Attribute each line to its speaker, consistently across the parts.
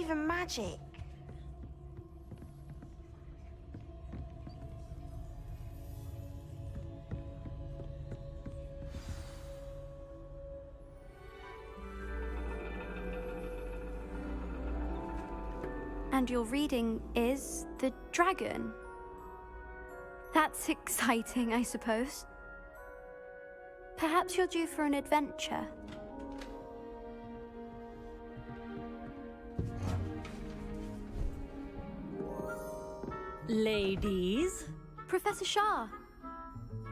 Speaker 1: even magic.
Speaker 2: And your reading is the dragon. That's exciting, I suppose. Perhaps you're due for an adventure.
Speaker 3: Ladies,
Speaker 2: Professor Shah.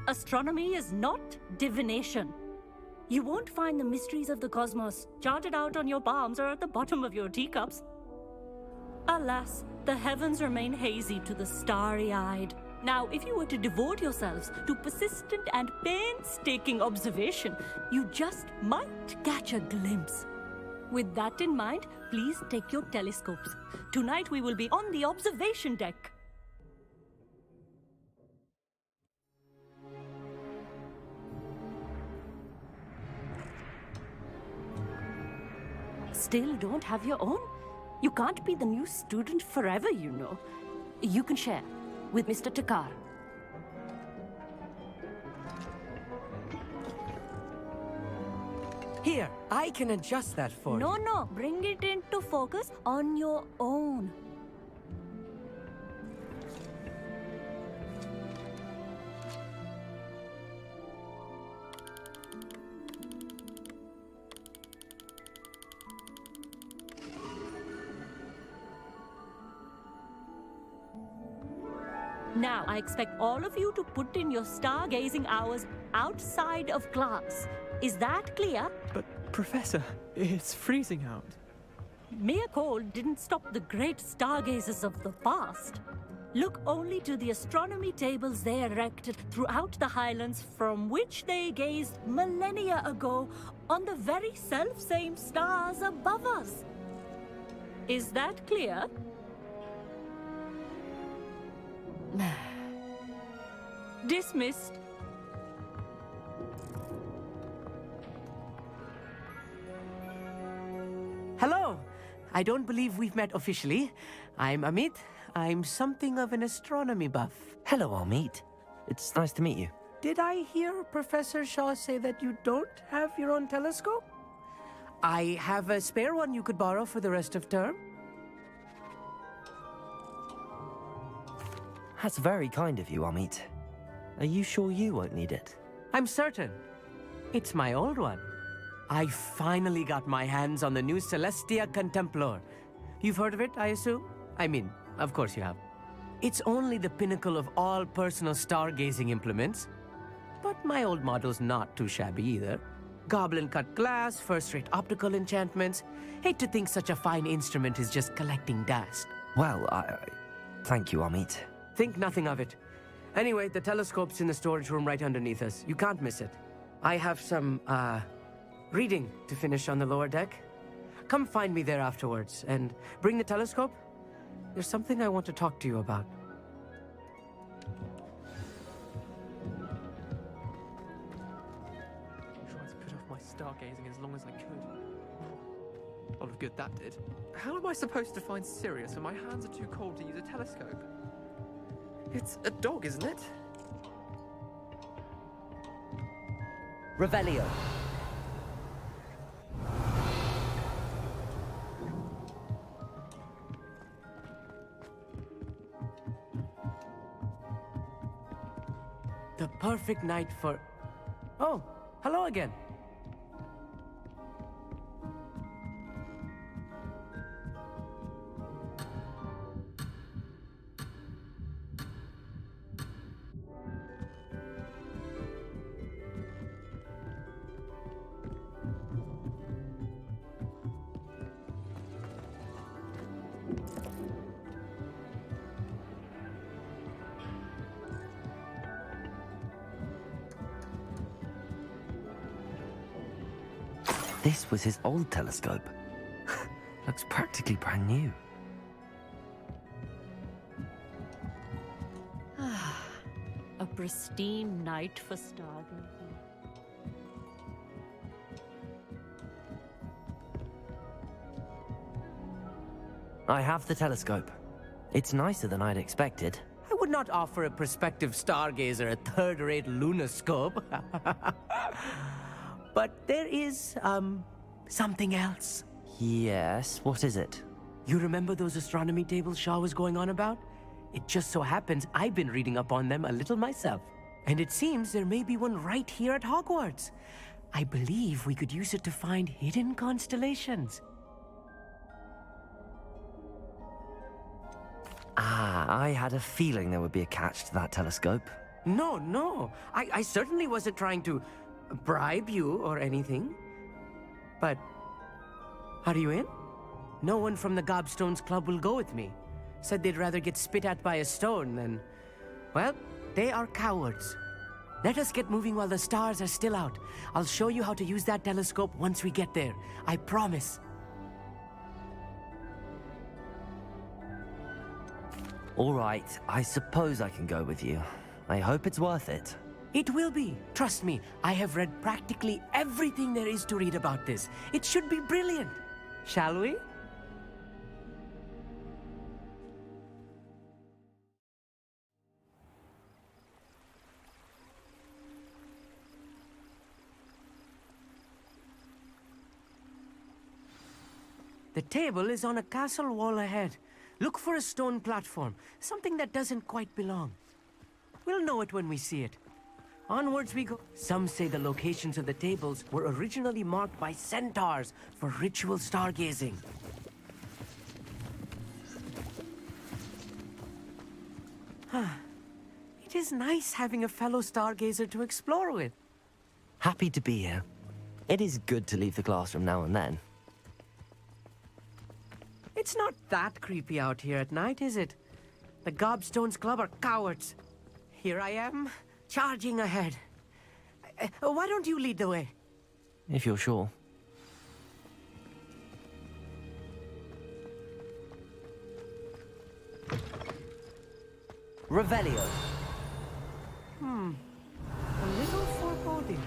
Speaker 3: astronomy is not divination. You won't find the mysteries of the cosmos charted out on your palms or at the bottom of your teacups. Alas, the heavens remain hazy to the starry-eyed. Now, if you were to devote yourselves to persistent and painstaking observation, you just might catch a glimpse. With that in mind, please take your telescopes. Tonight we will be on the observation deck. Still don't have your own? You can't be the new student forever, you know. You can share with Mr. Takar.
Speaker 4: Here, I can adjust that for you.
Speaker 3: No, bring it into focus on your own. Now, I expect all of you to put in your stargazing hours outside of class. Is that clear?
Speaker 5: But, Professor, it's freezing out.
Speaker 3: Mere cold didn't stop the great stargazers of the past. Look only to the astronomy tables they erected throughout the highlands from which they gazed millennia ago on the very self-same stars above us. Is that clear? Dismissed.
Speaker 4: Hello. I don't believe we've met officially. I'm Amit. I'm something of an astronomy buff.
Speaker 6: Hello, Amit. It's nice to meet you.
Speaker 4: Did I hear Professor Shaw say that you don't have your own telescope? I have a spare one you could borrow for the rest of term.
Speaker 6: That's very kind of you, Amit. Are you sure you won't need it?
Speaker 4: I'm certain. It's my old one. I finally got my hands on the new Celestia Contemplar. You've heard of it, I assume? I mean, of course you have. It's only the pinnacle of all personal stargazing implements. But my old model's not too shabby either. Goblin-cut glass, first-rate optical enchantments. Hate to think such a fine instrument is just collecting dust.
Speaker 6: Well, thank you, Amit.
Speaker 4: Think nothing of it. Anyway, the telescope's in the storage room right underneath us. You can't miss it. I have some, reading to finish on the lower deck. Come find me there afterwards, and bring the telescope. There's something I want to talk to you about.
Speaker 5: Tried to put off my stargazing as long as I could. A lot of good that did. How am I supposed to find Sirius when my hands are too cold to use a telescope? It's a dog, isn't it?
Speaker 6: Revelio.
Speaker 4: The perfect night for... Oh, hello again.
Speaker 6: This was his old telescope. Looks practically brand new.
Speaker 3: A pristine night for stargazing.
Speaker 6: I have the telescope. It's nicer than I'd expected.
Speaker 4: I would not offer a prospective stargazer a third-rate lunoscope. But there is, something else.
Speaker 6: Yes, what is it?
Speaker 4: You remember those astronomy tables Shaw was going on about? It just so happens I've been reading up on them a little myself. And it seems there may be one right here at Hogwarts. I believe we could use it to find hidden constellations.
Speaker 6: Ah, I had a feeling there would be a catch to that telescope.
Speaker 4: No. I certainly wasn't trying to bribe you or anything. But are you in? No one from the Gobstones Club will go with me. Said they'd rather get spit at by a stone than... Well, they are cowards. Let us get moving while the stars are still out. I'll show you how to use that telescope once we get there. I promise.
Speaker 6: All right, I suppose I can go with you. I hope it's worth it.
Speaker 4: It will be. Trust me, I have read practically everything there is to read about this. It should be brilliant. Shall we? The table is on a castle wall ahead. Look for a stone platform, something that doesn't quite belong. We'll know it when we see it. Onwards we go. Some say the locations of the tables were originally marked by centaurs for ritual stargazing. It is nice having a fellow stargazer to explore with.
Speaker 6: Happy to be here. It is good to leave the classroom now and then.
Speaker 4: It's not that creepy out here at night, is it? The Gobstones Club are cowards. Here I am, charging ahead. Why don't you lead the way?
Speaker 6: If you're sure. Revelio.
Speaker 4: A little foreboding.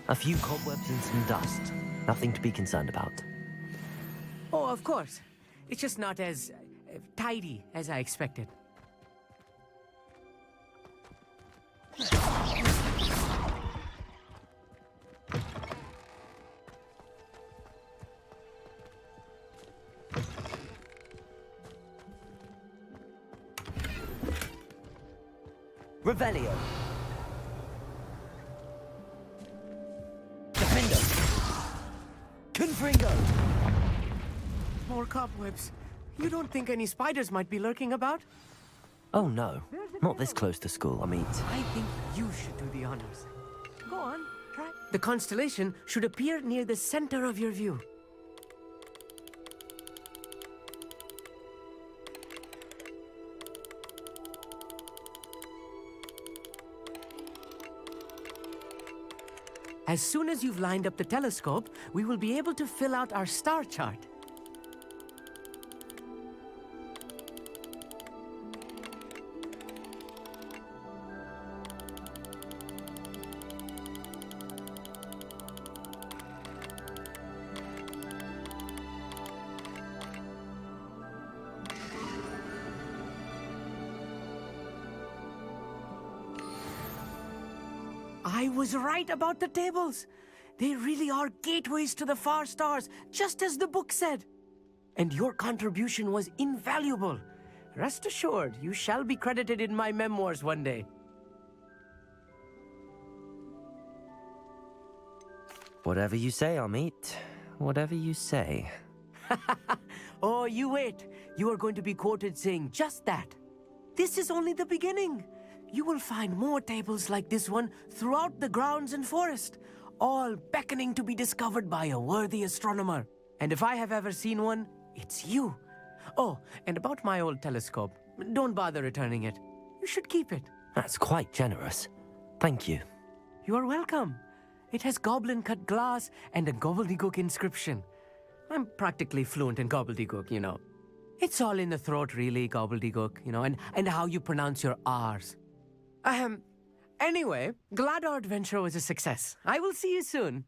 Speaker 6: A few cobwebs and some dust. Nothing to be concerned about.
Speaker 4: Oh, of course. It's just not as tidy as I expected.
Speaker 6: Revelio. Defendo. Confringo.
Speaker 4: More cobwebs. You don't think any spiders might be lurking about?
Speaker 6: Oh no, not this close to school, I mean.
Speaker 4: I think you should do the honors. Go on, try. The constellation should appear near the center of your view. As soon as you've lined up the telescope, we will be able to fill out our star chart. I was right about the tables. They really are gateways to the far stars, just as the book said. And your contribution was invaluable. Rest assured, you shall be credited in my memoirs one day.
Speaker 6: Whatever you say, Amit. Whatever you say.
Speaker 4: Oh, you wait. You are going to be quoted saying just that. This is only the beginning. You will find more tables like this one throughout the grounds and forest, all beckoning to be discovered by a worthy astronomer. And if I have ever seen one, it's you. Oh, and about my old telescope, don't bother returning it. You should keep it.
Speaker 6: That's quite generous. Thank you.
Speaker 4: You are welcome. It has goblin-cut glass and a gobbledygook inscription. I'm practically fluent in gobbledygook, you know. It's all in the throat, really, gobbledygook, you know, and how you pronounce your R's. Anyway, glad our adventure was a success. I will see you soon.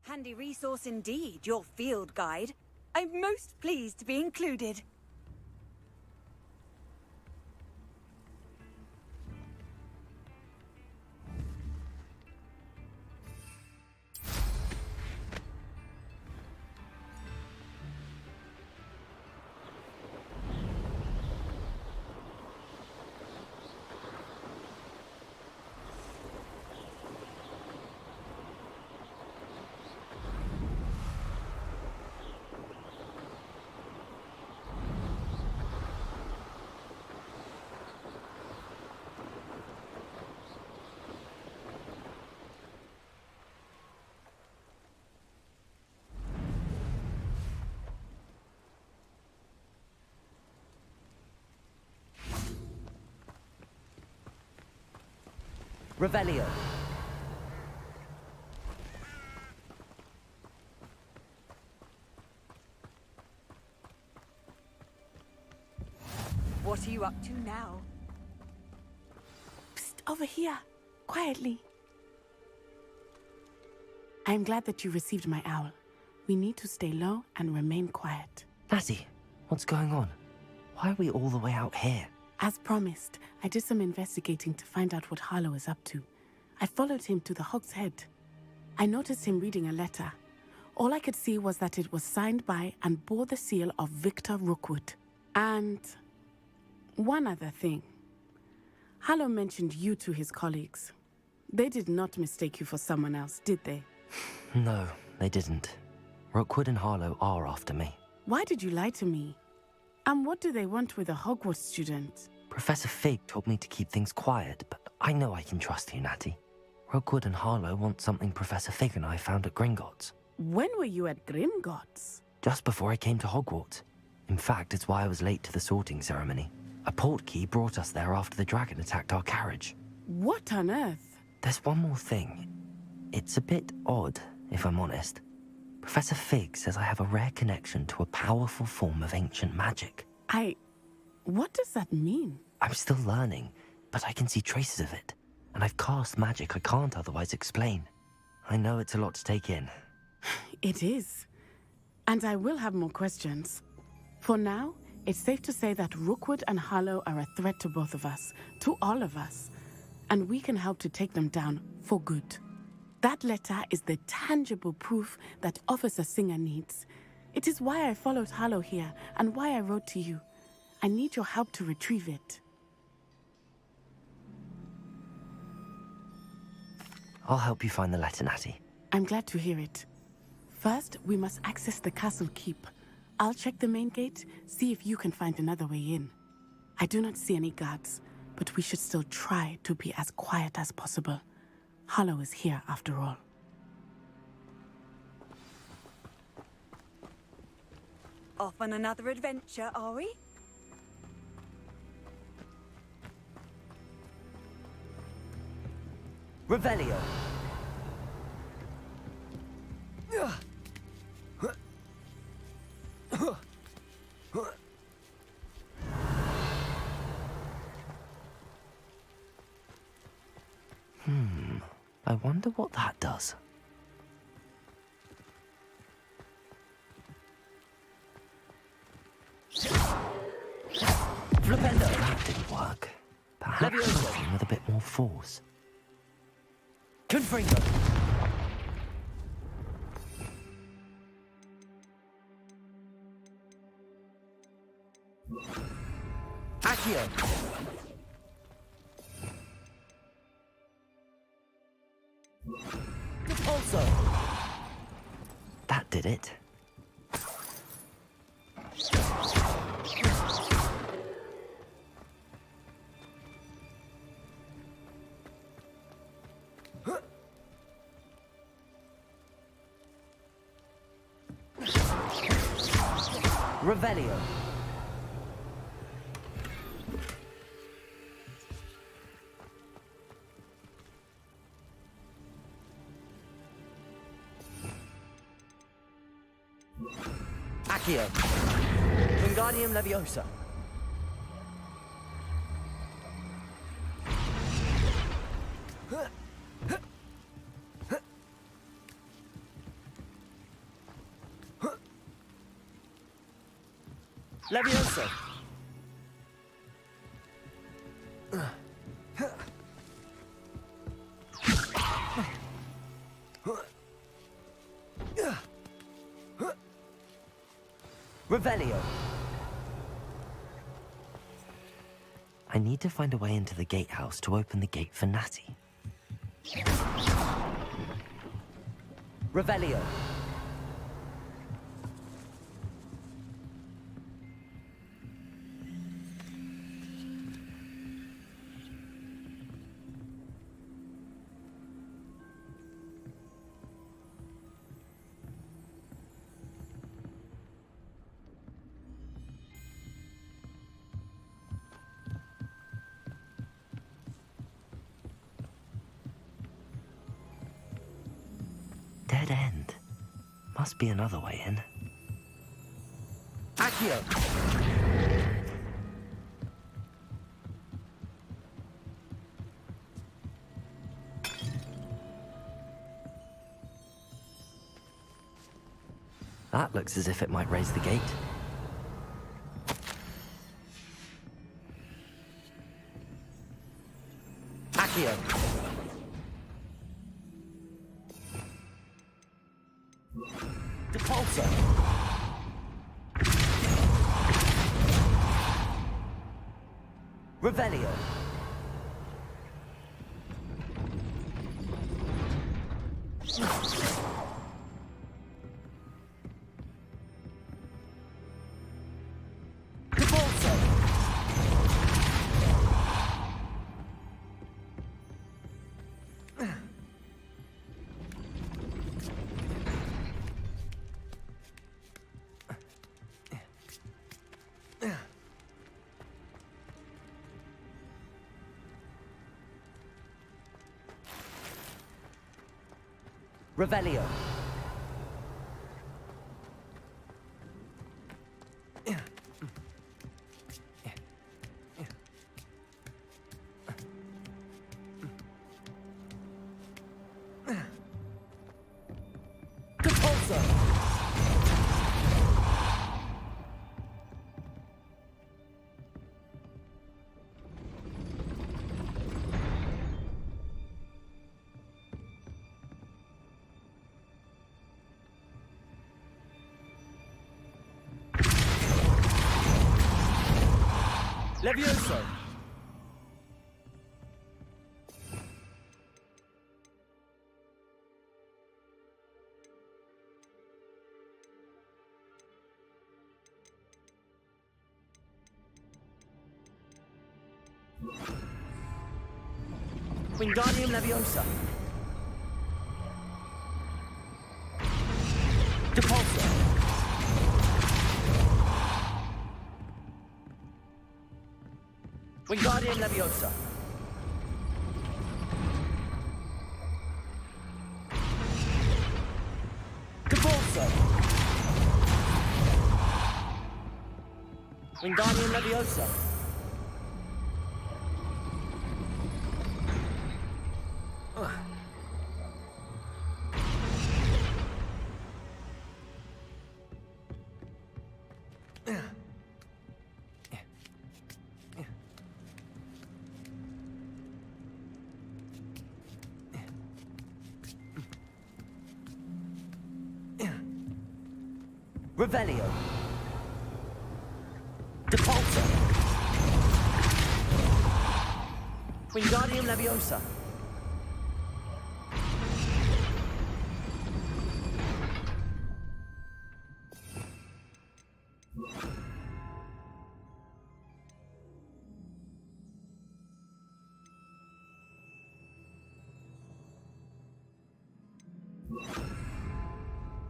Speaker 1: Handy resource indeed, your field guide. I'm most pleased to be included.
Speaker 6: Revelio.
Speaker 1: What are you up to now?
Speaker 7: Psst, over here. Quietly. I am glad that you received my owl. We need to stay low and remain quiet.
Speaker 6: Natty, what's going on? Why are we all the way out here?
Speaker 7: As promised, I did some investigating to find out what Harlow is up to. I followed him to the Hog's Head. I noticed him reading a letter. All I could see was that it was signed by and bore the seal of Victor Rookwood. And one other thing. Harlow mentioned you to his colleagues. They did not mistake you for someone else, did they?
Speaker 6: No, they didn't. Rookwood and Harlow are after me.
Speaker 7: Why did you lie to me? And what do they want with a Hogwarts student?
Speaker 6: Professor Fig told me to keep things quiet, but I know I can trust you, Natty. Rookwood and Harlow want something Professor Fig and I found at Gringotts.
Speaker 7: When were you at Gringotts?
Speaker 6: Just before I came to Hogwarts. In fact, it's why I was late to the sorting ceremony. A portkey brought us there after the dragon attacked our carriage.
Speaker 7: What on earth?
Speaker 6: There's one more thing. It's a bit odd, if I'm honest. Professor Fig says I have a rare connection to a powerful form of ancient magic.
Speaker 7: What does that mean?
Speaker 6: I'm still learning, but I can see traces of it. And I've cast magic I can't otherwise explain. I know it's a lot to take in.
Speaker 7: It is. And I will have more questions. For now, it's safe to say that Rookwood and Harlow are a threat to both of us, to all of us. And we can help to take them down for good. That letter is the tangible proof that Officer Singer needs. It is why I followed Harlow here and why I wrote to you. I need your help to retrieve it.
Speaker 6: I'll help you find the letter, Natty.
Speaker 7: I'm glad to hear it. First, we must access the castle keep. I'll check the main gate, see if you can find another way in. I do not see any guards, but we should still try to be as quiet as possible. Harlow is here after all.
Speaker 1: Off on another adventure, are we?
Speaker 6: Revelio. I wonder what that does. Flipendo. That didn't work. Perhaps something with a bit more force. Confringo. Accio. Also. That did it. Revelio. Accio. Wingardium Leviosa. Leviosa. Revelio. I need to find a way into the gatehouse to open the gate for Natty. Revelio. Dead end. Must be another way in. Accio! That looks as if it might raise the gate. Accio! Depulso! Revelio! Depulso! Revelio. Depulso. Levioso! Wingardium Leviosa! Depulso! Wingardium Leviosa. Depulso. Wingardium Leviosa. Revelio. Depulso. Wingardium Leviosa.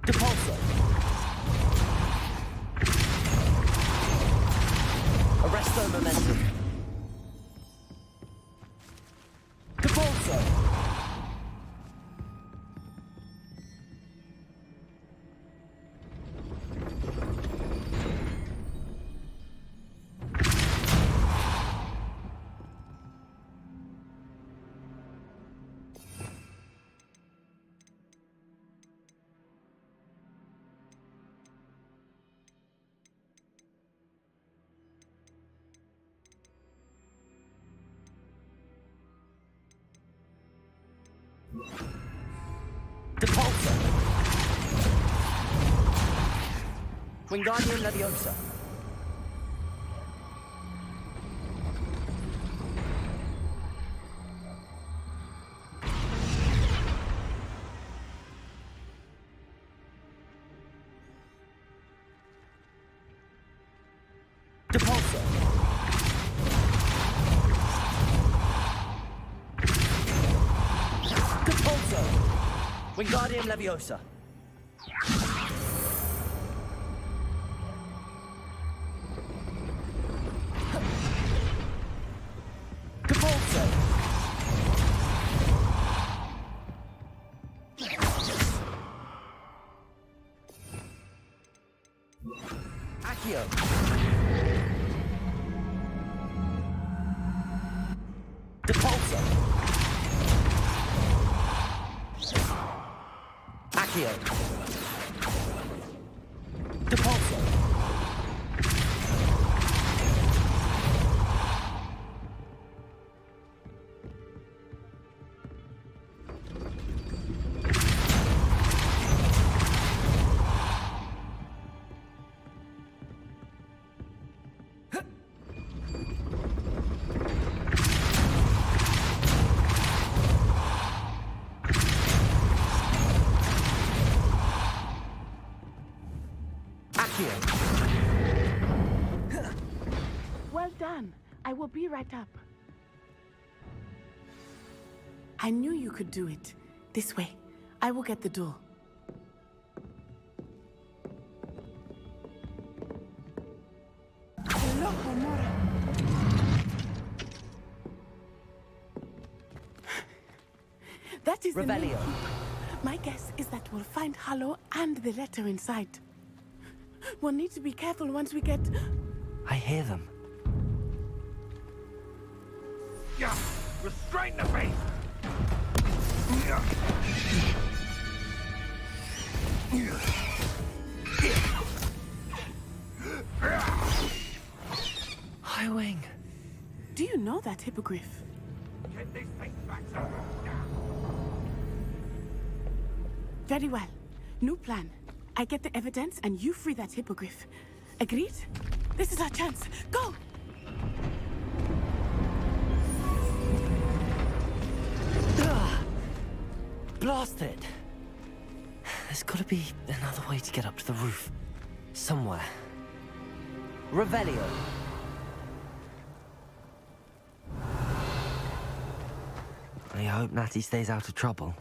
Speaker 6: Depulso. Arresto momentum. Depulso. Depulso. Wingardium Leviosa. Depulso. Depulso. Wingardium Leviosa. Depulso. Accio. Depulso. Accio. Depulso.
Speaker 7: Well done. I will be right up. I knew you could do it. This way. I will get the door. That is the name.
Speaker 6: Revelio.
Speaker 7: My guess is that we'll find Hollow and the letter inside. We'll need to be careful once we get...
Speaker 6: I hear them.
Speaker 8: Yeah, restrain the beast!
Speaker 6: High Wing.
Speaker 7: Do you know that hippogriff?
Speaker 8: Get these things back to now.
Speaker 7: Very well. New plan. I get the evidence and you free that hippogriff. Agreed? This is our chance. Go!
Speaker 6: Blast it! There's gotta be another way to get up to the roof. Somewhere. Revelio. I hope Natty stays out of trouble.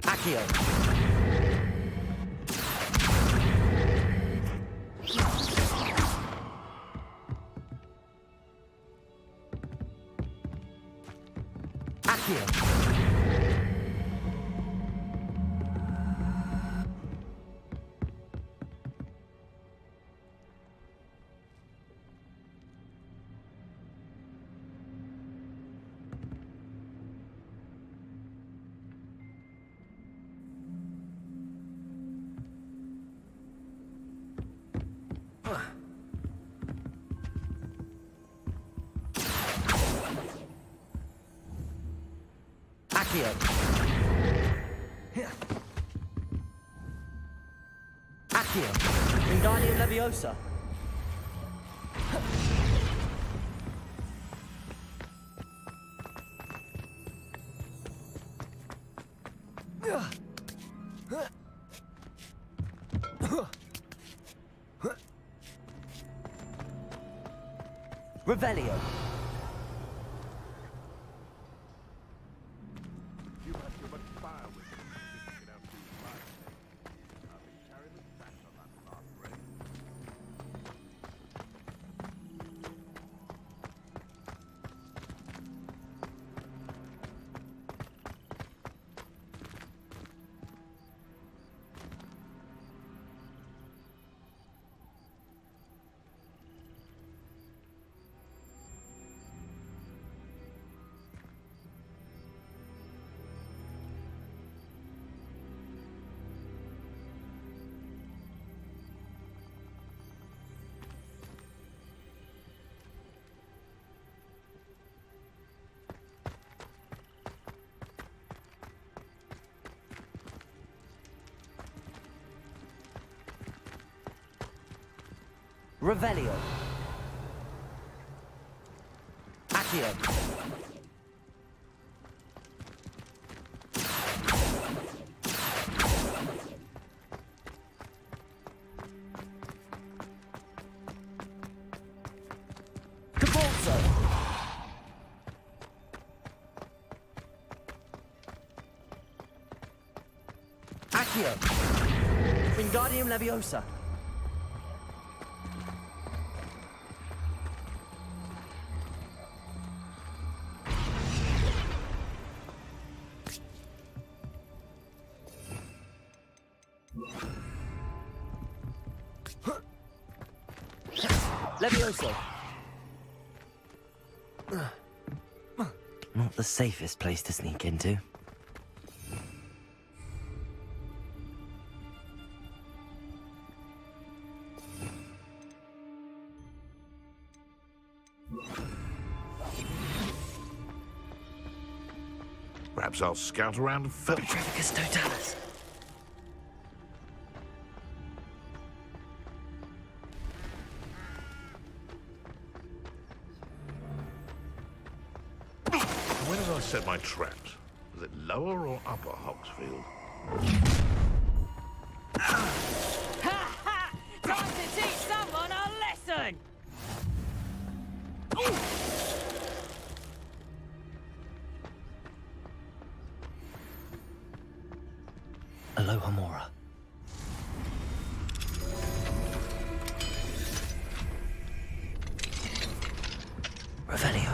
Speaker 6: Accio. Accio. Accio. Accio. Wingardium Leviosa. Revelio.
Speaker 8: You have too much fire with you. Get out to the fire. I'll be carrying the sash on that last race.
Speaker 6: Revelio. Accio. Cabalzo. Accio. Wingardium Leviosa. Levioso. Not the safest place to sneak into.
Speaker 8: Perhaps I'll scout around and filter.
Speaker 6: Petrificus totalis.
Speaker 8: Where did I set my traps? Was it lower or upper Hogsfield?
Speaker 1: Time to teach someone a lesson!
Speaker 6: Aloha Mora. Revelio.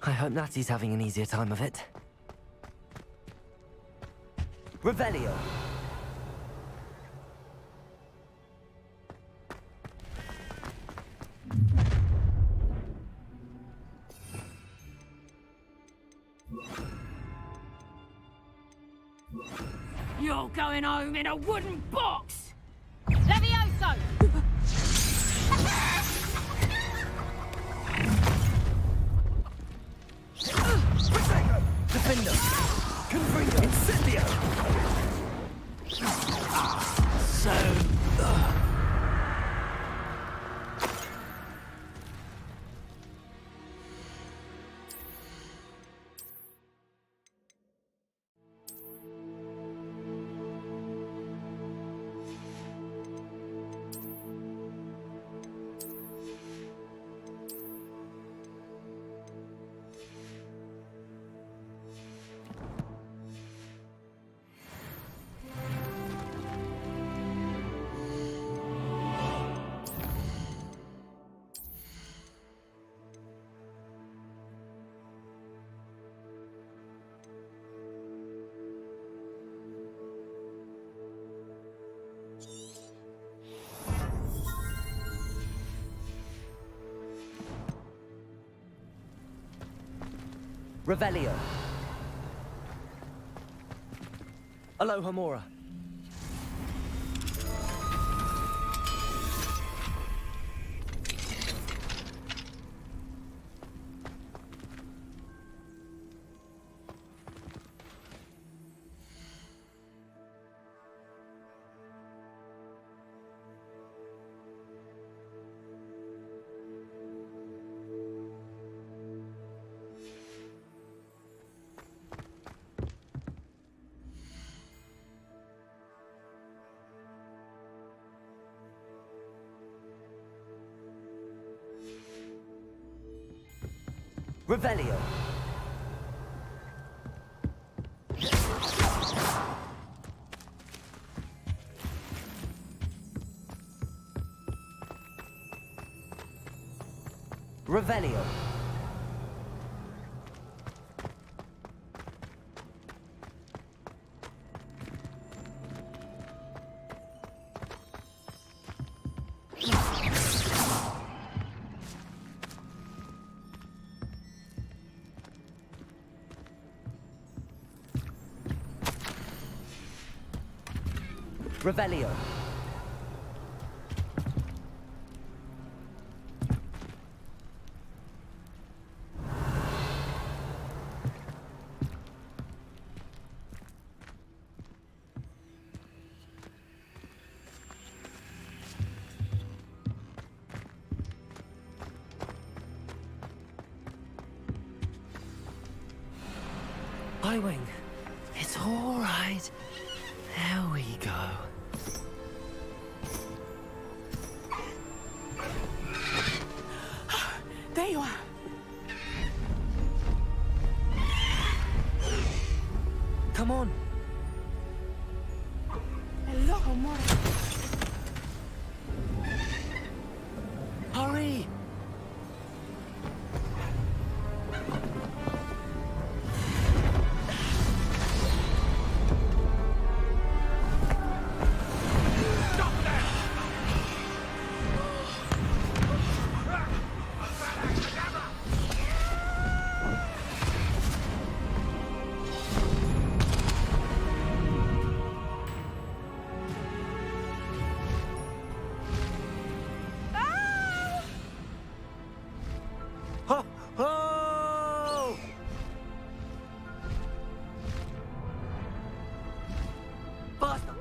Speaker 6: I hope Natty's having an easier time of it. Revelio.
Speaker 1: You're going home in a wooden box! Levioso!
Speaker 6: Defender. Confringo. Incendio. Revelio. Aloha Mora. Revelio. Revelio. Revelio. Highwing. It's all right. There we go.
Speaker 7: There you are.
Speaker 6: Come on.
Speaker 7: Hello, amor.
Speaker 6: Hurry. Ho, ho! Faster!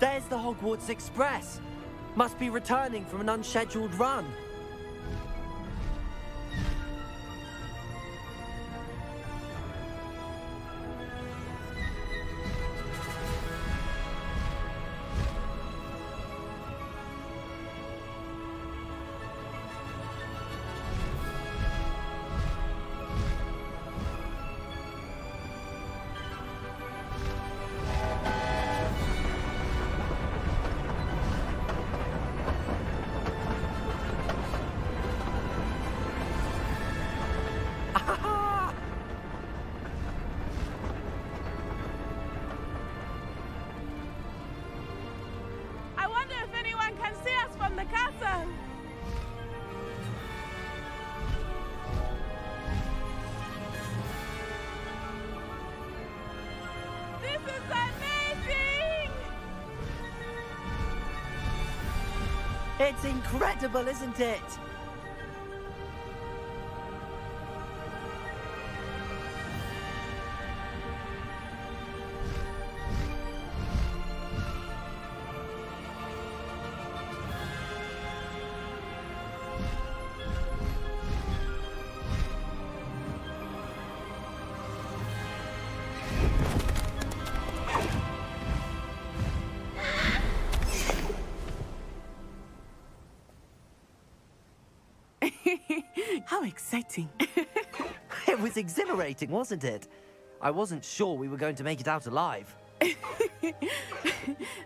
Speaker 6: There's the Hogwarts Express. Must be returning from an unscheduled run.
Speaker 7: I wonder if anyone can see us from the castle. This is amazing!
Speaker 6: It's incredible, isn't it?
Speaker 7: How exciting.
Speaker 6: It was exhilarating, wasn't it? I wasn't sure we were going to make it out alive.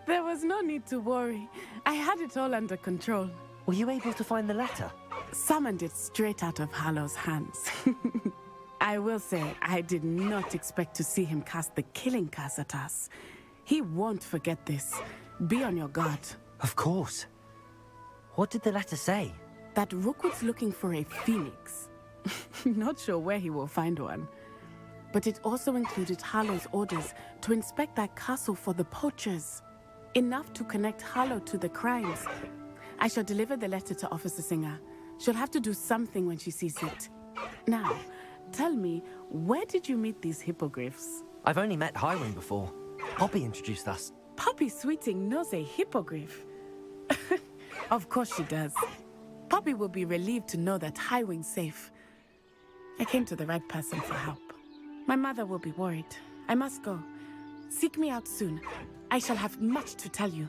Speaker 7: There was no need to worry. I had it all under control.
Speaker 6: Were you able to find the letter?
Speaker 7: Summoned it straight out of Hallow's hands. I will say, I did not expect to see him cast the killing curse at us. He won't forget this. Be on your guard.
Speaker 6: Of course. What did the letter say?
Speaker 7: That Rookwood's looking for a phoenix. Not sure where he will find one. But it also included Harlow's orders to inspect that castle for the poachers. Enough to connect Harlow to the crimes. I shall deliver the letter to Officer Singer. She'll have to do something when she sees it. Now, tell me, where did you meet these hippogriffs?
Speaker 6: I've only met Highwing before. Poppy introduced us.
Speaker 7: Poppy Sweeting knows a hippogriff. Of course she does. Poppy will be relieved to know that Highwing's safe. I came to the right person for help. My mother will be worried. I must go. Seek me out soon. I shall have much to tell you.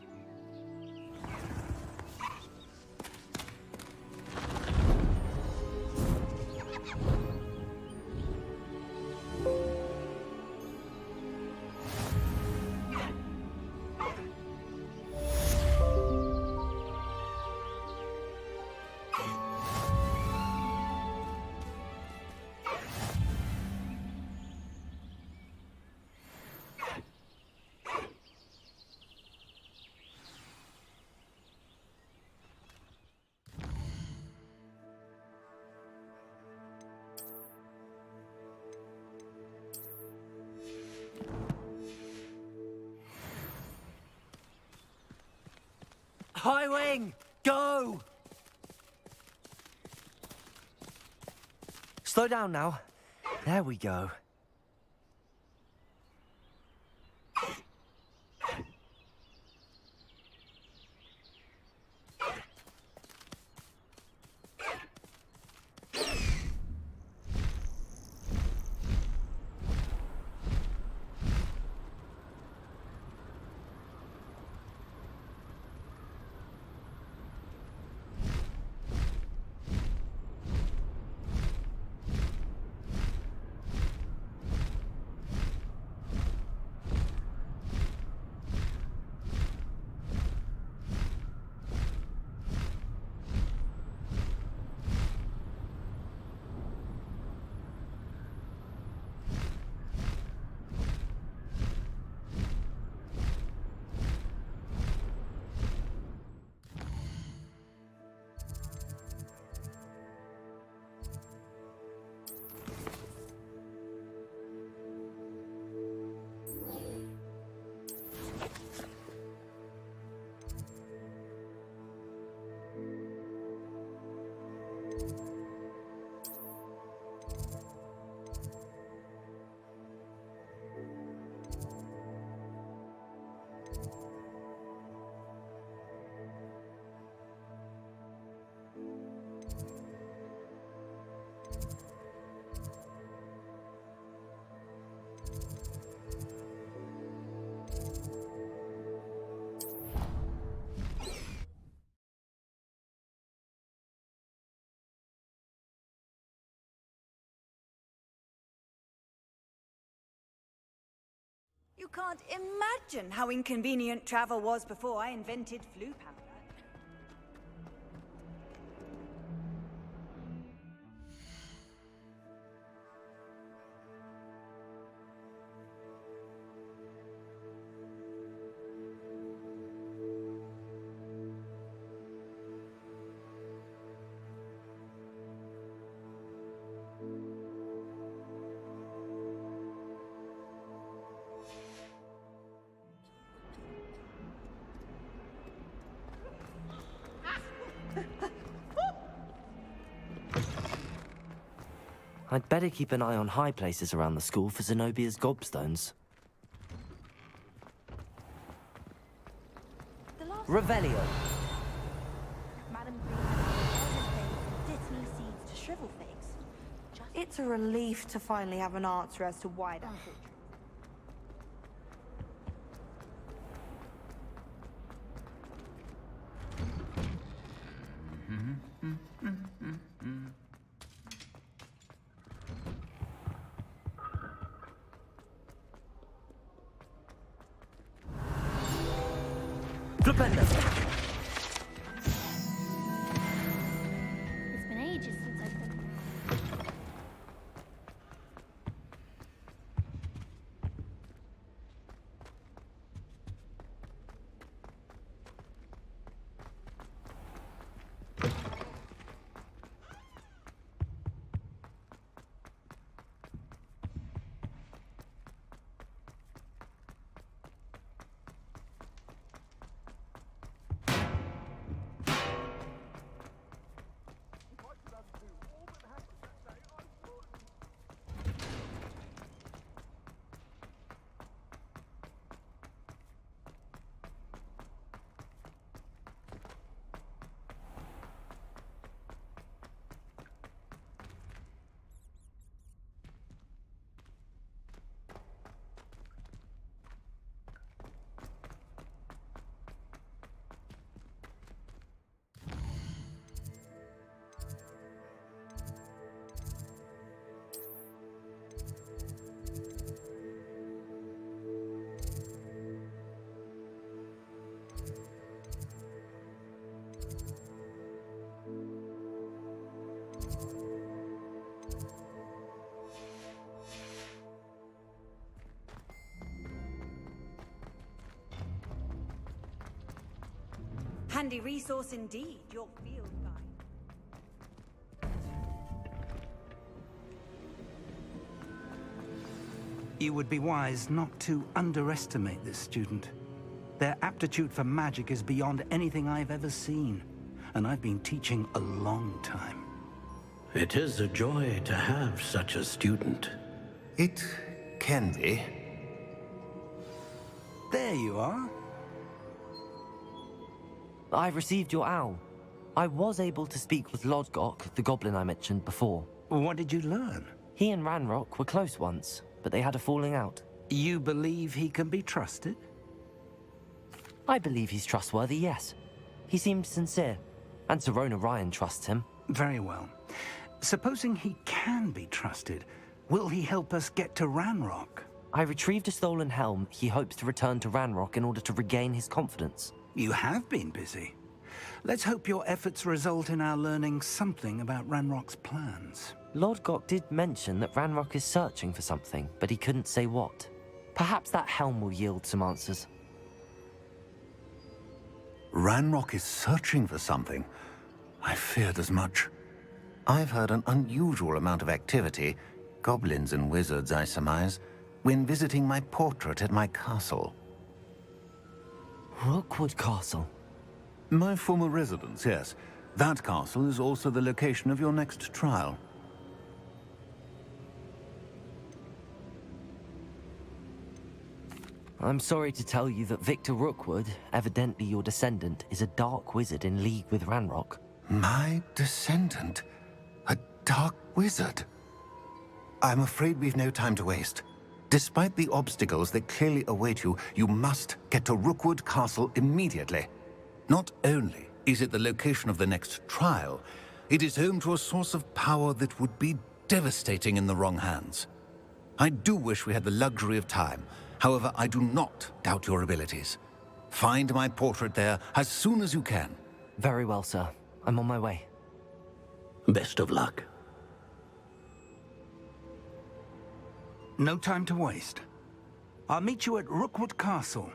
Speaker 6: Highwing, go! Slow down now. There we go.
Speaker 1: You can't imagine how inconvenient travel was before I invented flu powder.
Speaker 6: I'd better keep an eye on high places around the school for Zenobia's gobstones. Revelio.
Speaker 9: Madam Green, Disney seeds to shrivel figs. It's a relief to finally have an answer as to why that portrait.
Speaker 2: It's been ages since I've been.
Speaker 1: Handy resource indeed, your field guide.
Speaker 10: You would be wise not to underestimate this student. Their aptitude for magic is beyond anything I've ever seen, and I've been teaching a long time.
Speaker 11: It is a joy to have such a student.
Speaker 12: It can be.
Speaker 10: There you are.
Speaker 6: I received your owl. I was able to speak with Lodgok, the goblin I mentioned before.
Speaker 10: What did you learn?
Speaker 6: He and Ranrock were close once, but they had a falling out.
Speaker 10: You believe he can be trusted?
Speaker 6: I believe he's trustworthy, yes. He seemed sincere, and Serona Ryan trusts him.
Speaker 10: Very well. Supposing he can be trusted, will he help us get to Ranrock?
Speaker 6: I retrieved a stolen helm he hopes to return to Ranrock in order to regain his confidence.
Speaker 10: You have been busy. Let's hope your efforts result in our learning something about Ranrock's plans.
Speaker 6: Lodgok did mention that Ranrock is searching for something, but he couldn't say what. Perhaps that helm will yield some answers.
Speaker 12: Ranrock is searching for something. I feared as much. I've heard an unusual amount of activity, goblins and wizards, I surmise, when visiting my portrait at my castle.
Speaker 6: Rookwood Castle.
Speaker 12: My former residence, yes. That castle is also the location of your next trial.
Speaker 6: I'm sorry to tell you that Victor Rookwood, evidently your descendant, is a dark wizard in league with Ranrock.
Speaker 12: My descendant? A dark wizard? I'm afraid we've no time to waste. Despite the obstacles that clearly await you, you must get to Rookwood Castle immediately. Not only is it the location of the next trial, it is home to a source of power that would be devastating in the wrong hands. I do wish we had the luxury of time. However, I do not doubt your abilities. Find my portrait there as soon as you can.
Speaker 6: Very well, sir. I'm on my way.
Speaker 11: Best of luck.
Speaker 10: No time to waste. I'll meet you at Rookwood Castle.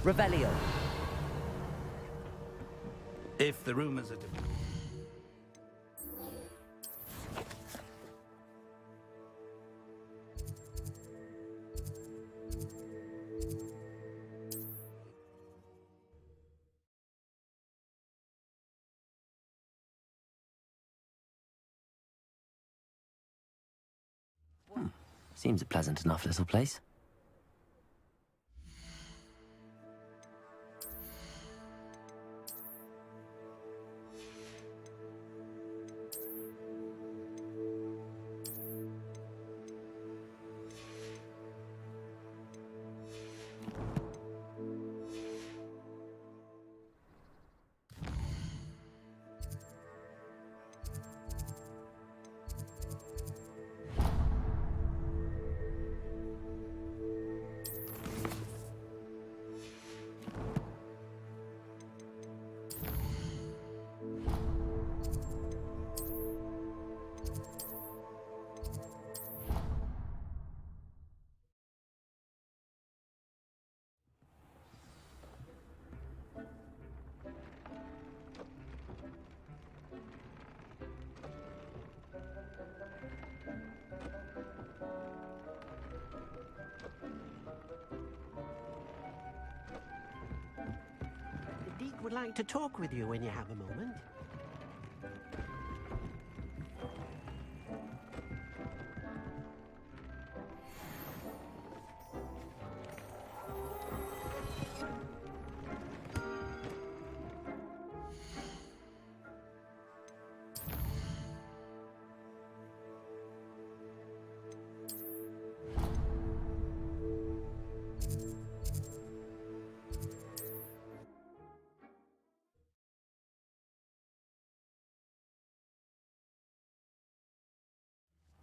Speaker 6: Revelio.
Speaker 10: If the rumors are...
Speaker 6: Seems a pleasant enough little place.
Speaker 13: Would like to talk with you when you have a moment.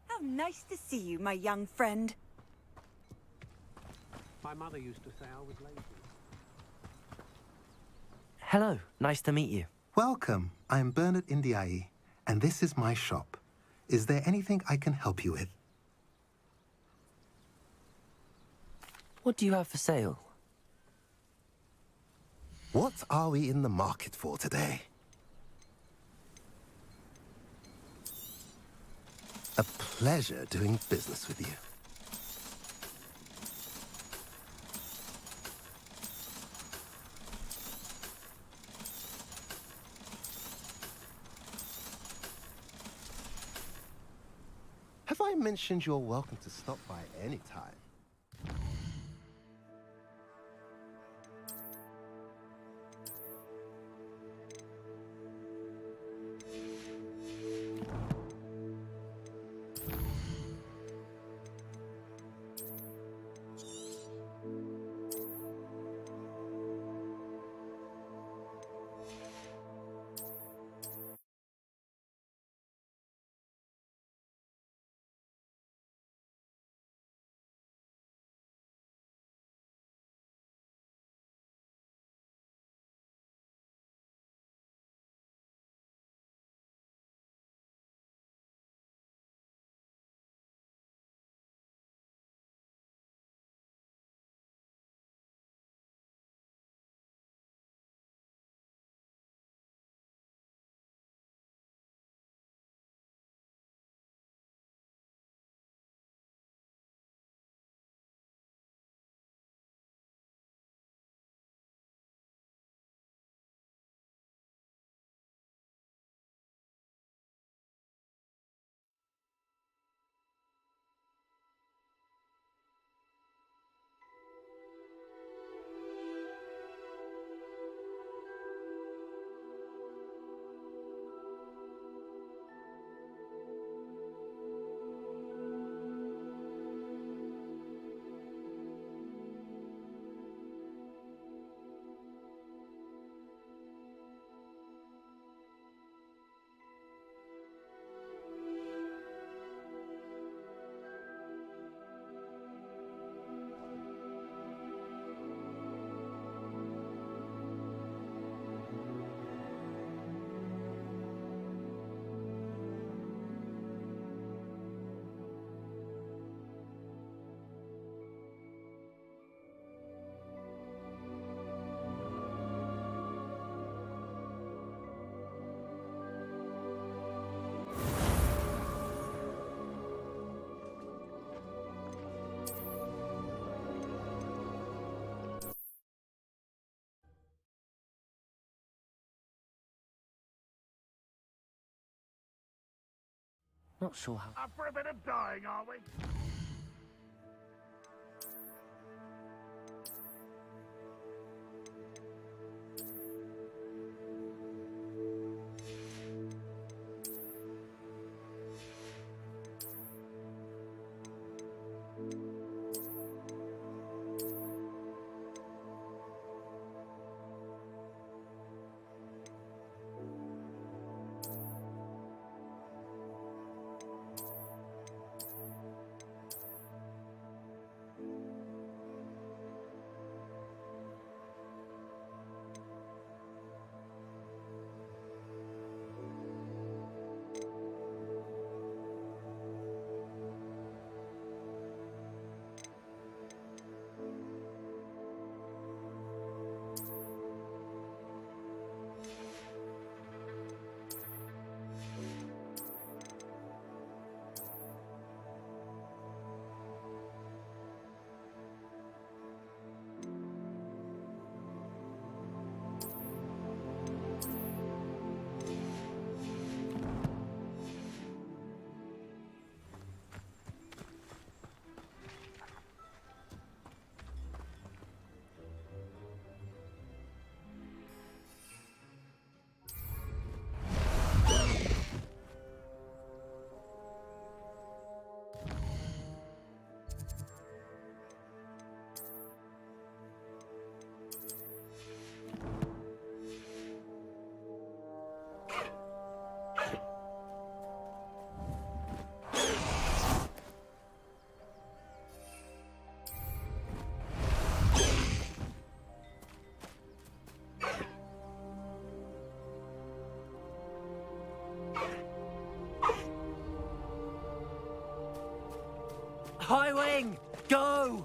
Speaker 1: How nice to see you, my young friend.
Speaker 13: My mother used to say I was lazy.
Speaker 6: Hello, nice to meet you.
Speaker 14: Welcome. I'm Bernard Indiaye, and this is my shop. Is there anything I can help you with?
Speaker 6: What do you have for sale?
Speaker 14: What are we in the market for today? A pleasure doing business with you. Have I mentioned you're welcome to stop by any time?
Speaker 6: Not sure how.
Speaker 8: Up for a bit of dying, are we?
Speaker 6: High wing, go!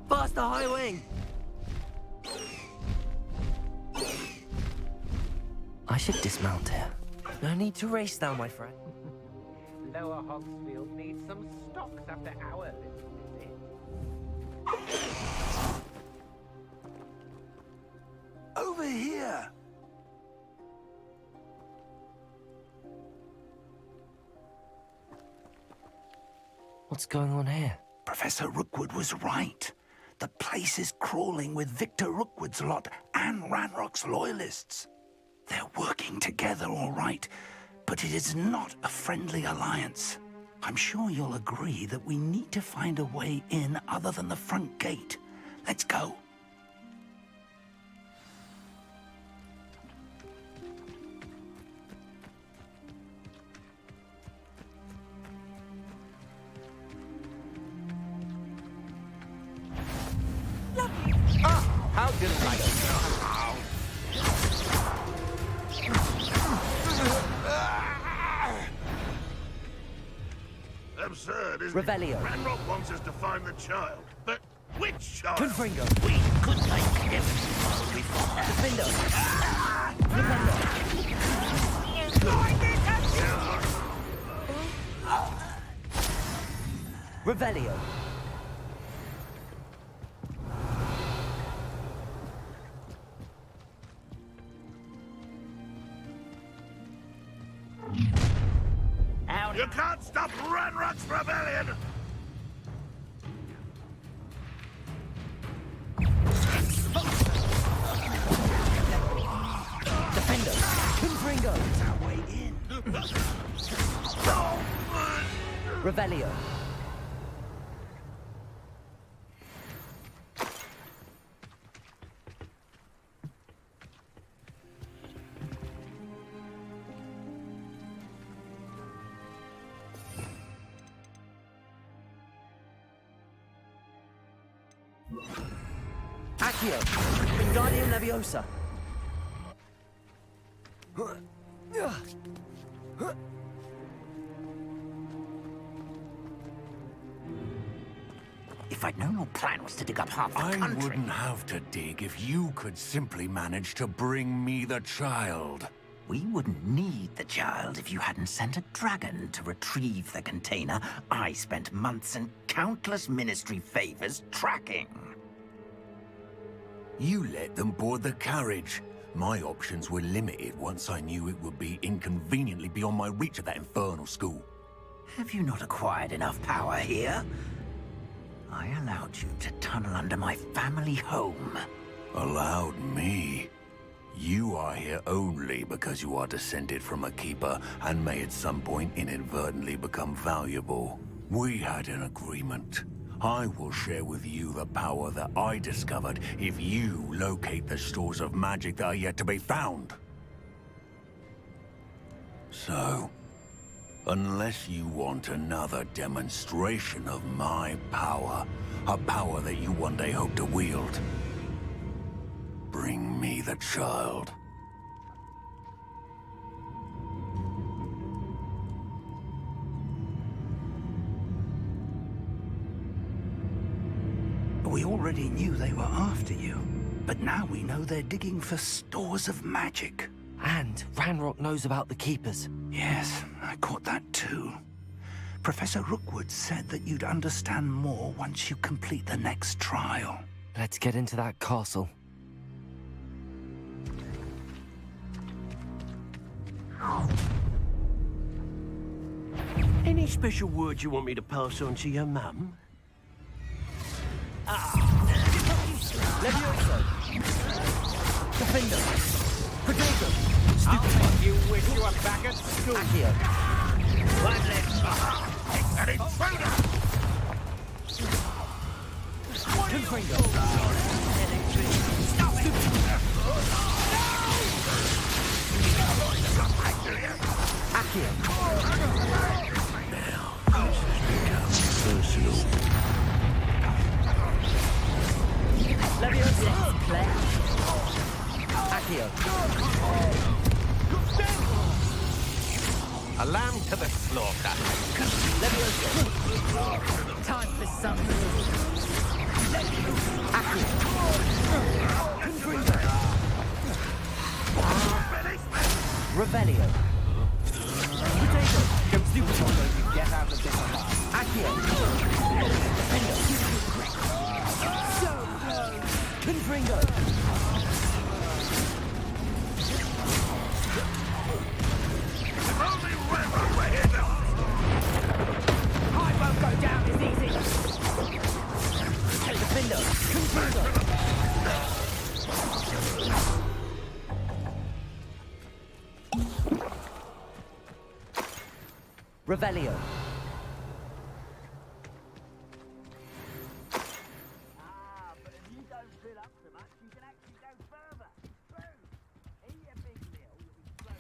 Speaker 6: Faster, high wing! I should dismount here. No need to race now, my friend.
Speaker 15: Lower Hogsfield needs some stocks after our visit.
Speaker 10: Over here!
Speaker 6: What's going on here?
Speaker 10: Professor Rookwood was right. The place is crawling with Victor Rookwood's lot and Ranrock's loyalists. They're working together all right, but it is not a friendly alliance. I'm sure you'll agree that we need to find a way in other than the front gate. Let's go.
Speaker 6: Ah, how good of life.
Speaker 8: Absurd, isn't
Speaker 6: Revelio.
Speaker 8: it? Ranrock wants us to find the child, but which child?
Speaker 6: Confringo.
Speaker 8: We could take him before.
Speaker 6: Defendo. Revelio.
Speaker 8: You can't stop Ranrock's rebellion!
Speaker 6: Defendo. Confringo.
Speaker 10: Our way in.
Speaker 6: Revelio. Accio. Wingardium Leviosa.
Speaker 10: If I'd known your plan was to dig up half the
Speaker 12: I
Speaker 10: country...
Speaker 12: wouldn't have to dig if you could simply manage to bring me the child.
Speaker 10: We wouldn't need the child if you hadn't sent a dragon to retrieve the container I spent months and countless ministry favors tracking.
Speaker 16: You let them board the carriage. My options were limited once I knew it would be inconveniently beyond my reach at that infernal school.
Speaker 10: Have you not acquired enough power here? I allowed you to tunnel under my family home.
Speaker 16: Allowed me? You are here only because you are descended from a keeper and may at some point inadvertently become valuable. We had an agreement. I will share with you the power that I discovered if you locate the stores of magic that are yet to be found. So, unless you want another demonstration of my power, a power that you one day hope to wield, bring me the child.
Speaker 10: We already knew they were after you, but now we know they're digging for stores of magic.
Speaker 6: And Ranrock knows about the Keepers.
Speaker 10: Yes, I caught that too. Professor Rookwood said that you'd understand more once you complete the next trial.
Speaker 6: Let's get into that castle.
Speaker 13: Any special words you want me to pass on to your mum?
Speaker 4: Levioso! Defender! Potato!
Speaker 15: I'll make you wish you were back at school.
Speaker 4: Accio!
Speaker 15: One leg.
Speaker 10: An intruder!
Speaker 4: Confringo!
Speaker 10: Stop it!
Speaker 4: Accio!
Speaker 16: Now, this has become personal.
Speaker 4: Levioso! Accio!
Speaker 15: A lamb to the slaughter.
Speaker 4: Levioso!
Speaker 3: Time for some.
Speaker 4: Accio! Confringo! Revelio! Potato!
Speaker 15: Come see what you get out of this alive.
Speaker 4: Accio! So close! Confringo!
Speaker 3: I won't go down as easy.
Speaker 4: Defender! Confringo! Revelio!
Speaker 15: But if you don't fill up so much, you can actually go further. Through. Eat a big meal, you'll be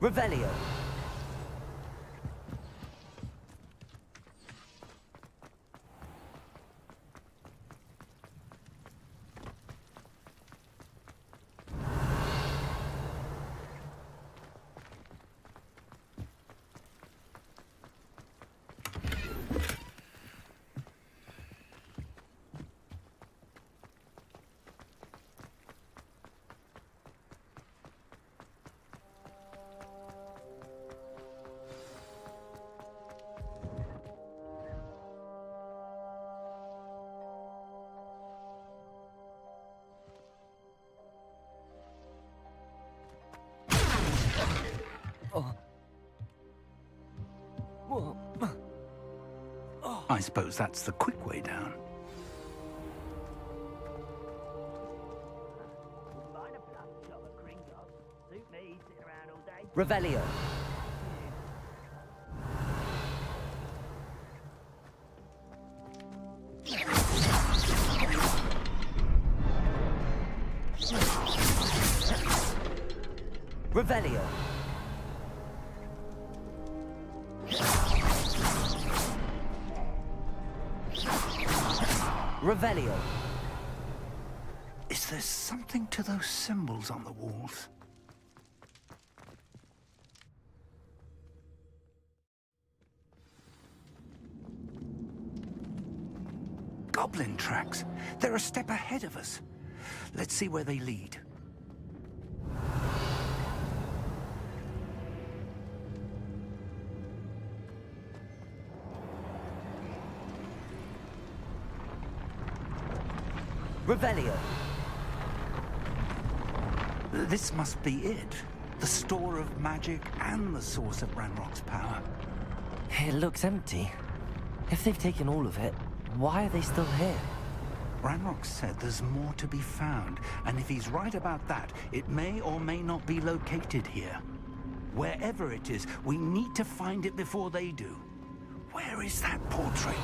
Speaker 4: Revelio!
Speaker 10: I suppose that's the quick way down.
Speaker 6: Revelio. Revelio. Revelio.
Speaker 10: Is there something to those symbols on the walls? Goblin tracks. They're a step ahead of us. Let's see where they lead.
Speaker 6: Revelio.
Speaker 10: This must be it. The store of magic and the source of Ranrock's power.
Speaker 6: It looks empty. If they've taken all of it, why are they still here?
Speaker 10: Ranrock said there's more to be found, and if he's right about that, it may or may not be located here. Wherever it is, we need to find it before they do. Where is that portrait?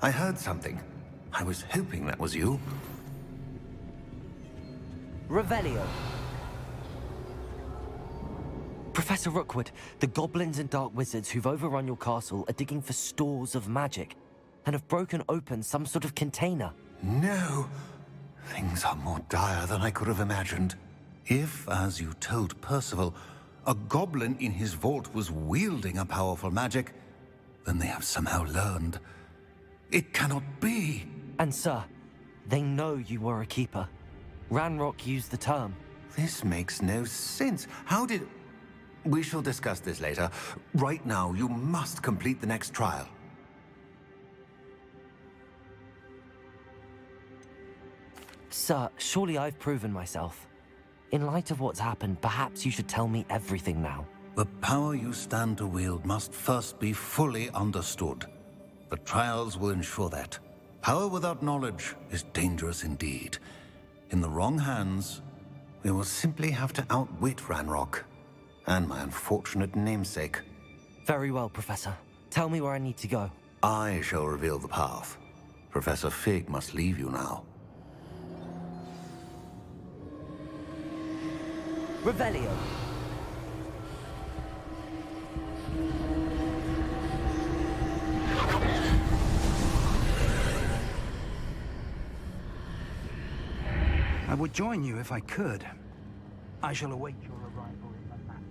Speaker 12: I heard something. I was hoping that was you.
Speaker 6: Revelio. Professor Rookwood, the goblins and dark wizards who've overrun your castle are digging for stores of magic and have broken open some sort of container.
Speaker 12: No. Things are more dire than I could have imagined. If, as you told Percival, a goblin in his vault was wielding a powerful magic, then they have somehow learned. It cannot be.
Speaker 6: And sir, they know you were a keeper. Ranrock used the term.
Speaker 12: This makes no sense. How did... We shall discuss this later. Right now, you must complete the next trial.
Speaker 6: Sir, surely I've proven myself. In light of what's happened, perhaps you should tell me everything now.
Speaker 12: The power you stand to wield must first be fully understood. The trials will ensure that. Power without knowledge is dangerous indeed. In the wrong hands, we will simply have to outwit Ranrock and my unfortunate namesake.
Speaker 6: Very well, Professor. Tell me where I need to go.
Speaker 12: I shall reveal the path. Professor Fig must leave you now.
Speaker 6: Revelio.
Speaker 10: I would join you if I could. I shall await your arrival in the map.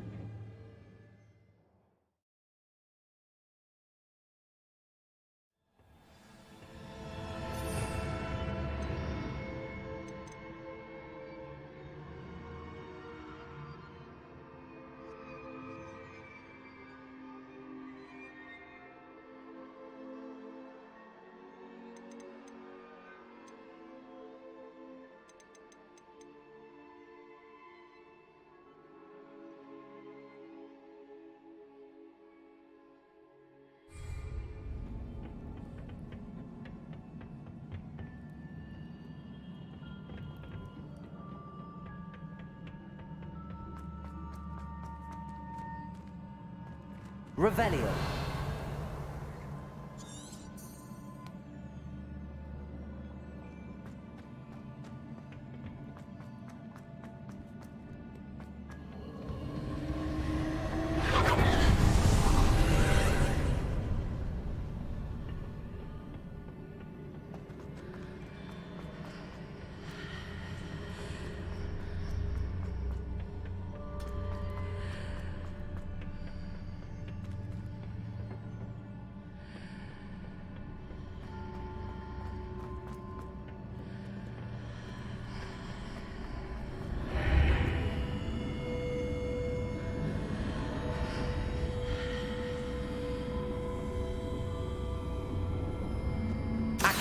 Speaker 6: Revelio.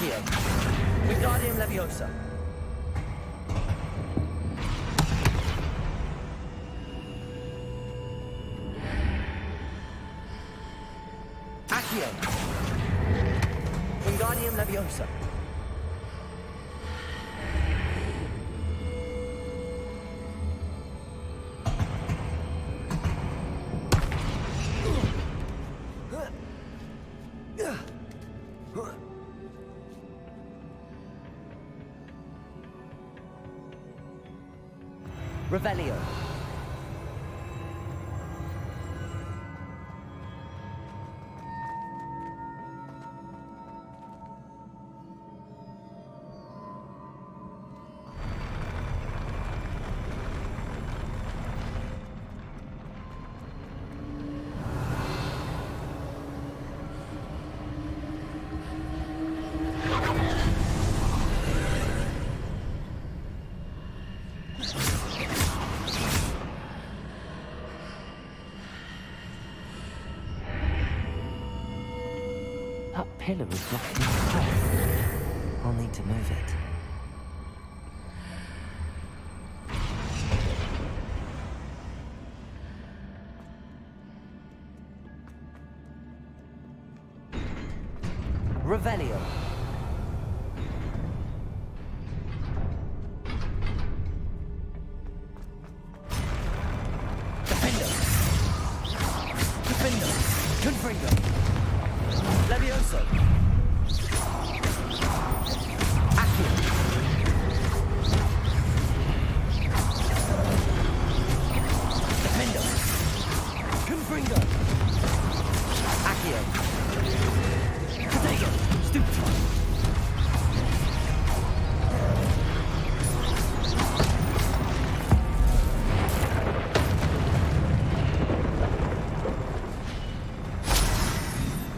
Speaker 4: Accio. Wingardium Leviosa. Accio. Wingardium Leviosa. Revelio.
Speaker 6: That pillar is blocking the path. I'll need to move it. Revelio. Defender. Defender. Confringo. Levioso. Accio. Defender. Confringo. Accio. Protego. Stupefy.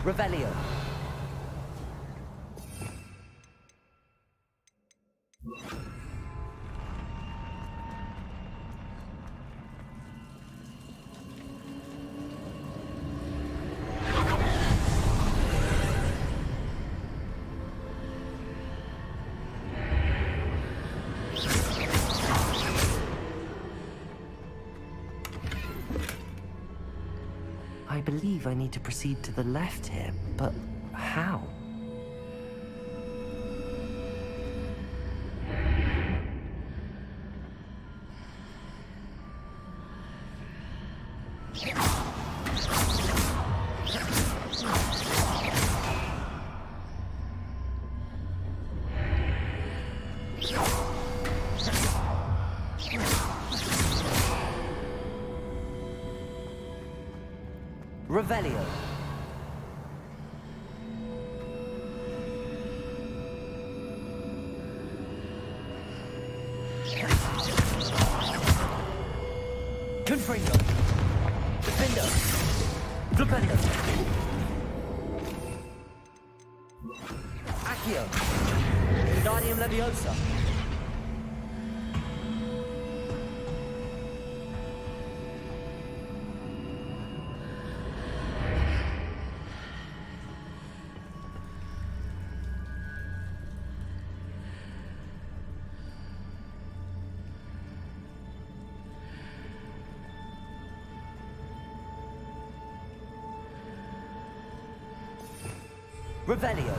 Speaker 6: Revelio. I believe I need to proceed to the left here, but how? Revelio. Confringo. Defender. Flipendo. Accio. Wingardium Leviosa. Revelio.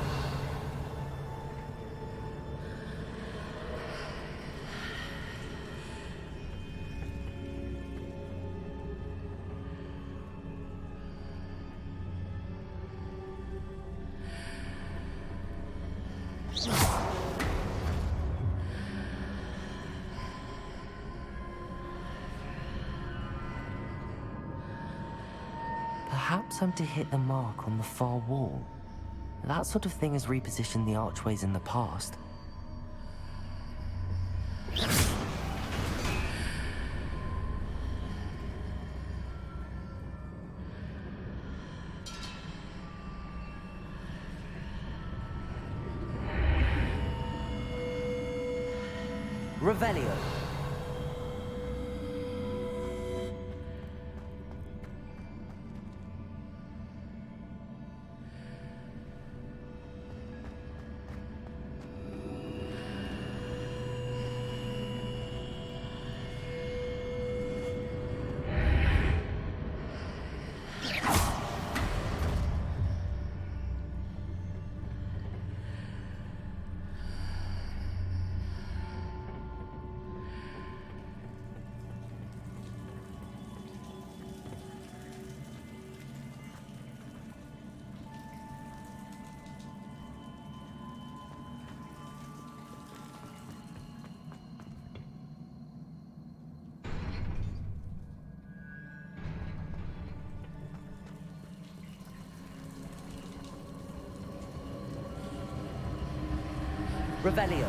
Speaker 6: Perhaps I'm to hit the mark on the far wall. That sort of thing has repositioned the archways in the past. Revelio. Revelio.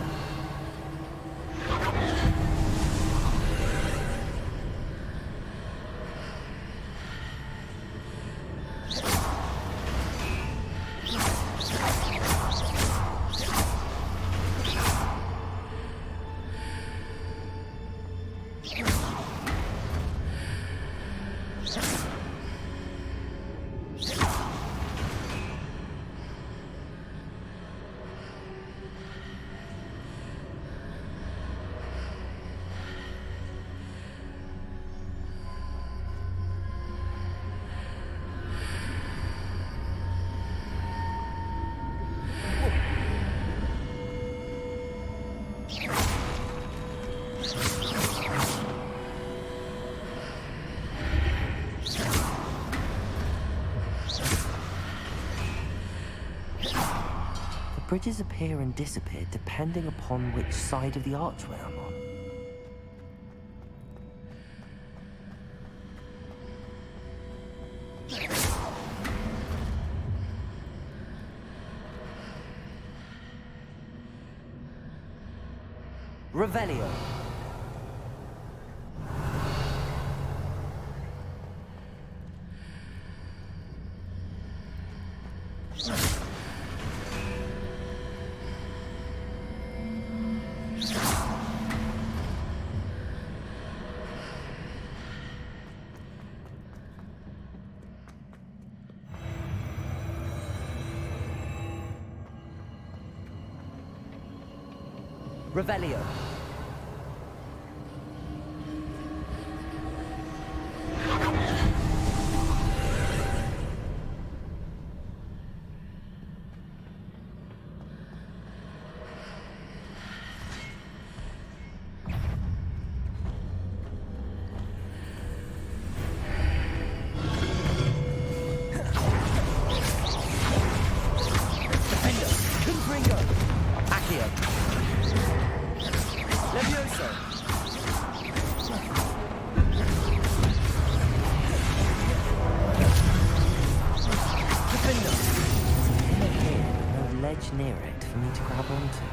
Speaker 6: Bridges appear and disappear depending upon which side of the archway I'm on. Revelio. Revelio. Near it for me to grab onto.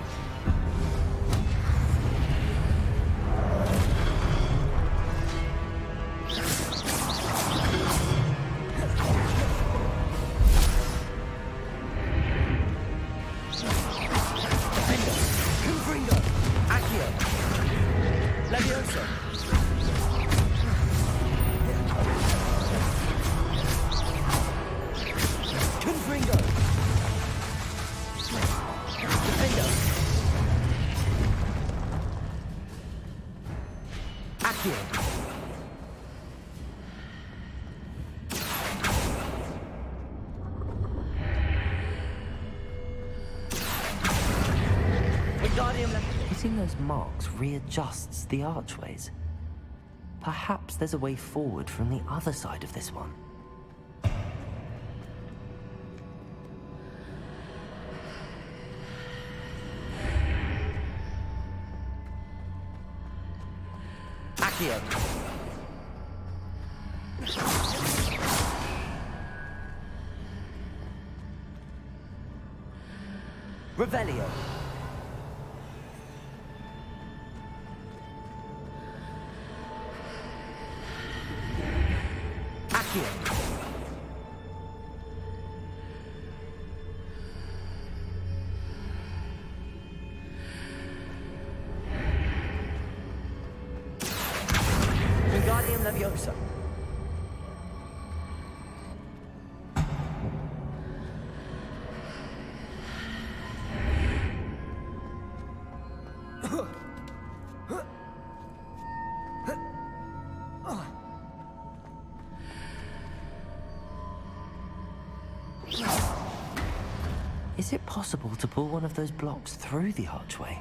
Speaker 6: Hitting those marks readjusts the archways. Perhaps there's a way forward from the other side of this one. Accio. Revelio. Is it possible to pull one of those blocks through the archway?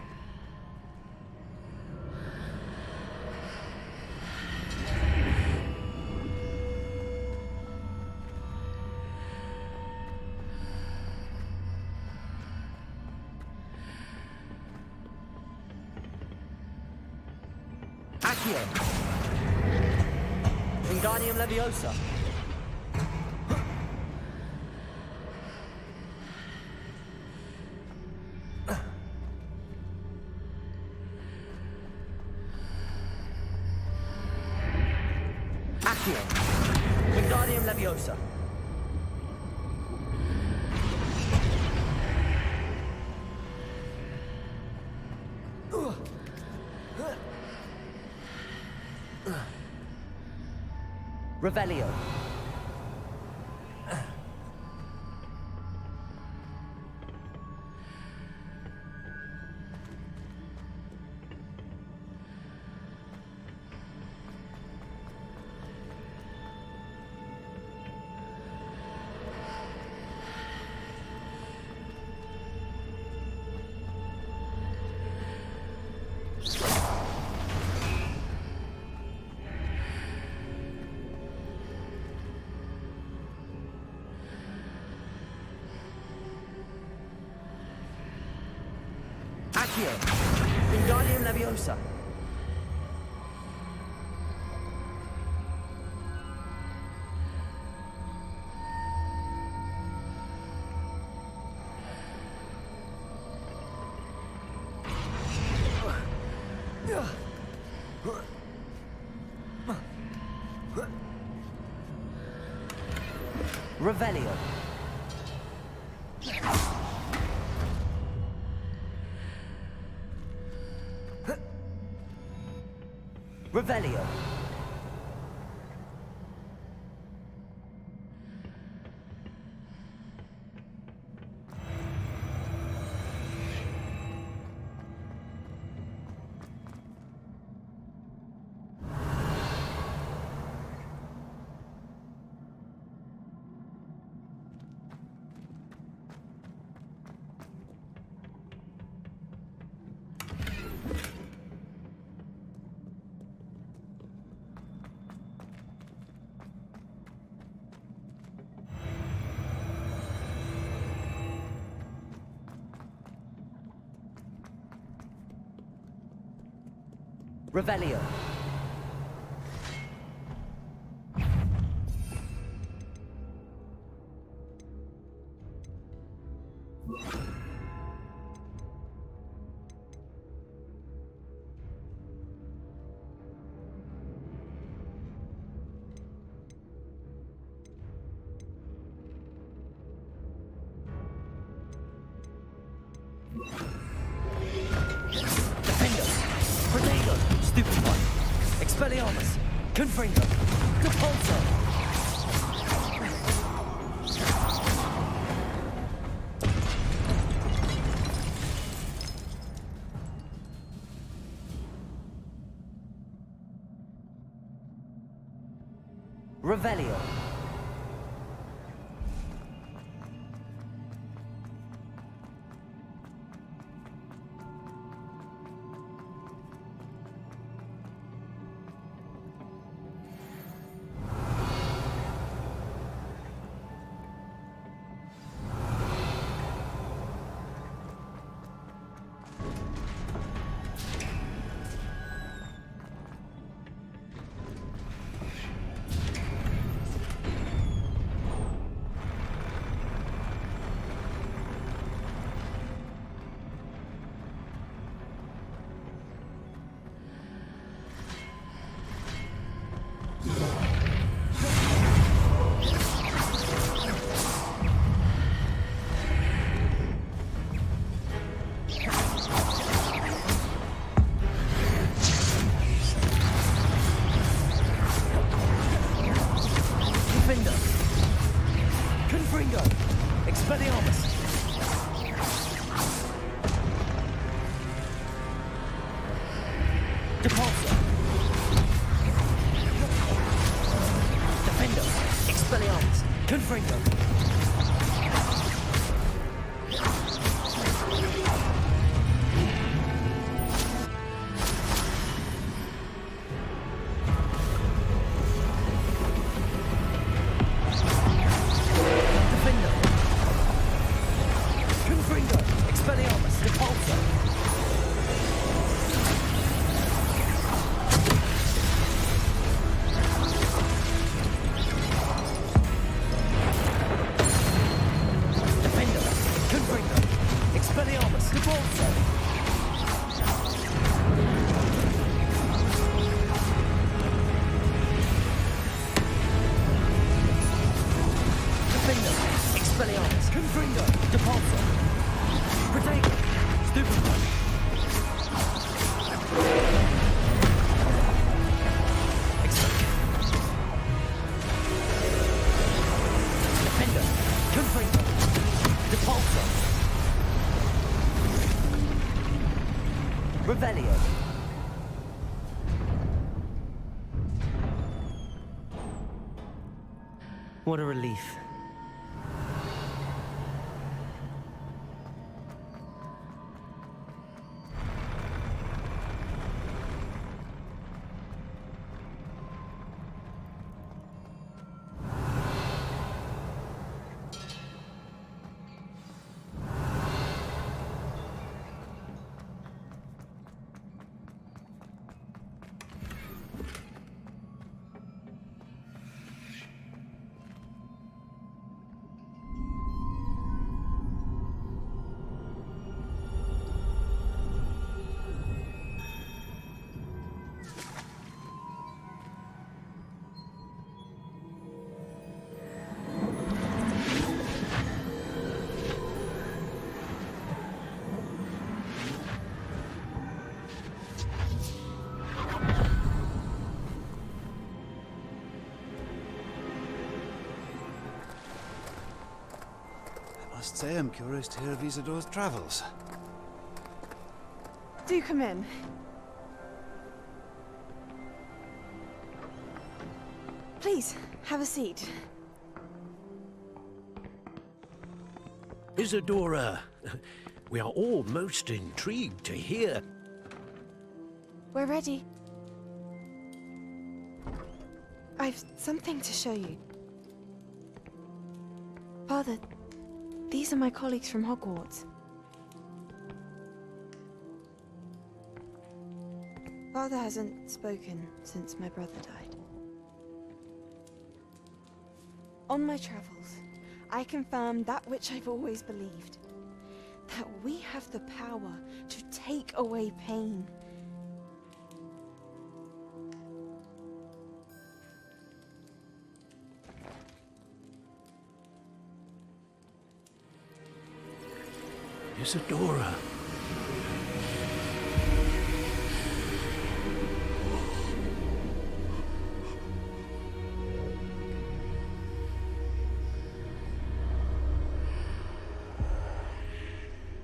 Speaker 6: Accio. Wingardium Leviosa.
Speaker 17: Wingardium Leviosa. Revelio. Accio. Wingardium Leviosa. Revelio. Revelio. Revelio. Stupid one. Expelliarmus. Confringo. Depulso. Revelio. Expelliarmus, Confringo, Depulso, Protego, Stupefy, Defender, Confringo, Depulso, Revelio. What a relief.
Speaker 18: I must say I'm curious to hear of Isidore's travels.
Speaker 9: Do come in. Please, have a seat.
Speaker 13: Isidora, we are all most intrigued to hear.
Speaker 9: We're ready. I've something to show you. Father, these are my colleagues from Hogwarts. Father hasn't spoken since my brother died. On my travels, I confirmed that which I've always believed. That we have the power to take away pain.
Speaker 13: Isidora.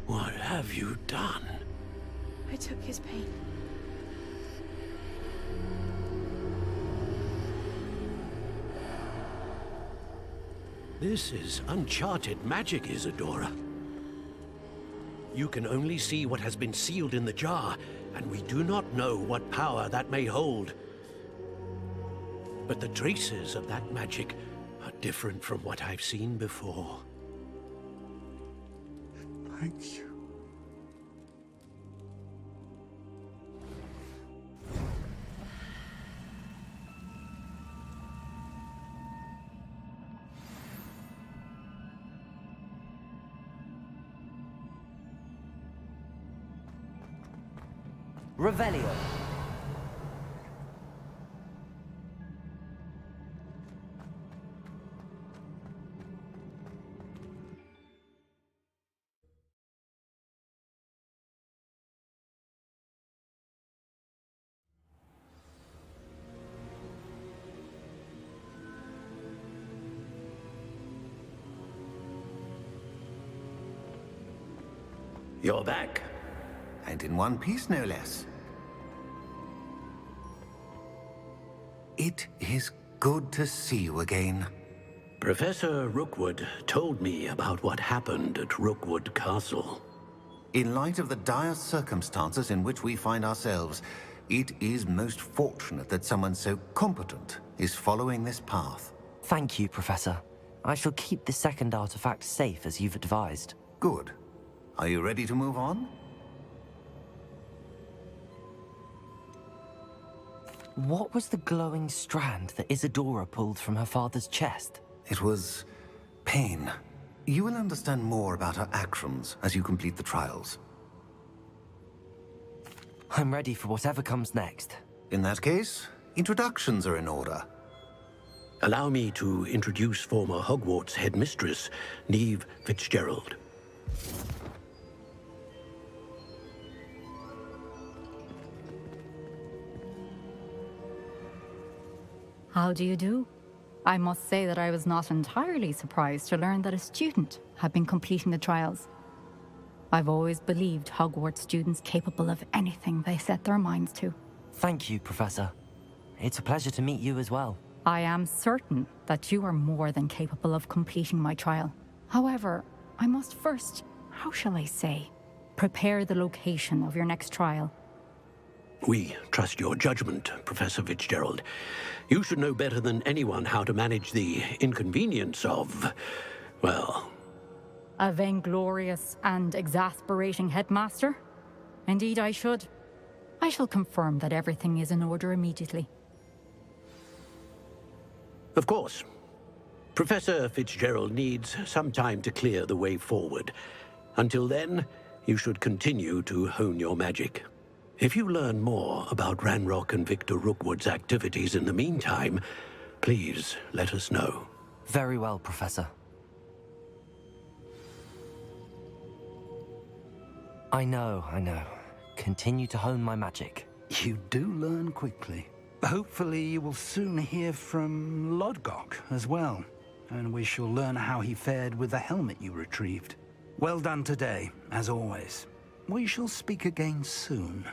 Speaker 13: What have you done?
Speaker 9: I took his pain.
Speaker 13: This is uncharted magic, Isidora. You can only see what has been sealed in the jar, and we do not know what power that may hold. But the traces of that magic are different from what I've seen before.
Speaker 18: Thank you.
Speaker 17: Revelio.
Speaker 11: You're back.
Speaker 12: And in one piece, no less. It is good to see you again.
Speaker 11: Professor Rookwood told me about what happened at Rookwood Castle.
Speaker 12: In light of the dire circumstances in which we find ourselves, it is most fortunate that someone so competent is following this path.
Speaker 17: Thank you, Professor. I shall keep the second artifact safe as you've advised.
Speaker 12: Good. Are you ready to move on?
Speaker 17: What was the glowing strand that Isidora pulled from her father's chest?
Speaker 12: It was pain. You will understand more about her actions as you complete the trials.
Speaker 17: I'm ready for whatever comes next.
Speaker 12: In that case, introductions are in order.
Speaker 11: Allow me to introduce former Hogwarts headmistress, Neve Fitzgerald.
Speaker 19: How do you do? I must say that I was not entirely surprised to learn that a student had been completing the trials. I've always believed Hogwarts students capable of anything they set their minds to.
Speaker 17: Thank you, Professor. It's a pleasure to meet you as well.
Speaker 19: I am certain that you are more than capable of completing my trial. However, I must first, how shall I say, prepare the location of your next trial.
Speaker 11: We trust your judgment, Professor Fitzgerald. You should know better than anyone how to manage the inconvenience of, well...
Speaker 19: A vainglorious and exasperating headmaster? Indeed I should. I shall confirm that everything is in order immediately.
Speaker 11: Of course. Professor Fitzgerald needs some time to clear the way forward. Until then, you should continue to hone your magic. If you learn more about Ranrock and Victor Rookwood's activities in the meantime, please let us know.
Speaker 17: Very well, Professor. I know. Continue to hone my magic.
Speaker 10: You do learn quickly. Hopefully you will soon hear from Lodgok as well, and we shall learn how he fared with the helmet you retrieved. Well done today, as always. We shall speak again soon.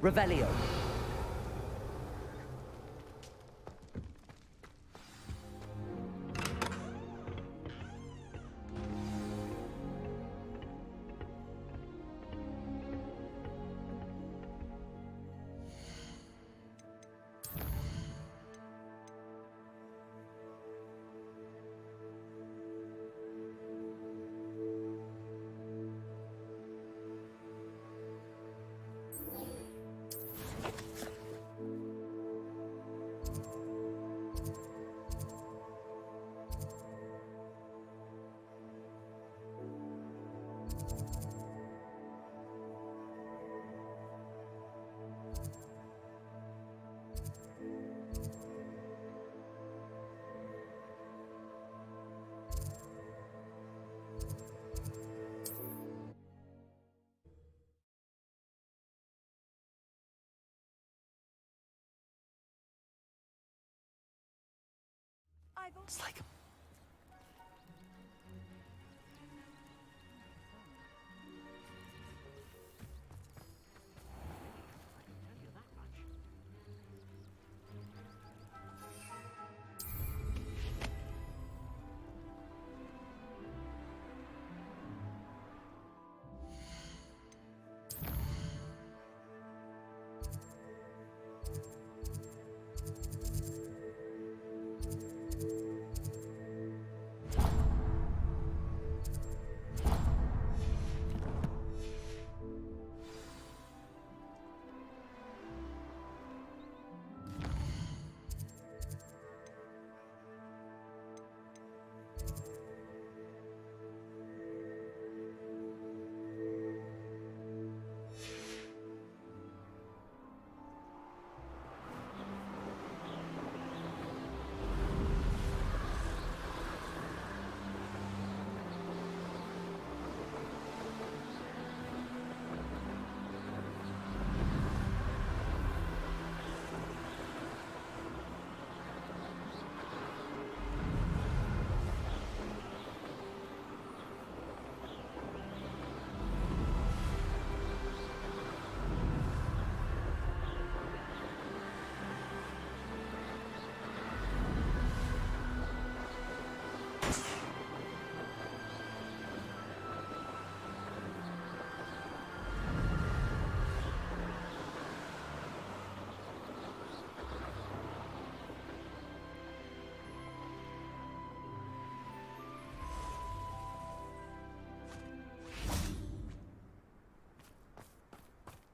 Speaker 17: Revelio. It's like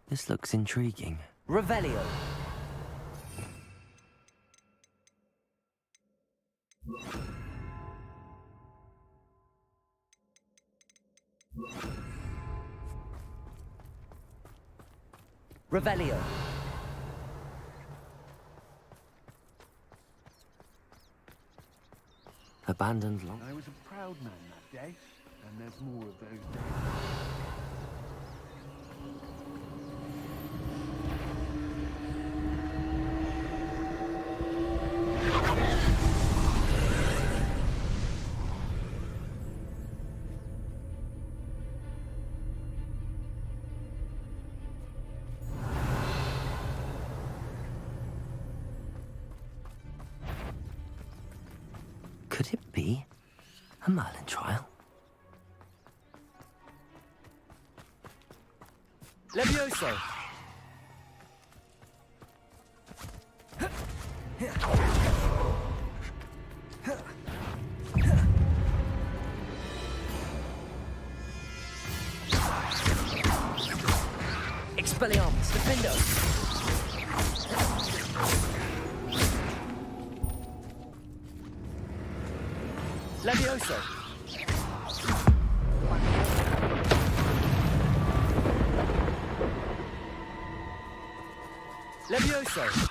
Speaker 17: this looks intriguing. Revelio. Revelio. Abandoned long.
Speaker 8: I was a proud man that day, and there's more of those days.
Speaker 17: Could it be a Merlin trial? Levioso! Expelliarmus, Defendo! Levioso! Levioso!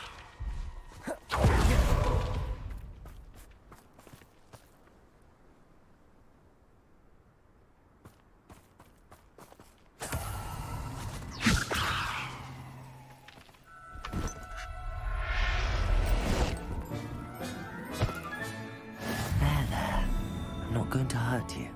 Speaker 17: Going to hurt you.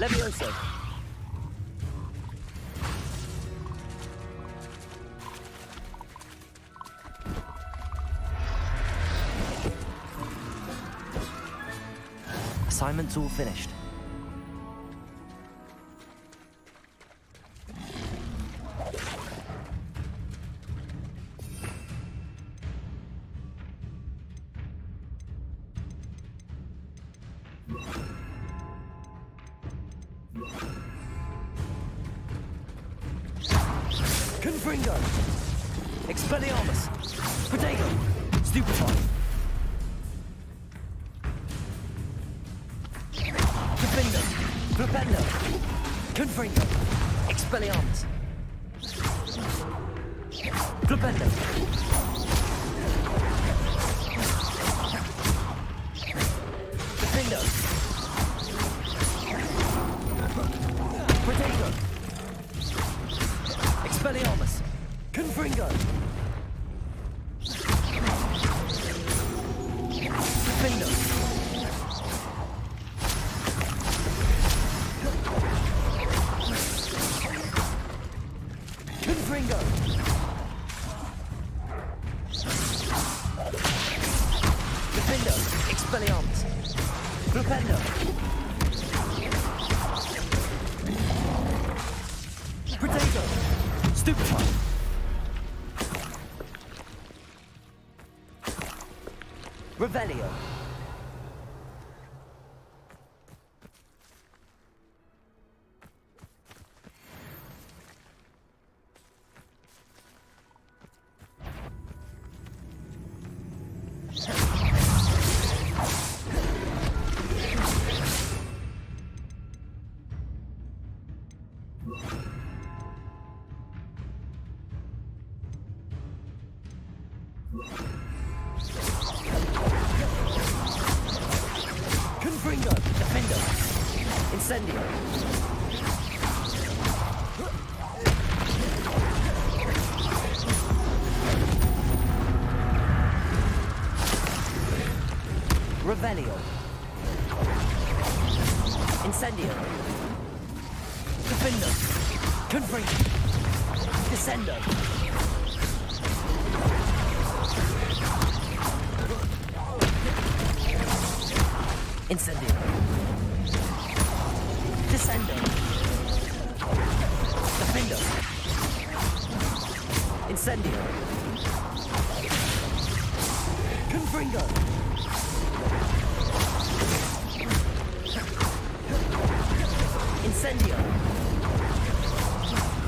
Speaker 17: Levioso. Assignment's all finished. Confringo! Expelliarmus! Protego! Stupefy! Defendo! Flipendo! Confringo! Expelliarmus! Flipendo! Defendo! Protego! Expelliarmus! Confringo! Defendo! Confringo! Defendo! Expelliarmus! Flipendo! Protego! Stupefy! Revelio! Confringo! Defendo! Incendio! Revelio! Incendio! Defendo! Confringo! Descendo! Incendio! Descendo! Defendo! Incendio! Confringo! Incendio!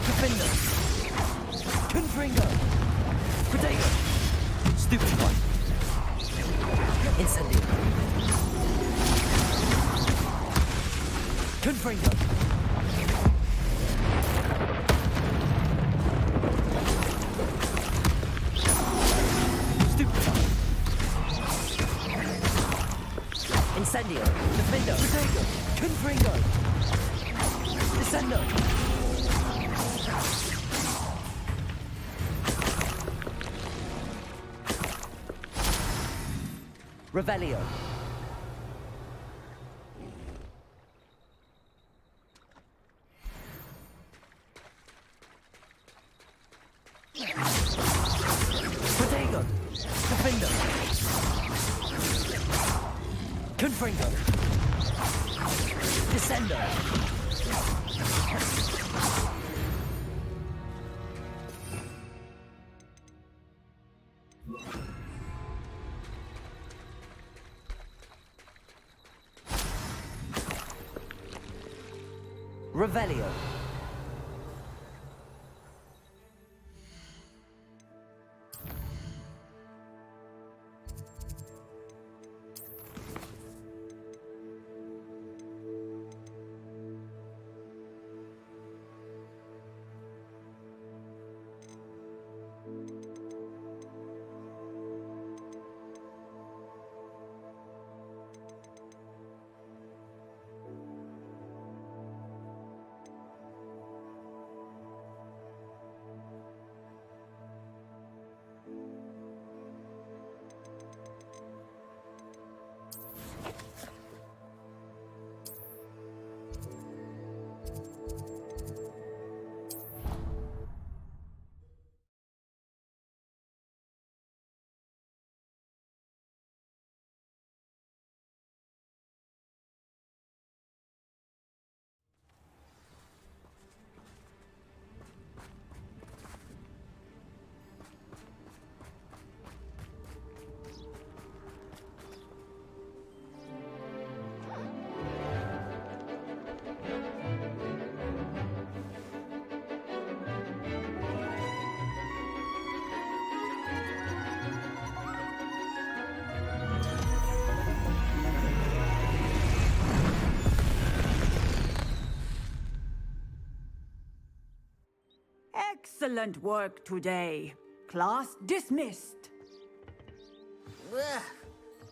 Speaker 17: Defendo! Confringo! Protego! Stupefy! Incendio! Confringo! Stupefy! Incendio! Defendo! Protego! Confringo! Descendo! Revelio! Protego! Defendo! Confringo! Descendo! Revelio!
Speaker 20: Excellent work today. Class dismissed.
Speaker 17: Ugh.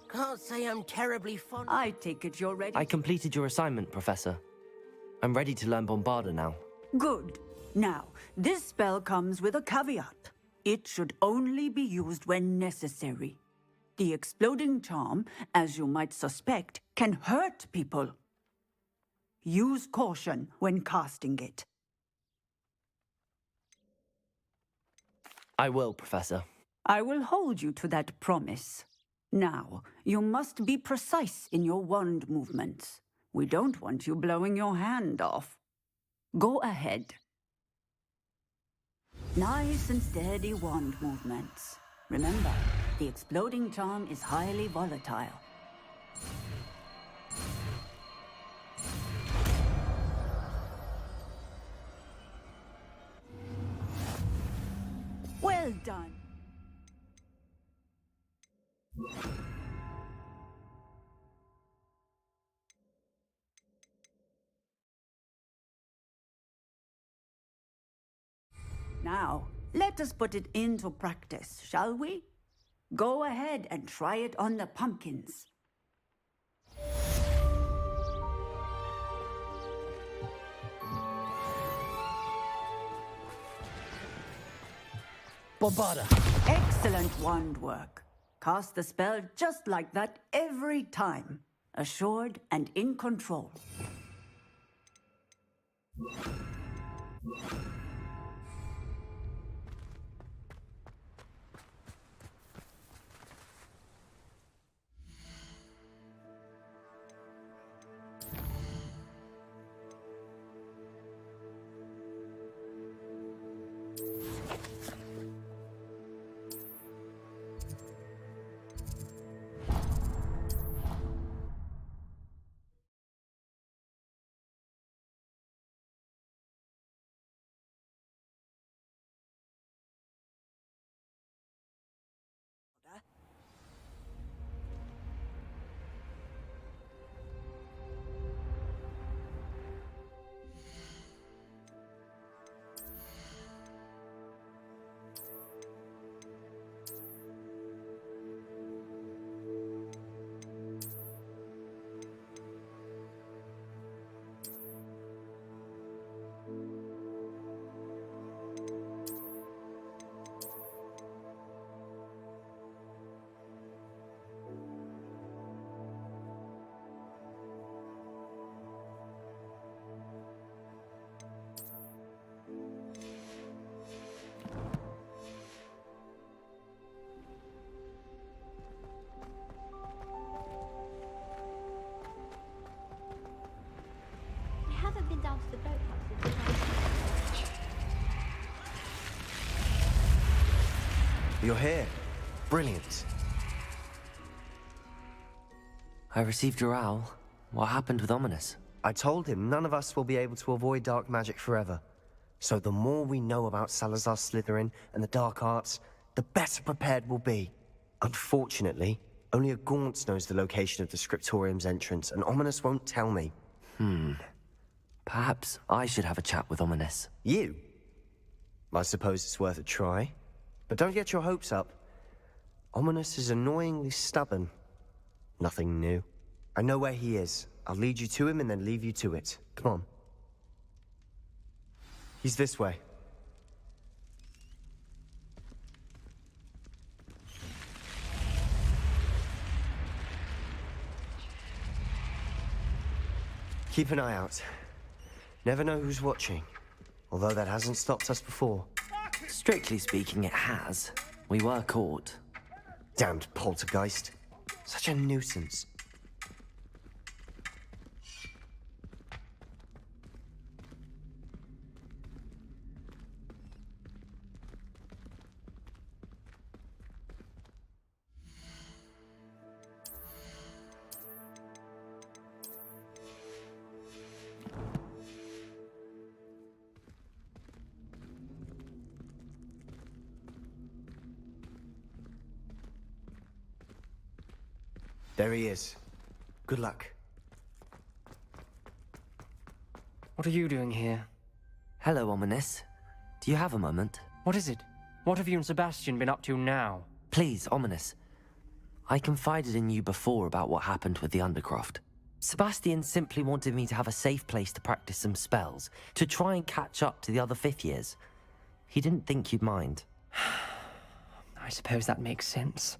Speaker 17: Can't say I'm terribly fond.
Speaker 20: I take it you're ready.
Speaker 6: I completed your assignment, Professor. I'm ready to learn Bombarda now.
Speaker 20: Good. Now, this spell comes with a caveat. It should only be used when necessary. The exploding charm, as you might suspect, can hurt people. Use caution when casting it.
Speaker 6: I will, Professor.
Speaker 20: I will hold you to that promise. Now, you must be precise in your wand movements. We don't want you blowing your hand off. Go ahead. Nice and steady wand movements. Remember, the exploding charm is highly volatile. Well done. Now, let us put it into practice, shall we? Go ahead and try it on the pumpkins.
Speaker 17: Bombarda.
Speaker 20: Excellent wand work. Cast the spell just like that every time. Assured and in control.
Speaker 2: I haven't been down to the boathouse.
Speaker 17: You're here. Brilliant.
Speaker 6: I received your owl. What happened with Ominous?
Speaker 17: I told him none of us will be able to avoid dark magic forever. So the more we know about Salazar Slytherin and the dark arts, the better prepared we'll be. Unfortunately, only a Gaunt's knows the location of the Scriptorium's entrance, and Ominous won't tell me.
Speaker 6: Perhaps I should have a chat with Ominous.
Speaker 17: You? I suppose it's worth a try. But don't get your hopes up. Ominous is annoyingly stubborn. Nothing new. I know where he is. I'll lead you to him and then leave you to it. Come on. He's this way. Keep an eye out. Never know who's watching. Although that hasn't stopped us before.
Speaker 6: Strictly speaking, it has. We were caught.
Speaker 17: Damned poltergeist. Such a nuisance. There he is. Good luck.
Speaker 4: What are you doing here?
Speaker 6: Hello, Ominous. Do you have a moment?
Speaker 4: What is it? What have you and Sebastian been up to now?
Speaker 6: Please, Ominous. I confided in you before about what happened with the Undercroft. Sebastian simply wanted me to have a safe place to practice some spells, to try and catch up to the other 5th years. He didn't think you'd mind.
Speaker 4: I suppose that makes sense.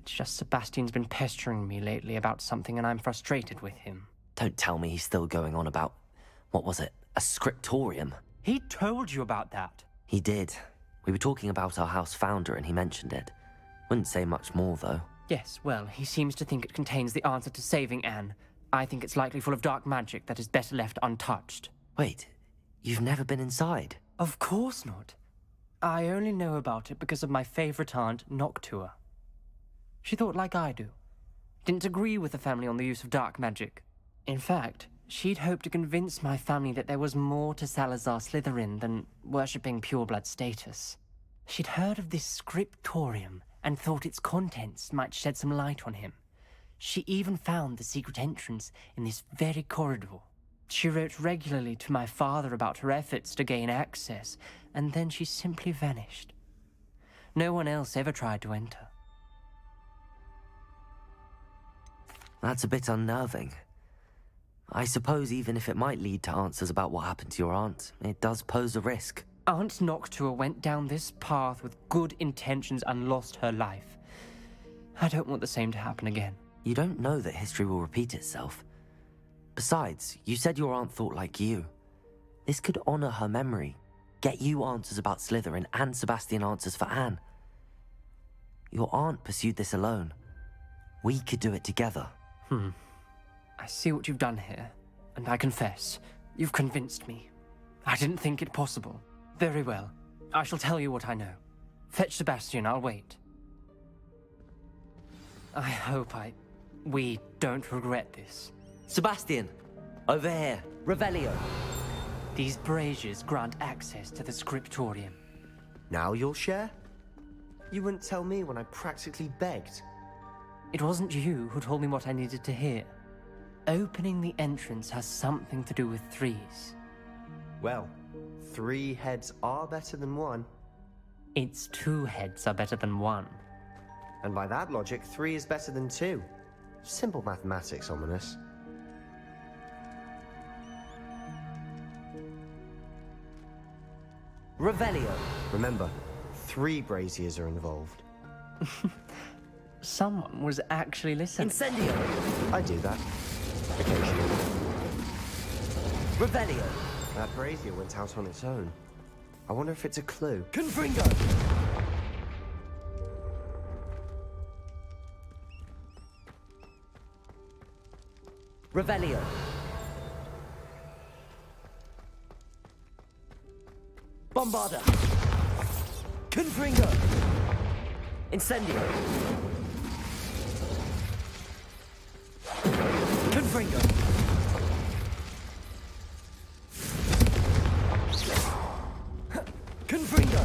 Speaker 4: It's just Sebastian's been pestering me lately about something and I'm frustrated with him.
Speaker 6: Don't tell me he's still going on about, what was it, a scriptorium?
Speaker 4: He told you about that?
Speaker 6: He did. We were talking about our house founder and he mentioned it. Wouldn't say much more, though.
Speaker 4: Yes, well, he seems to think it contains the answer to saving Anne. I think it's likely full of dark magic that is better left untouched.
Speaker 6: Wait, you've never been inside?
Speaker 4: Of course not. I only know about it because of my favorite aunt, Noctua. She thought like I do. Didn't agree with the family on the use of dark magic. In fact, she'd hoped to convince my family that there was more to Salazar Slytherin than worshipping pureblood status. She'd heard of this scriptorium and thought its contents might shed some light on him. She even found the secret entrance in this very corridor. She wrote regularly to my father about her efforts to gain access, and then she simply vanished. No one else ever tried to enter.
Speaker 6: That's a bit unnerving. I suppose even if it might lead to answers about what happened to your aunt, it does pose a risk.
Speaker 4: Aunt Noctua went down this path with good intentions and lost her life. I don't want the same to happen again.
Speaker 6: You don't know that history will repeat itself. Besides, you said your aunt thought like you. This could honor her memory, get you answers about Slytherin and Sebastian answers for Anne. Your aunt pursued this alone. We could do it together.
Speaker 4: I see what you've done here, and I confess, you've convinced me. I didn't think it possible. Very well. I shall tell you what I know. Fetch Sebastian, I'll wait. I hope we don't regret this.
Speaker 6: Sebastian! Over here! Revelio!
Speaker 4: These braziers grant access to the scriptorium.
Speaker 17: Now you'll share? You wouldn't tell me when I practically begged.
Speaker 4: It wasn't you who told me what I needed to hear. Opening the entrance has something to do with 3s.
Speaker 17: Well, 3 heads are better than 1.
Speaker 4: It's 2 heads are better than 1.
Speaker 17: And by that logic, 3 is better than 2. Simple mathematics, Ominous.
Speaker 6: Revelio!
Speaker 17: Remember, 3 braziers are involved.
Speaker 4: Someone was actually listening.
Speaker 6: Incendio!
Speaker 17: I do that. Occasionally.
Speaker 6: Revelio!
Speaker 17: That brazier went out on its own. I wonder if it's a clue.
Speaker 6: Confringo! Revelio! Bombarda! Confringo! Incendio! Confringo! Confringo!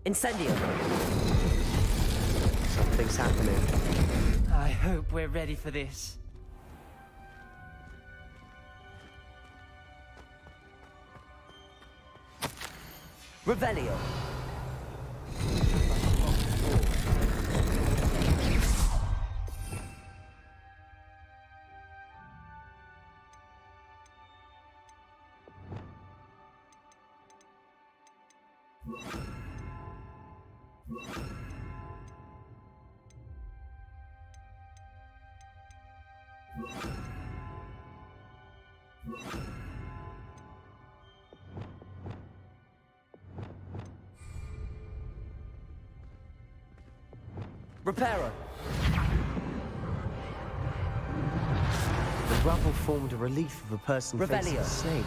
Speaker 6: Incendio!
Speaker 17: Something's happening.
Speaker 4: I hope we're ready for this.
Speaker 6: Revelio! Reparo!
Speaker 17: The rubble formed a relief of a person facing
Speaker 6: Revelio.
Speaker 17: a snake.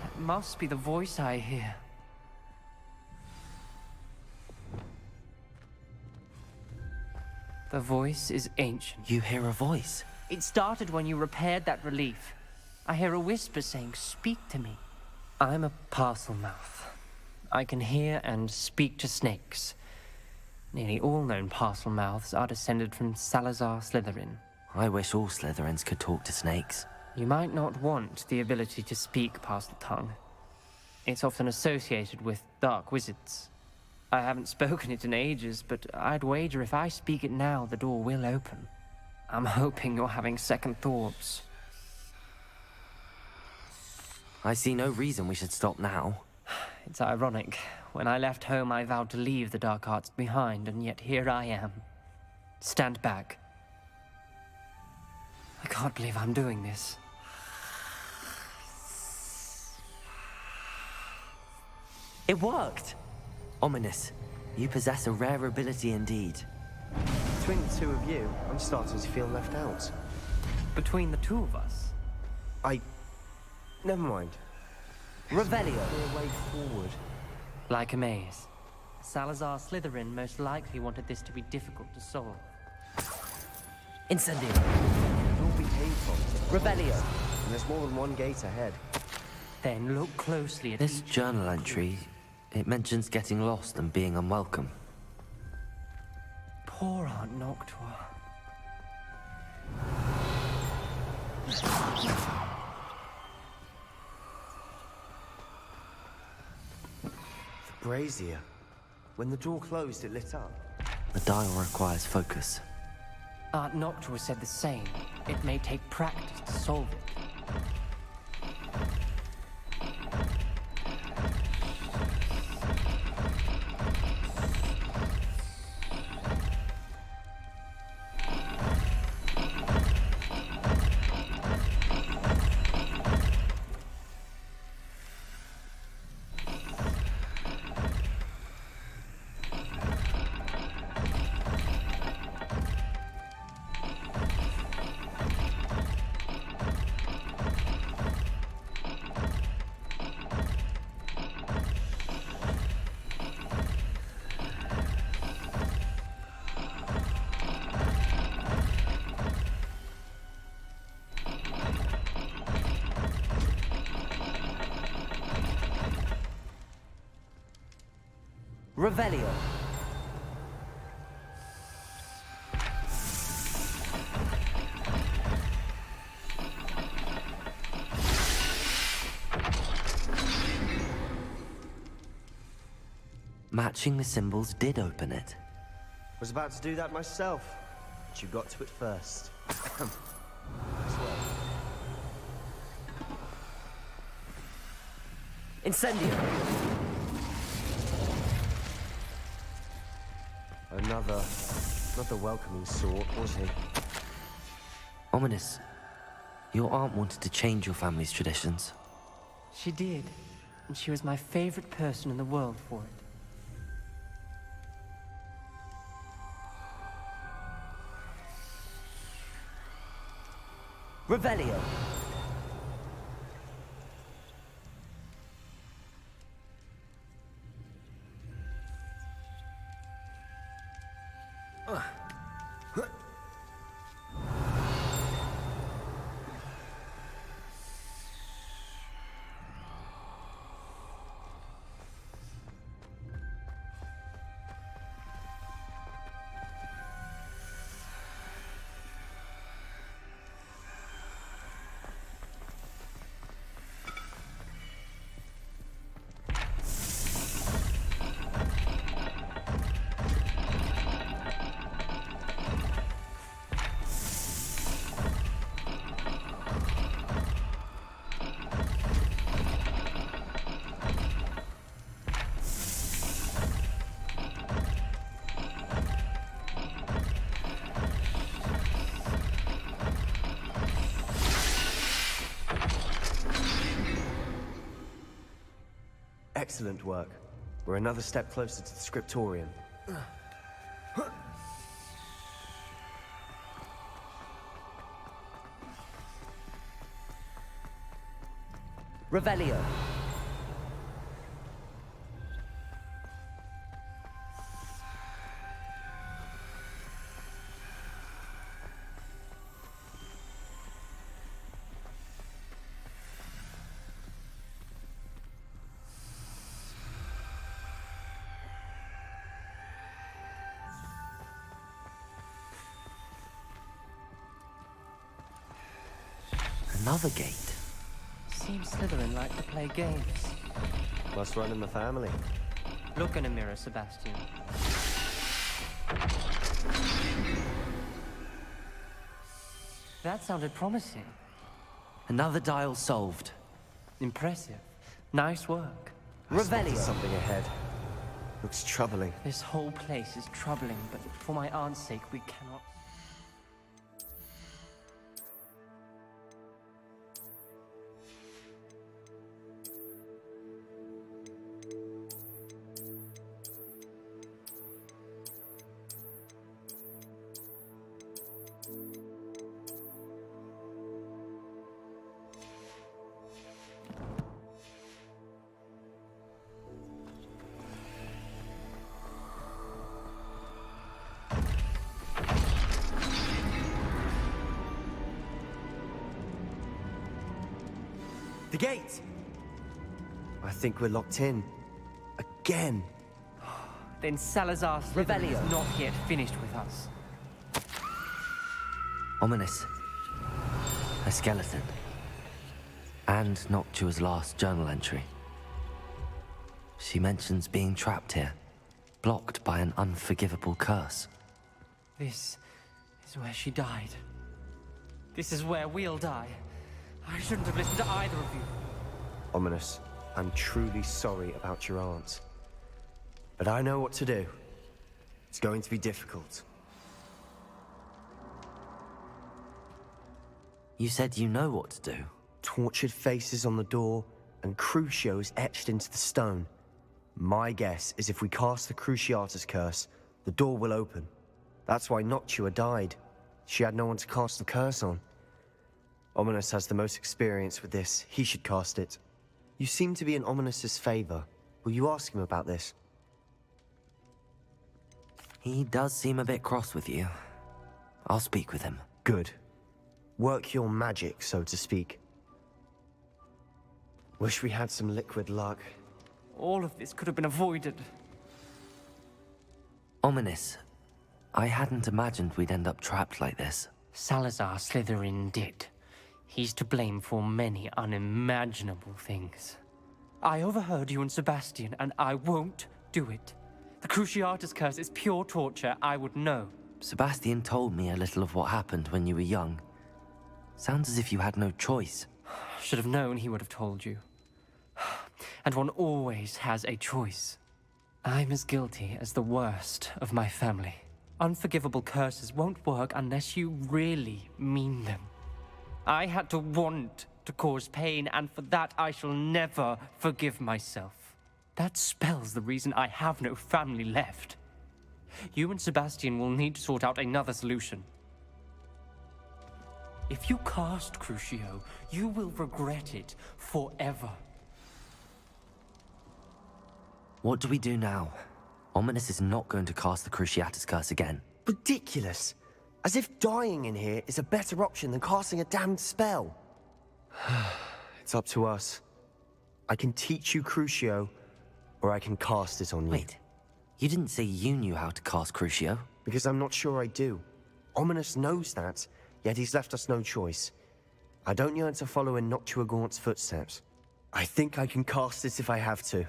Speaker 4: That must be the voice I hear. The voice is ancient.
Speaker 6: You hear a voice?
Speaker 4: It started when you repaired that relief. I hear a whisper saying, "Speak to me." I'm a parcel mouth. I can hear and speak to snakes. Nearly all known parcel mouths are descended from Salazar Slytherin.
Speaker 6: I wish all Slytherins could talk to snakes.
Speaker 4: You might not want the ability to speak parcel tongue. It's often associated with dark wizards. I haven't spoken it in ages, but I'd wager if I speak it now, the door will open. I'm hoping you're having second thoughts.
Speaker 6: I see no reason we should stop now.
Speaker 4: It's ironic. When I left home, I vowed to leave the dark arts behind, and yet here I am. Stand back. I can't believe I'm doing this.
Speaker 6: It worked! Ominous. You possess a rare ability indeed.
Speaker 17: Between the two of you, I'm starting to feel left out.
Speaker 4: Between the two of us?
Speaker 17: Never mind.
Speaker 6: Revelio.
Speaker 17: A way forward.
Speaker 4: Like a maze. Salazar Slytherin most likely wanted this to be difficult to solve.
Speaker 6: Incendio.
Speaker 17: Where we came from.
Speaker 6: Revelio.
Speaker 17: And there's more than one gate ahead.
Speaker 4: Then look closely at
Speaker 6: this journal entry. It mentions getting lost and being unwelcome.
Speaker 4: Poor Aunt Noctua.
Speaker 17: The brazier. When the door closed, it lit up.
Speaker 6: The dial requires focus.
Speaker 4: Aunt Noctua said the same. It may take practice to solve it.
Speaker 6: Revelio. Matching the symbols did open it.
Speaker 17: Was about to do that myself, but you got to it first.
Speaker 6: Incendio.
Speaker 17: Another welcoming sort, was he?
Speaker 6: Ominous. Your aunt wanted to change your family's traditions.
Speaker 4: She did, and she was my favorite person in the world for it.
Speaker 6: Revelio.
Speaker 17: Excellent work. We're another step closer to the scriptorium.
Speaker 6: Revelio. Another gate.
Speaker 4: Seems Slytherin like to play games.
Speaker 17: Must run in the family.
Speaker 4: Look in a mirror, Sebastian. That sounded promising.
Speaker 6: Another dial solved.
Speaker 4: Impressive. Nice work.
Speaker 17: Revelio. Something ahead. Looks troubling.
Speaker 4: This whole place is troubling, but for my aunt's sake, we cannot...
Speaker 17: The gate! I think we're locked in. Again.
Speaker 4: Then Salazar Slytherin is not yet finished with us.
Speaker 6: Ominous. A skeleton. And Noctua's last journal entry. She mentions being trapped here, blocked by an unforgivable curse.
Speaker 4: This is where she died. This is where we'll die. I shouldn't have listened to either of you.
Speaker 17: Ominous, I'm truly sorry about your aunt. But I know what to do. It's going to be difficult.
Speaker 6: You said you know what to do.
Speaker 17: Tortured faces on the door and Crucios etched into the stone. My guess is if we cast the Cruciatus curse, the door will open. That's why Noctua died. She had no one to cast the curse on. Ominous has the most experience with this. He should cast it. You seem to be in Ominous's favor. Will you ask him about this?
Speaker 6: He does seem a bit cross with you. I'll speak with him.
Speaker 17: Good. Work your magic, so to speak. Wish we had some liquid luck.
Speaker 4: All of this could have been avoided.
Speaker 6: Ominous. I hadn't imagined we'd end up trapped like this.
Speaker 4: Salazar Slytherin did. He's to blame for many unimaginable things. I overheard you and Sebastian, and I won't do it. The Cruciatus curse is pure torture. I would know.
Speaker 6: Sebastian told me a little of what happened when you were young. Sounds as if you had no choice.
Speaker 4: Should have known he would have told you. And one always has a choice. I'm as guilty as the worst of my family. Unforgivable curses won't work unless you really mean them. I had to want to cause pain, and for that I shall never forgive myself. That spells the reason I have no family left. You and Sebastian will need to sort out another solution. If you cast Crucio, you will regret it forever.
Speaker 6: What do we do now? Ominous is not going to cast the Cruciatus curse again.
Speaker 17: Ridiculous! As if dying in here is a better option than casting a damned spell. It's up to us. I can teach you Crucio, or I can cast it on you.
Speaker 6: Wait, you didn't say you knew how to cast Crucio?
Speaker 17: Because I'm not sure I do. Ominous knows that, yet he's left us no choice. I don't yearn to follow in Noctua Gaunt's footsteps. I think I can cast it if I have to.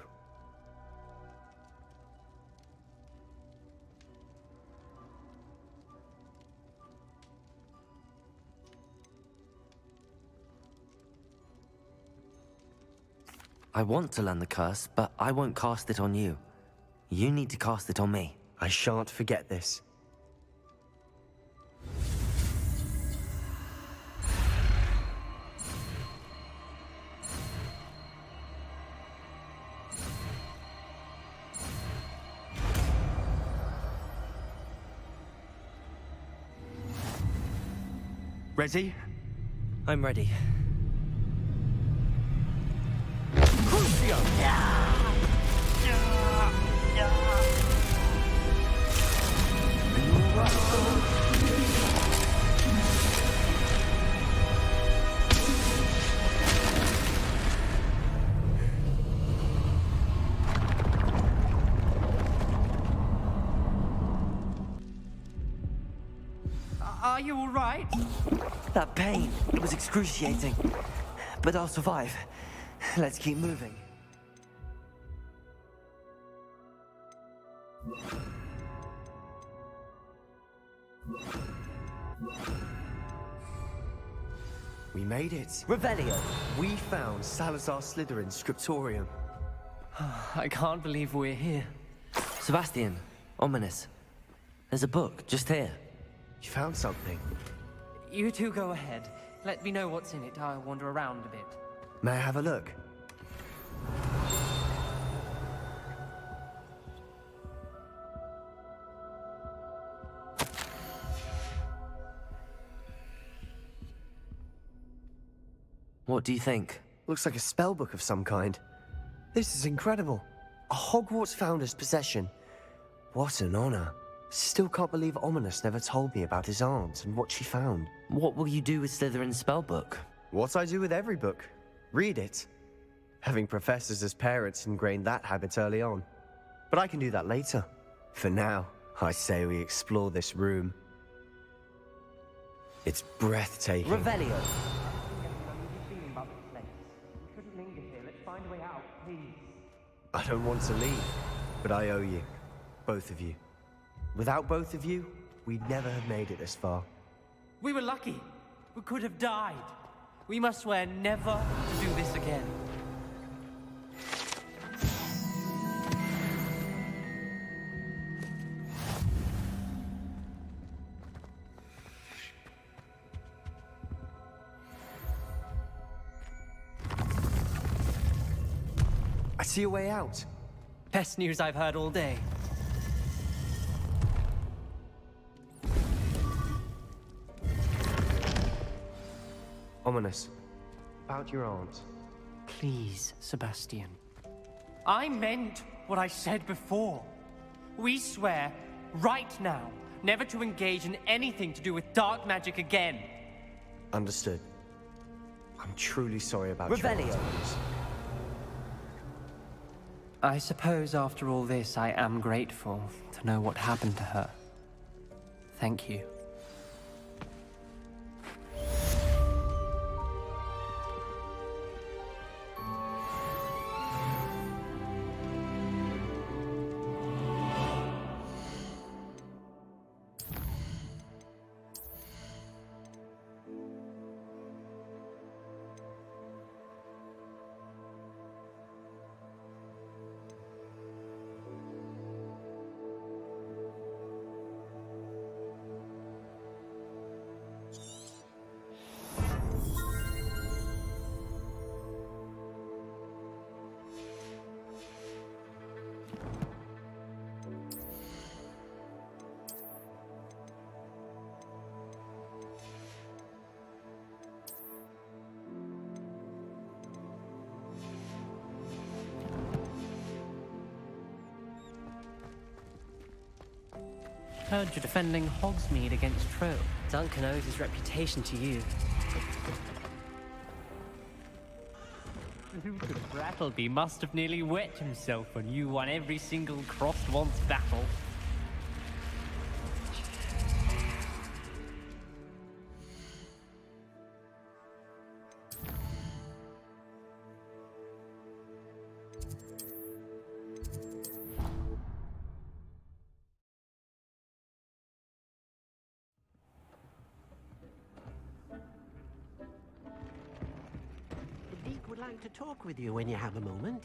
Speaker 6: I want to learn the curse, but I won't cast it on you. You need to cast it on me.
Speaker 17: I shan't forget this. Ready?
Speaker 6: I'm ready.
Speaker 4: Are you all right?
Speaker 6: That pain, it was excruciating. But I'll survive. Let's keep moving. We made it. Revelio. We found Salazar Slytherin's scriptorium.
Speaker 4: I can't believe we're here.
Speaker 6: Sebastian, ominous. There's a book just here. You found something.
Speaker 4: You two go ahead. Let me know what's in it. I'll wander around a bit.
Speaker 6: May I have a look? What do you think? Looks like a spellbook of some kind. This is incredible. A Hogwarts founder's possession. What an honor. Still can't believe Ominous never told me about his aunt and what she found. What will you do with Slytherin's spellbook? What I do with every book. Read it. Having professors as parents ingrained that habit early on. But I can do that later. For now, I say we explore this room. It's breathtaking. Revelio. I don't want to leave, but I owe you. Both of you. Without both of you, we'd never have made it this far.
Speaker 4: We were lucky. We could have died. We must swear never to do this again.
Speaker 6: I see a way out.
Speaker 4: Best news I've heard all day.
Speaker 6: Ominous. About your aunt.
Speaker 4: Please, Sebastian. I meant what I said before. We swear, right now, never to engage in anything to do with dark magic again.
Speaker 6: Understood. I'm truly sorry about
Speaker 4: Revelio.
Speaker 6: your aunt.
Speaker 4: I suppose after all this, I am grateful to know what happened to her. Thank you. Heard you're defending Hogsmeade against True.
Speaker 21: Duncan owes his reputation to you.
Speaker 4: Brattleby must have nearly wet himself when you won every single crossed once battle.
Speaker 22: Would like to talk with you when you have a moment.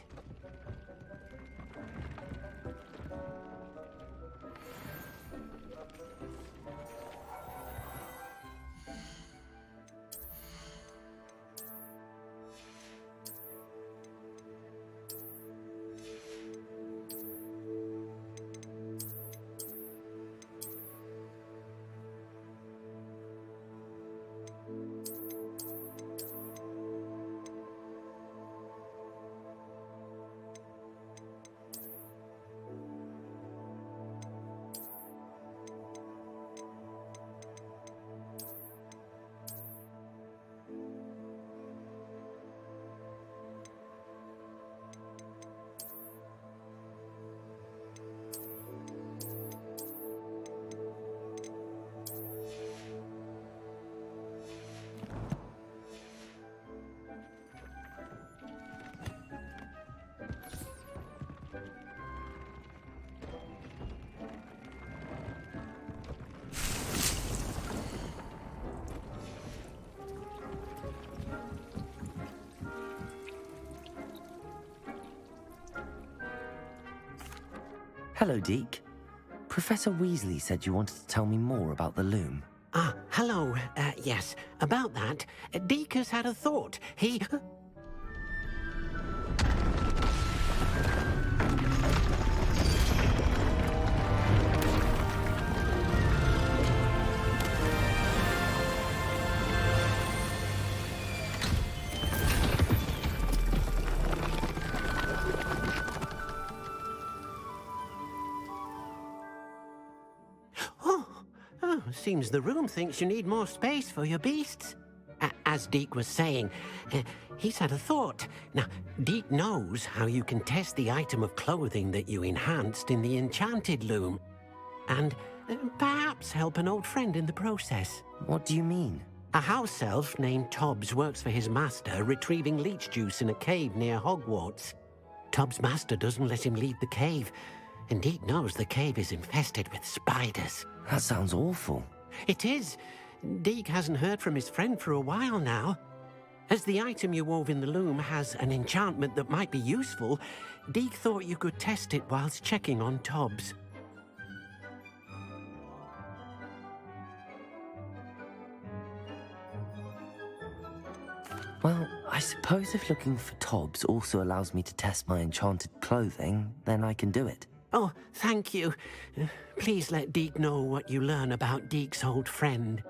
Speaker 6: Hello, Deke. Professor Weasley said you wanted to tell me more about the loom.
Speaker 22: Ah, hello. Yes, about that. Deke has had a thought. He... Seems the room thinks you need more space for your beasts. As Deke was saying, he's had a thought. Now, Deke knows how you can test the item of clothing that you enhanced in the enchanted loom. And perhaps help an old friend in the process.
Speaker 6: What do you mean?
Speaker 22: A house elf named Tobbs works for his master, retrieving leech juice in a cave near Hogwarts. Tobbs' master doesn't let him leave the cave, and Deke knows the cave is infested with spiders.
Speaker 6: That sounds awful.
Speaker 22: It is. Deke hasn't heard from his friend for a while now. As the item you wove in the loom has an enchantment that might be useful, Deke thought you could test it whilst checking on Tobbs.
Speaker 6: Well, I suppose if looking for Tobbs also allows me to test my enchanted clothing, then I can do it.
Speaker 22: Oh, thank you. Please let Deke know what you learn about Deke's old friend.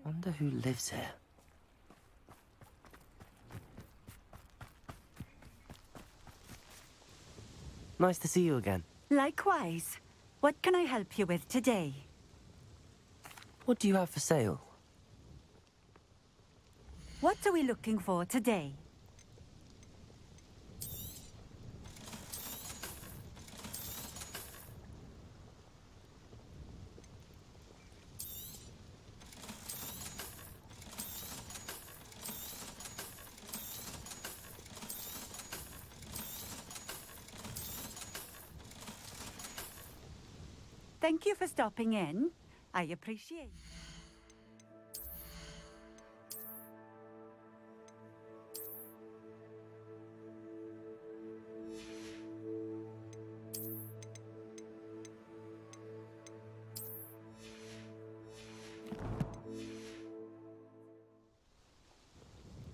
Speaker 6: Wonder who lives here. Nice to see you again.
Speaker 20: Likewise. What can I help you with today?
Speaker 6: What do you have for sale?
Speaker 20: What are we looking for today? Thank you for stopping in. I appreciate it.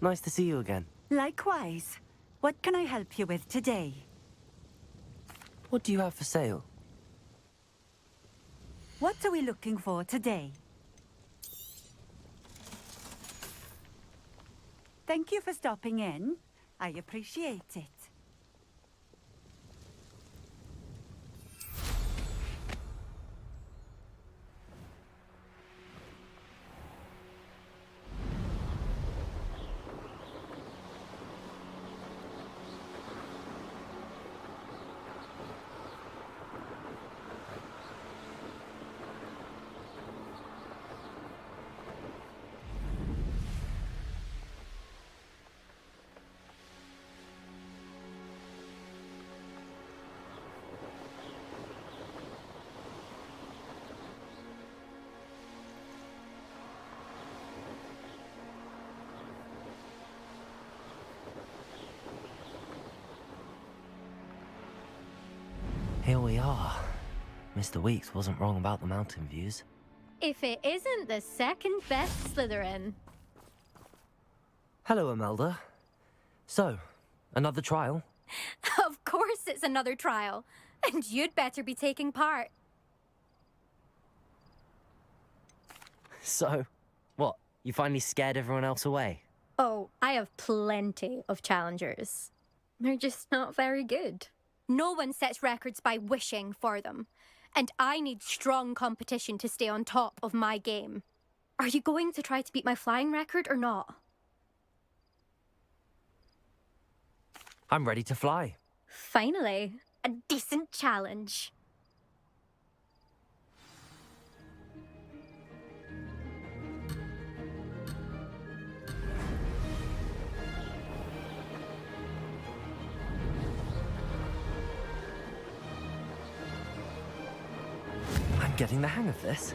Speaker 6: Nice to see you again.
Speaker 20: Likewise. What can I help you with today?
Speaker 6: What do you have for sale?
Speaker 20: What are we looking for today? Thank you for stopping in. I appreciate it.
Speaker 6: Here we are. Mr. Weeks wasn't wrong about the mountain views.
Speaker 5: If it isn't the second best Slytherin.
Speaker 6: Hello, Imelda. So, another trial?
Speaker 5: Of course it's another trial. And you'd better be taking part.
Speaker 6: So, what? You finally scared everyone else away?
Speaker 5: Oh, I have plenty of challengers. They're just not very good. No one sets records by wishing for them. And I need strong competition to stay on top of my game. Are you going to try to beat my flying record or not?
Speaker 6: I'm ready to fly.
Speaker 5: Finally, a decent challenge.
Speaker 6: I'm getting the hang of this.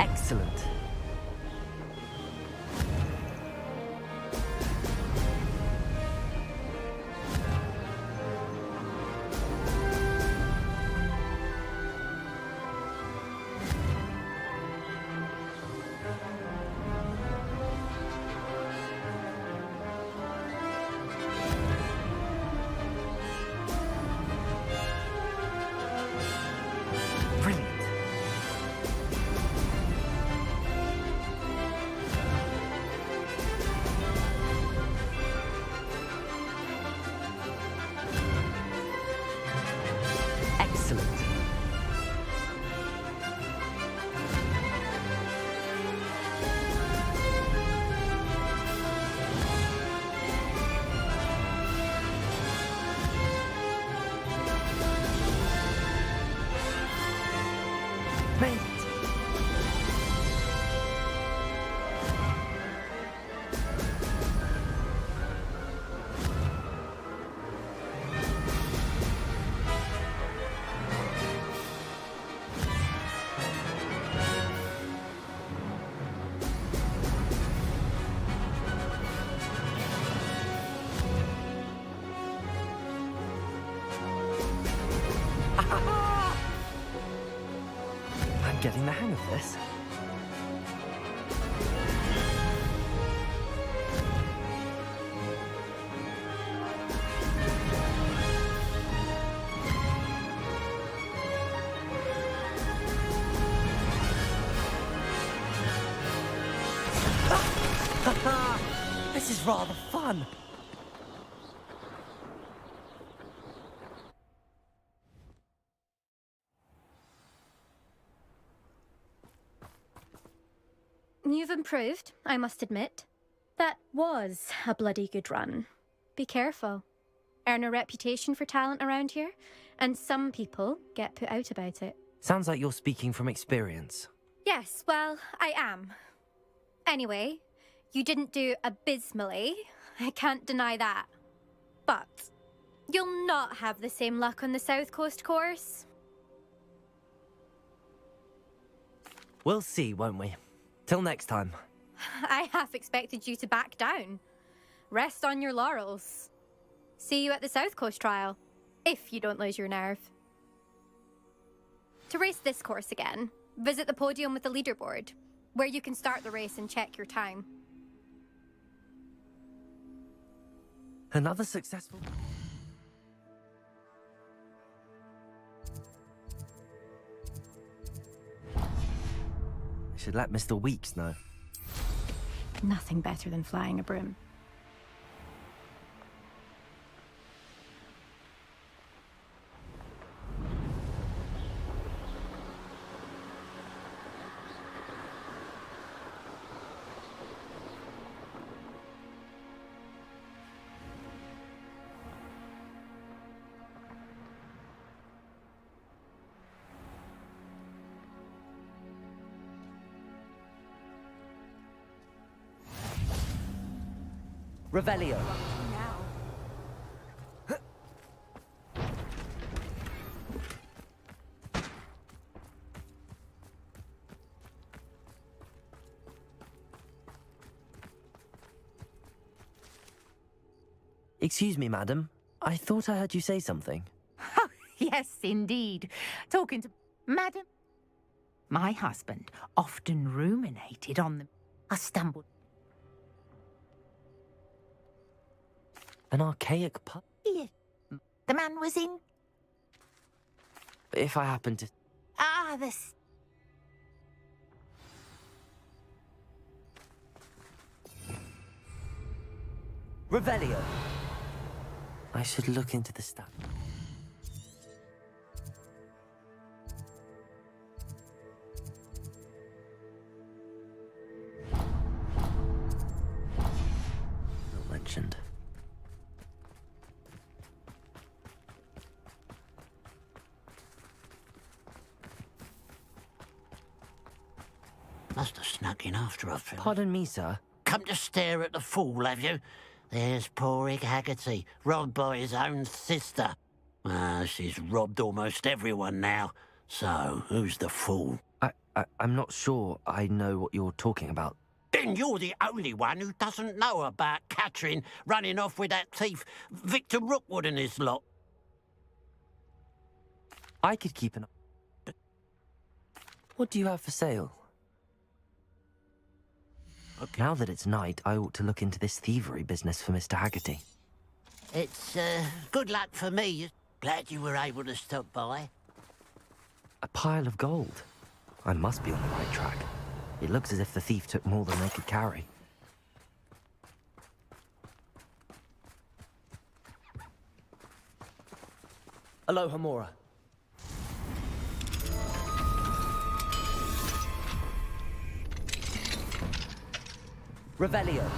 Speaker 6: Excellent. I'm getting the hang of this. This is rather fun.
Speaker 5: You've improved, I must admit. That was a bloody good run. Be careful. Earn a reputation for talent around here, and some people get put out about it.
Speaker 6: Sounds like you're speaking from experience.
Speaker 5: Yes, well, I am. Anyway, you didn't do abysmally. I can't deny that. But you'll not have the same luck on the South Coast course.
Speaker 6: We'll see, won't we? Till next time.
Speaker 5: I half expected you to back down. Rest on your laurels. See you at the South Coast trial, if you don't lose your nerve. To race this course again, visit the podium with the leaderboard, where you can start the race and check your time.
Speaker 6: Another successful... I should let Mr. Weeks know.
Speaker 19: Nothing better than flying a broom.
Speaker 6: Revelio. Excuse me, madam. I thought I heard you say something.
Speaker 1: Oh,
Speaker 7: Yes, indeed. Talking to... Madam, my husband often ruminated on the... I stumbled...
Speaker 6: An archaic pub?
Speaker 7: Here. The man was in...
Speaker 6: If I happen to...
Speaker 7: Ah, this...
Speaker 6: Revelio. I should look into the stat. Not mentioned.
Speaker 22: Must have snuck in after us.
Speaker 6: Pardon me, sir.
Speaker 22: Come to stare at the fool, have you? There's poor Ig Haggerty, robbed by his own sister. She's robbed almost everyone now. So, who's the fool?
Speaker 6: I'm not sure I know what you're talking about.
Speaker 22: Then you're the only one who doesn't know about Catherine running off with that thief, Victor Rookwood and his lot.
Speaker 6: I could keep an eye. What do you have for sale? Okay. Now that it's night, I ought to look into this thievery business for Mr. Haggerty.
Speaker 22: It's, good luck for me. Glad you were able to stop by.
Speaker 6: A pile of gold. I must be on the right track. It looks as if the thief took more than they could carry. Aloha, Mora. Revelio.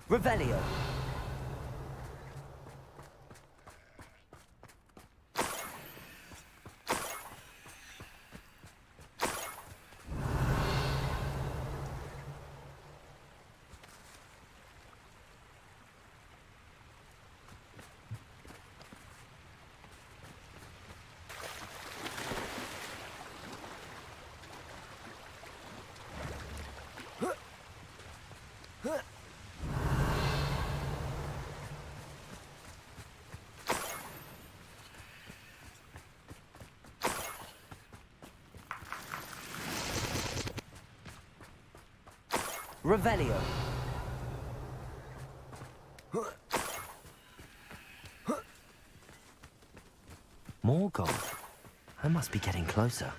Speaker 6: Revelio. Revelio. More gold. I must be getting closer.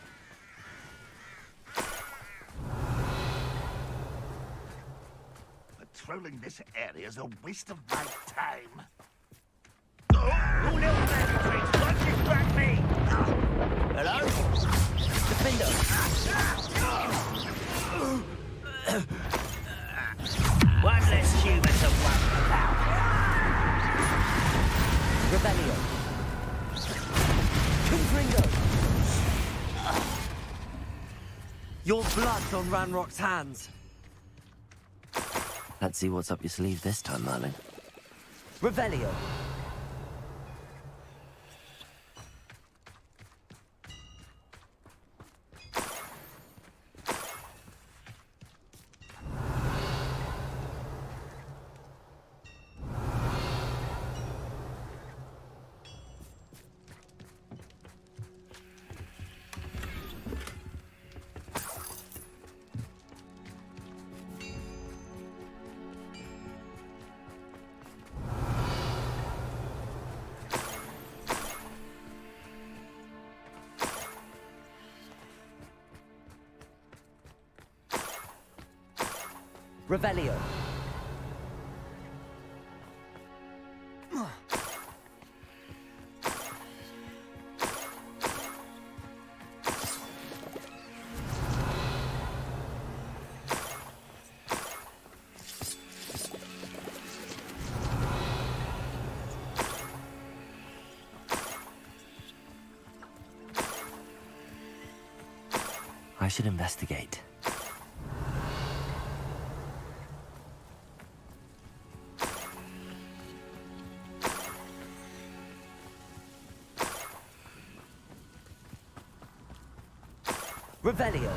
Speaker 10: Patrolling this area is a waste of my time. Oh, you little man, why don't you back me?
Speaker 6: Hello? Defender!
Speaker 15: One less human to worry about.
Speaker 6: Revelio. Confringo! Your blood's on Ranrock's hands. Let's see what's up your sleeve this time, Merlin. Revelio. Revelio. I should investigate. Revelio.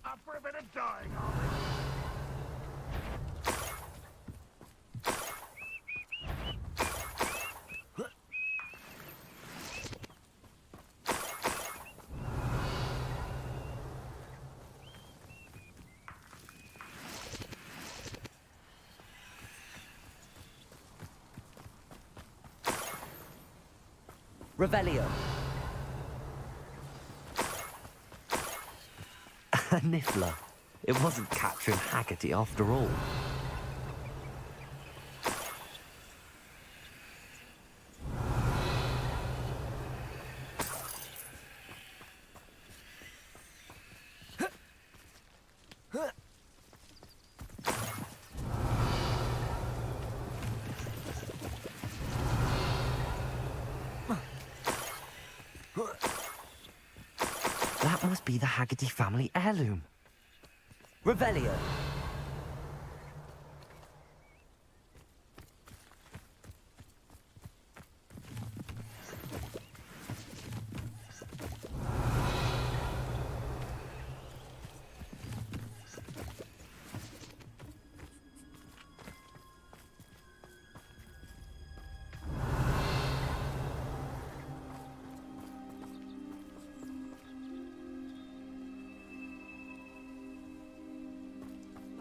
Speaker 8: Up for a bit of dying, are we?
Speaker 6: Revelio. A niffler. It wasn't Catherine Haggerty after all. That must be the Haggerty family heirloom. Revelio.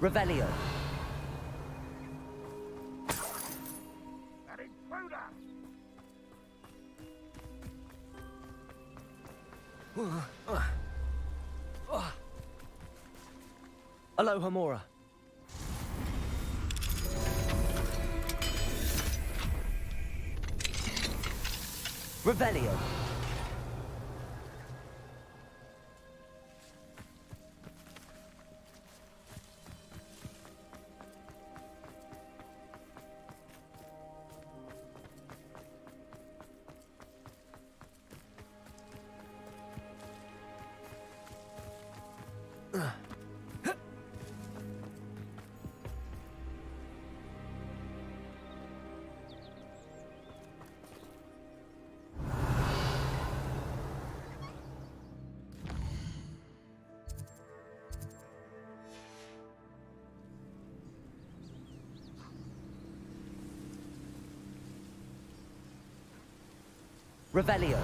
Speaker 6: Revelio.
Speaker 8: An intruder!
Speaker 6: Aloha Mora. Revelio. Revelio.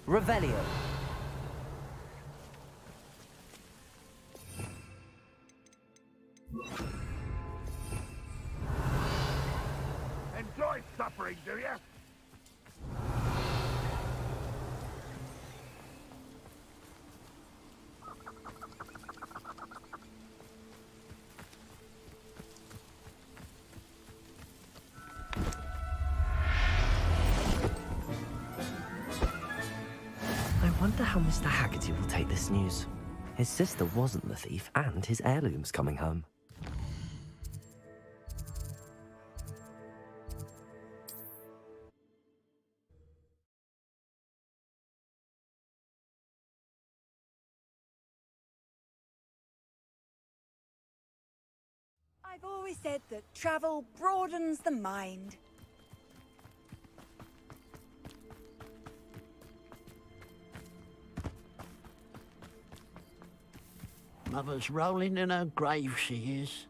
Speaker 6: Revelio.
Speaker 8: Enjoy suffering, do you?
Speaker 6: I wonder how Mr. Haggerty will take this news. His sister wasn't the thief, and his heirloom's coming home.
Speaker 1: I've always said that travel broadens the mind.
Speaker 13: Mother's rolling in her grave, she is.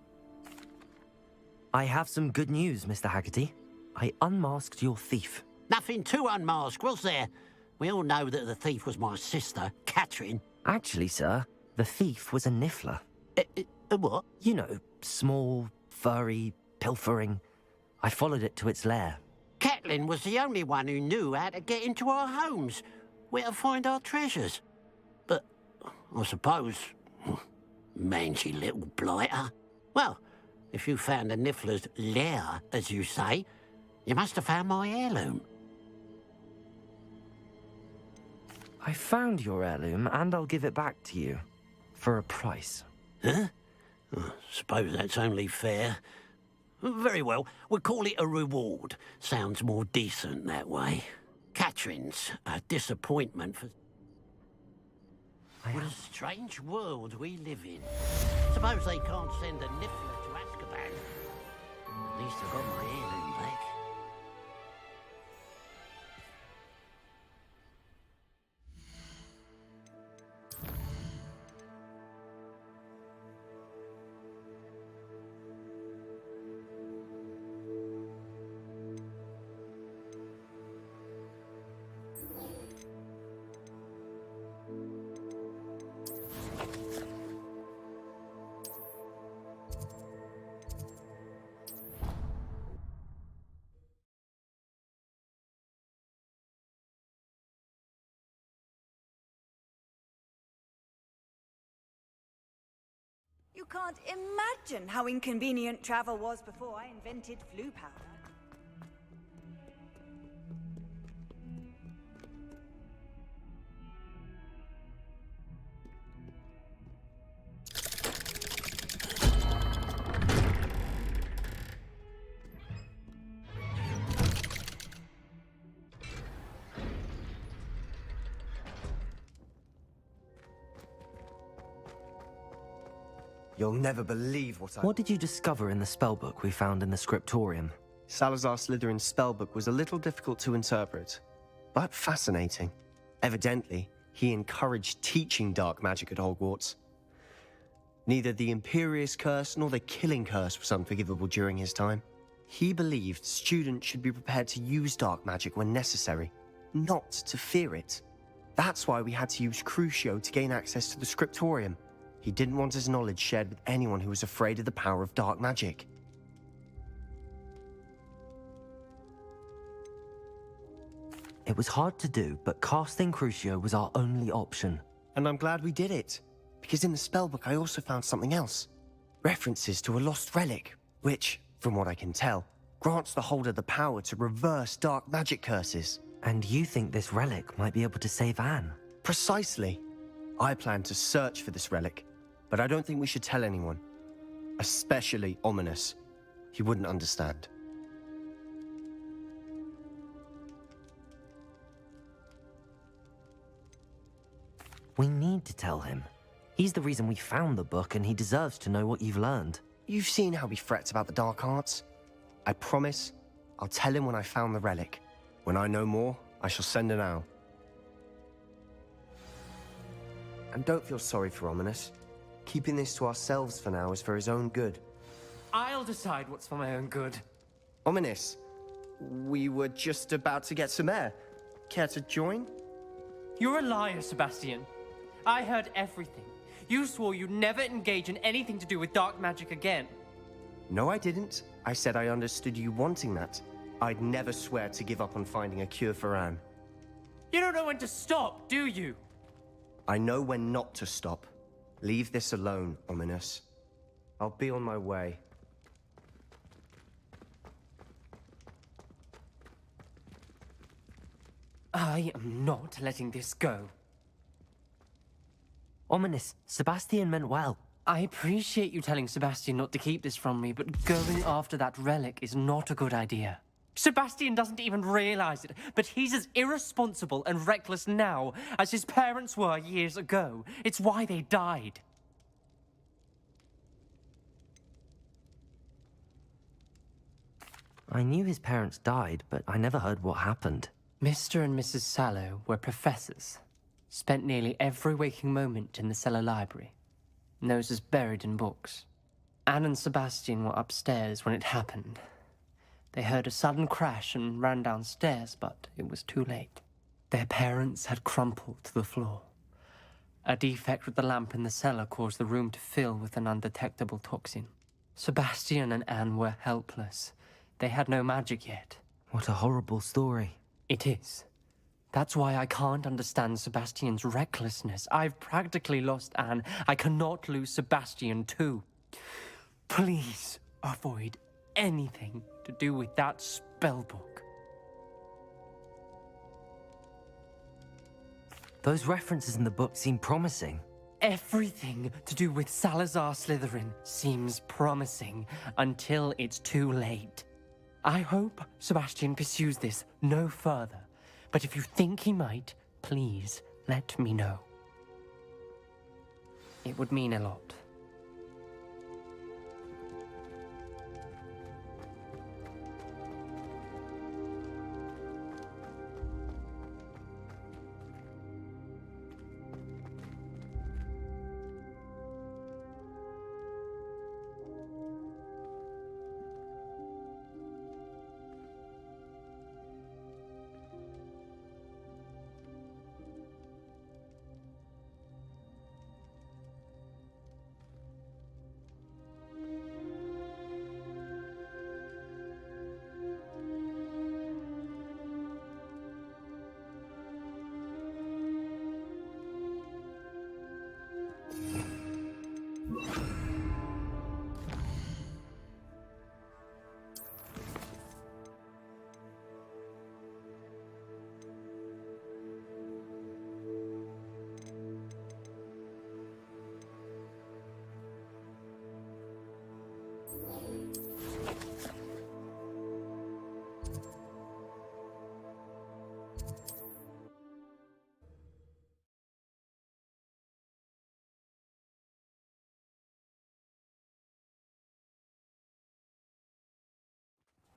Speaker 6: I have some good news, Mr. Haggerty. I unmasked your thief.
Speaker 13: Nothing to unmask, was there? We all know that the thief was my sister, Catherine.
Speaker 6: Actually, sir, the thief was a niffler.
Speaker 13: A what?
Speaker 6: You know, small, furry, pilfering. I followed it to its lair.
Speaker 13: Catelyn was the only one who knew how to get into our homes, where to find our treasures. But I suppose, mangy little blighter. Well, if you found the niffler's lair, as you say, you must have found my heirloom.
Speaker 6: I found your heirloom, and I'll give it back to you. For a price.
Speaker 13: Huh? Suppose that's only fair. Very well, we'll call it a reward. Sounds more decent that way. Catherine's a disappointment for... What a strange world we live in. Suppose they can't send a niffler to Azkaban. At least I got my heirloom back.
Speaker 1: You can't imagine how inconvenient travel was before I invented flu powder.
Speaker 17: You'll never believe what I...
Speaker 6: What did you discover in the spellbook we found in the scriptorium?
Speaker 17: Salazar Slytherin's spellbook was a little difficult to interpret, but fascinating. Evidently, he encouraged teaching dark magic at Hogwarts. Neither the Imperious Curse nor the Killing Curse was unforgivable during his time. He believed students should be prepared to use dark magic when necessary, not to fear it. That's why we had to use Crucio to gain access to the scriptorium. He didn't want his knowledge shared with anyone who was afraid of the power of dark magic.
Speaker 6: It was hard to do, but casting Crucio was our only option.
Speaker 17: And I'm glad we did it, because in the spellbook I also found something else. References to a lost relic, which, from what I can tell, grants the holder the power to reverse dark magic curses.
Speaker 6: And you think this relic might be able to save Anne?
Speaker 17: Precisely. I plan to search for this relic, but I don't think we should tell anyone. Especially Ominous. He wouldn't understand.
Speaker 6: We need to tell him. He's the reason we found the book, and he deserves to know what you've learned.
Speaker 17: You've seen how he frets about the dark arts. I promise I'll tell him when I found the relic. When I know more, I shall send an owl. And don't feel sorry for Ominous. Keeping this to ourselves for now is for his own good.
Speaker 4: I'll decide what's for my own good.
Speaker 17: Ominous, we were just about to get some air. Care to join?
Speaker 4: You're a liar, Sebastian. I heard everything. You swore you'd never engage in anything to do with dark magic again.
Speaker 17: No, I didn't. I said I understood you wanting that. I'd never swear to give up on finding a cure for Anne.
Speaker 4: You don't know when to stop, do you?
Speaker 17: I know when not to stop. Leave this alone, Ominous. I'll be on my way.
Speaker 4: I am not letting this go.
Speaker 6: Ominous, Sebastian meant well.
Speaker 4: I appreciate you telling Sebastian not to keep this from me, but going after that relic is not a good idea. Sebastian doesn't even realize it, but he's as irresponsible and reckless now as his parents were years ago. It's why they died.
Speaker 6: I knew his parents died, but I never heard what happened.
Speaker 4: Mr. and Mrs. Sallow were professors. Spent nearly every waking moment in the cellar library. Noses buried in books. Anne and Sebastian were upstairs when it happened. They heard a sudden crash and ran downstairs, but it was too late. Their parents had crumpled to the floor. A defect with the lamp in the cellar caused the room to fill with an undetectable toxin. Sebastian and Anne were helpless. They had no magic yet.
Speaker 6: What a horrible story.
Speaker 4: It is. That's why I can't understand Sebastian's recklessness. I've practically lost Anne. I cannot lose Sebastian too. Please avoid anything to do with that spellbook.
Speaker 6: Those references in the book seem promising.
Speaker 4: Everything to do with Salazar Slytherin seems promising until it's too late. I hope Sebastian pursues this no further, but if you think he might, please let me know. It would mean a lot.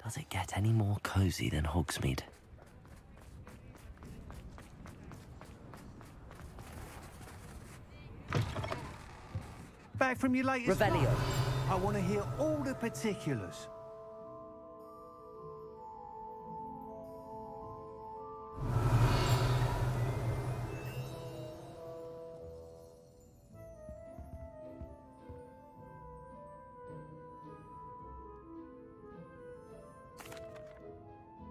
Speaker 6: Does it get any more cozy than Hogsmeade?
Speaker 18: Back from your latest
Speaker 15: Revelio.
Speaker 18: one? I want to hear all the particulars.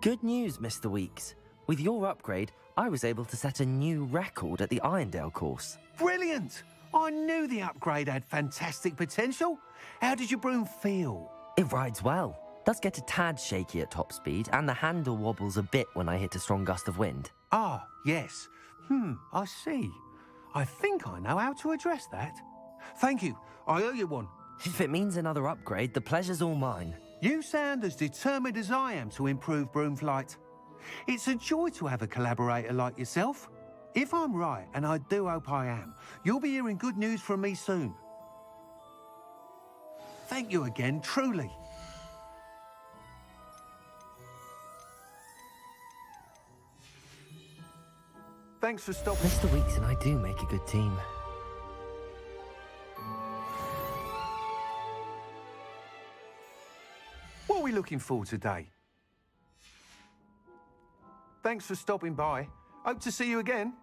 Speaker 6: Good news, Mr. Weeks. With your upgrade, I was able to set a new record at the Irondale course.
Speaker 18: Brilliant! I knew the upgrade had fantastic potential. How did your broom feel?
Speaker 6: It rides well. Does get a tad shaky at top speed, and the handle wobbles a bit when I hit a strong gust of wind.
Speaker 18: Ah, yes. I see. I think I know how to address that. Thank you. I owe you one.
Speaker 6: If it means another upgrade, the pleasure's all mine.
Speaker 18: You sound as determined as I am to improve broom flight. It's a joy to have a collaborator like yourself. If I'm right, and I do hope I am, you'll be hearing good news from me soon. Thank you again, truly. Thanks for stopping.
Speaker 6: Mr. Weeks and I do make a good team.
Speaker 18: What are we looking for today? Thanks for stopping by. Hope to see you again.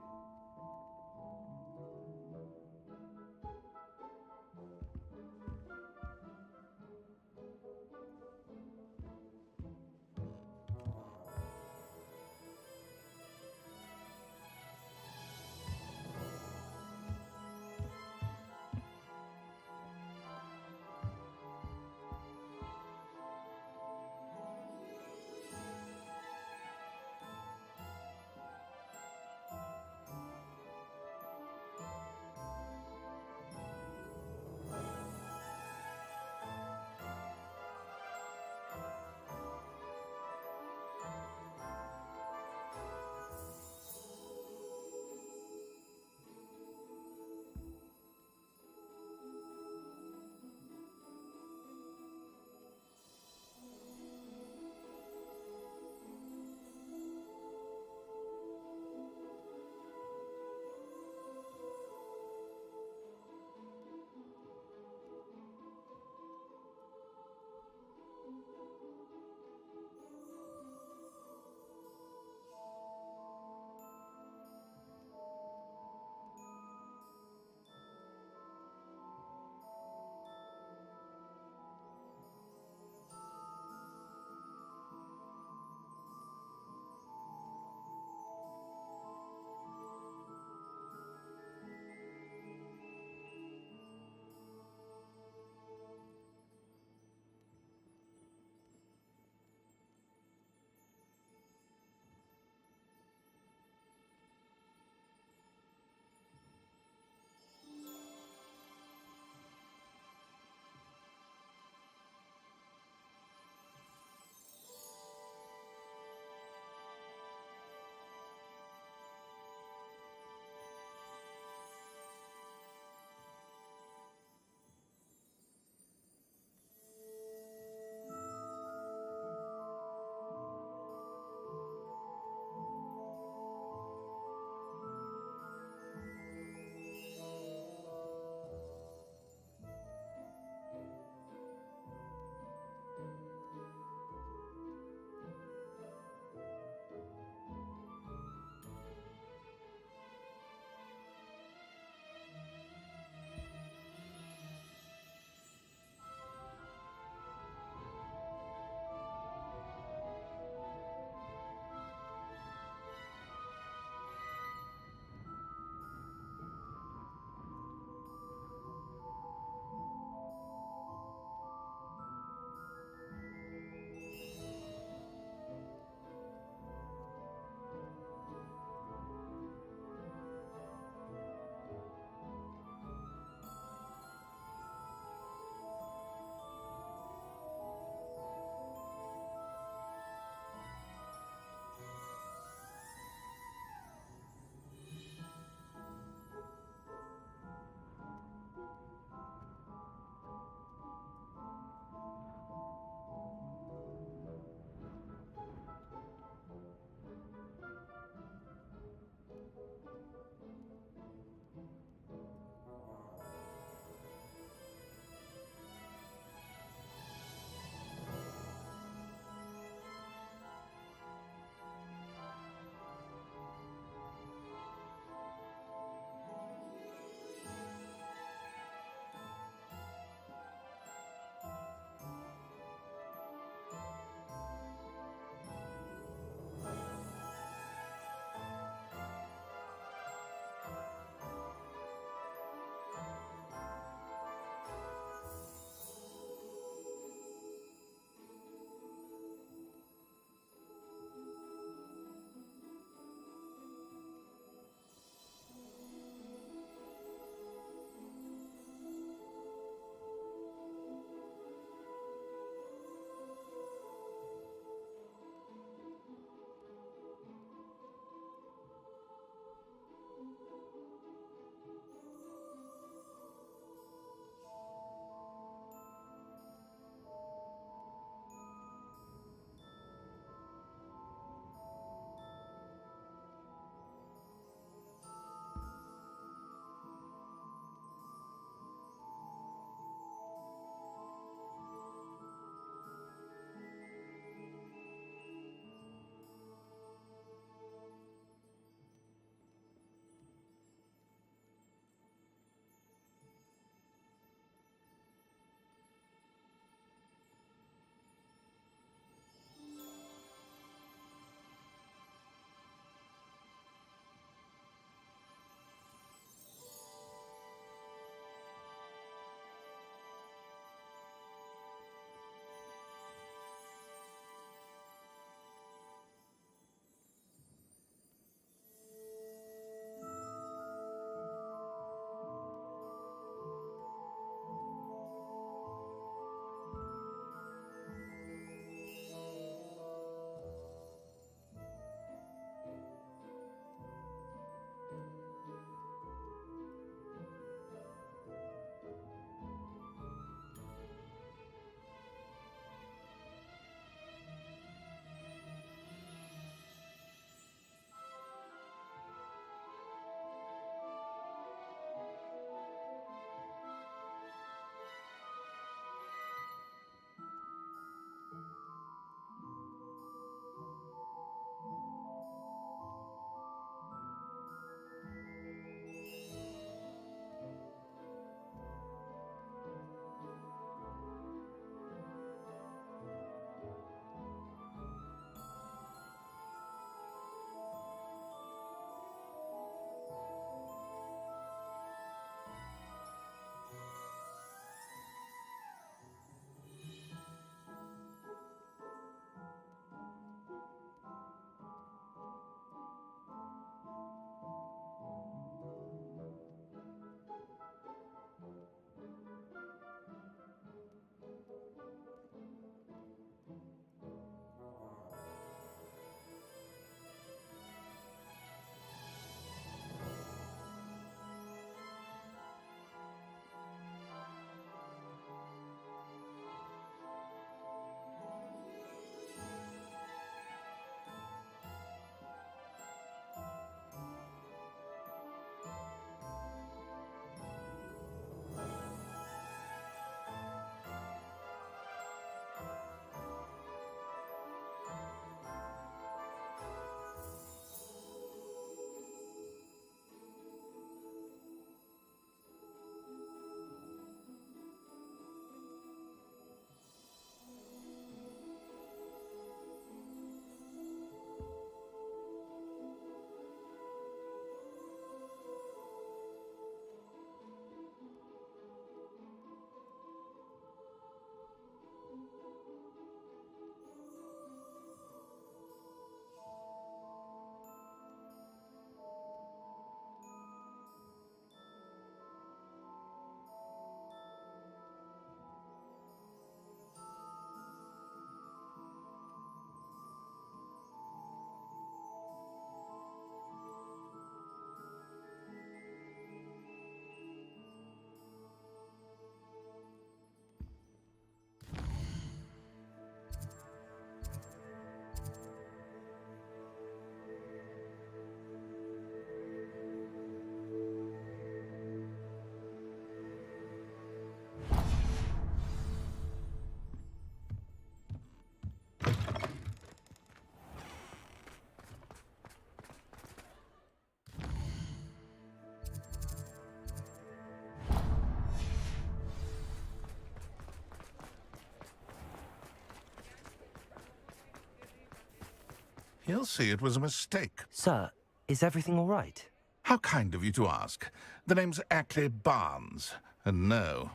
Speaker 10: He'll see it was a mistake.
Speaker 17: Sir, is everything all right?
Speaker 10: How kind of you to ask. The name's Ackley Barnes, and no.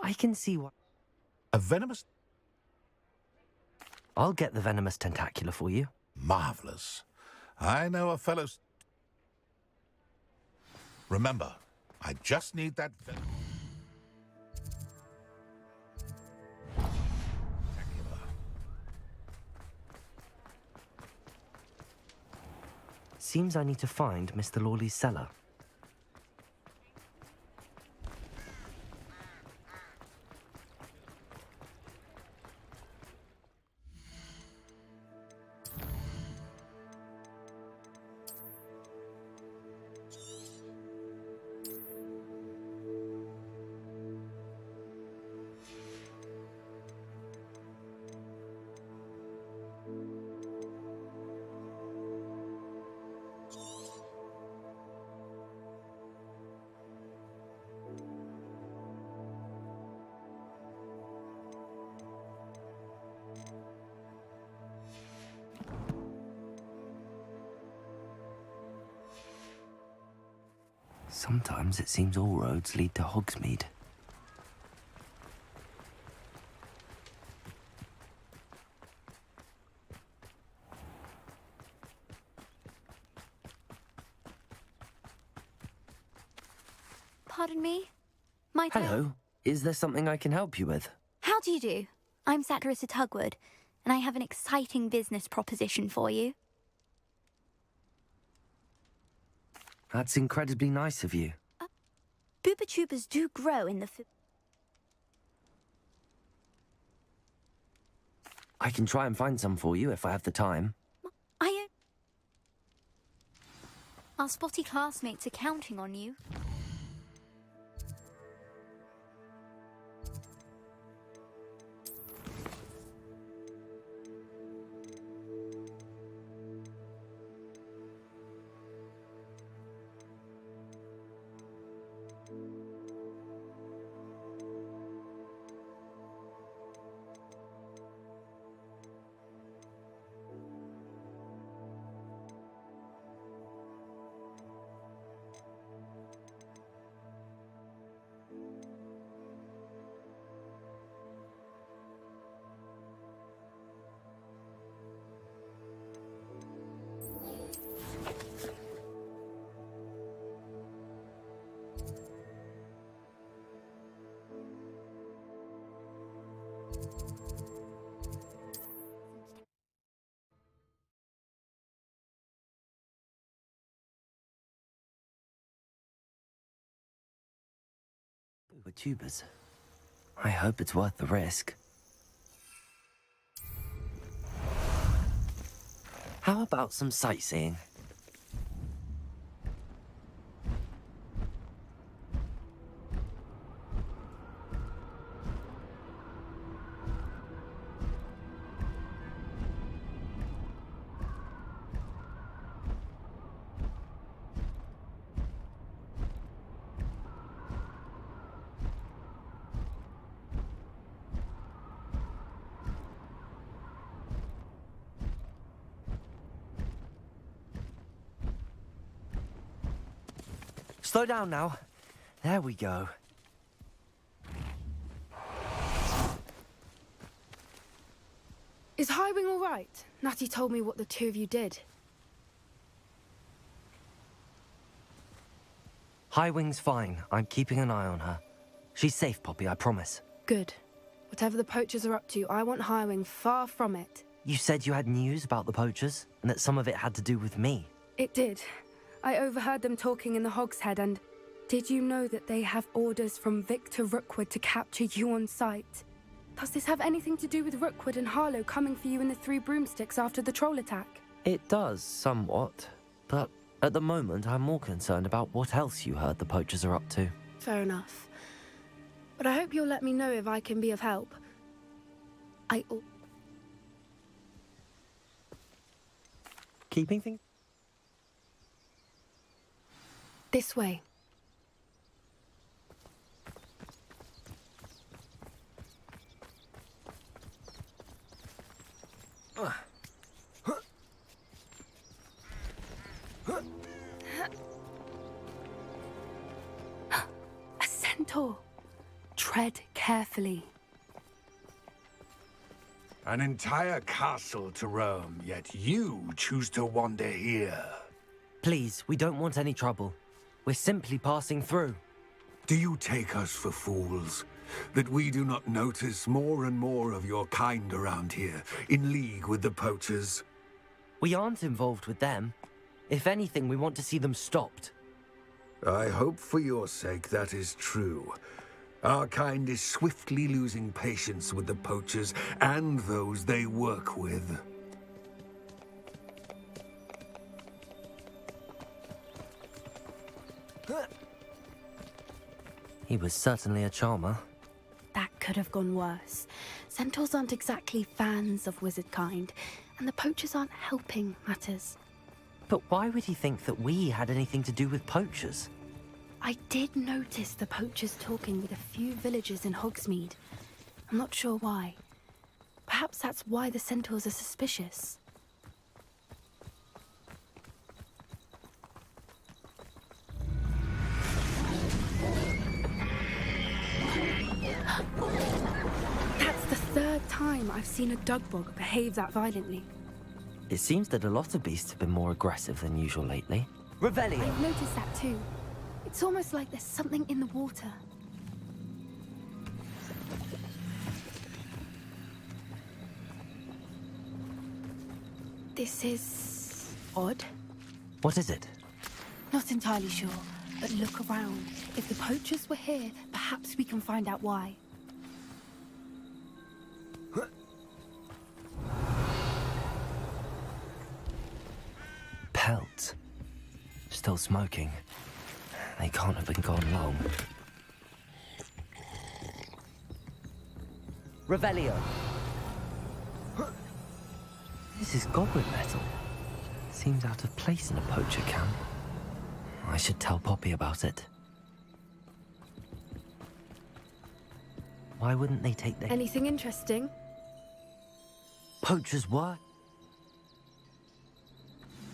Speaker 17: I can see what...
Speaker 10: A venomous...
Speaker 17: I'll get the venomous tentacular for you.
Speaker 10: Marvelous. I know a fellow... Remember, I just need that venom...
Speaker 17: Seems I need to find Mr. Lawley's cellar. Sometimes it seems all roads lead to Hogsmeade.
Speaker 14: Pardon me? My turn.
Speaker 17: Hello. Is there something I can help you with?
Speaker 14: How do you do? I'm Satirist Hogwarts, and I have an exciting business proposition for you.
Speaker 17: That's incredibly nice of you.
Speaker 14: Booba tubers do grow in the
Speaker 17: I can try and find some for you if I have the time.
Speaker 14: Our spotty classmates are counting on you.
Speaker 17: With tubers. I hope it's worth the risk. How about some sightseeing? Slow down now. There we go.
Speaker 16: Is Highwing all right? Natty told me what the two of you did.
Speaker 17: Highwing's fine. I'm keeping an eye on her. She's safe, Poppy, I promise.
Speaker 16: Good. Whatever the poachers are up to, I want Highwing far from it.
Speaker 17: You said you had news about the poachers, and that some of it had to do with me.
Speaker 16: It did. I overheard them talking in the Hogshead, and did you know that they have orders from Victor Rookwood to capture you on sight? Does this have anything to do with Rookwood and Harlow coming for you in the Three Broomsticks after the troll attack?
Speaker 17: It does, somewhat. But at the moment, I'm more concerned about what else you heard the poachers are up to.
Speaker 16: Fair enough. But I hope you'll let me know if I can be of help.
Speaker 17: Keeping things...
Speaker 16: This way. A centaur. Tread carefully.
Speaker 10: An entire castle to roam, yet you choose to wander here.
Speaker 6: Please, we don't want any trouble. We're simply passing through.
Speaker 10: Do you take us for fools? That we do not notice more and more of your kind around here, in league with the poachers?
Speaker 6: We aren't involved with them. If anything, we want to see them stopped.
Speaker 10: I hope for your sake that is true. Our kind is swiftly losing patience with the poachers and those they work with.
Speaker 6: He was certainly a charmer.
Speaker 16: That could have gone worse. Centaurs aren't exactly fans of wizard kind, and the poachers aren't helping matters.
Speaker 6: But why would he think that we had anything to do with poachers?
Speaker 16: I did notice the poachers talking with a few villagers in Hogsmeade. I'm not sure why. Perhaps that's why the centaurs are suspicious. That's the third time I've seen a dugbog behave that violently.
Speaker 6: It seems that a lot of beasts have been more aggressive than usual lately. Revelio!
Speaker 16: I've noticed that too. It's almost like there's something in the water. This is odd.
Speaker 6: What is it?
Speaker 16: Not entirely sure, but look around. If the poachers were here, perhaps we can find out why.
Speaker 6: Pelt. Still smoking. They can't have been gone long. Revelio! This is goblin metal. Seems out of place in a poacher camp. I should tell Poppy about it. Why wouldn't they take their...
Speaker 16: Anything interesting?
Speaker 6: Poachers what?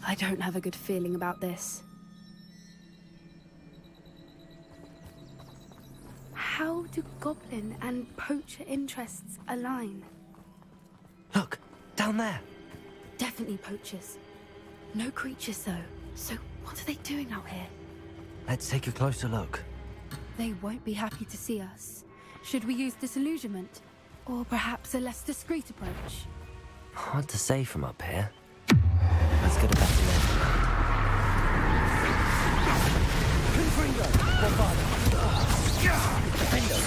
Speaker 16: I don't have a good feeling about this. How do goblin and poacher interests align?
Speaker 6: Look, down there.
Speaker 16: Definitely poachers. No creatures though. So what are they doing out here?
Speaker 6: Let's take a closer look.
Speaker 16: They won't be happy to see us. Should we use disillusionment? Or perhaps a less discreet approach?
Speaker 6: Hard to say from up here. Let's get a better look. Confringo!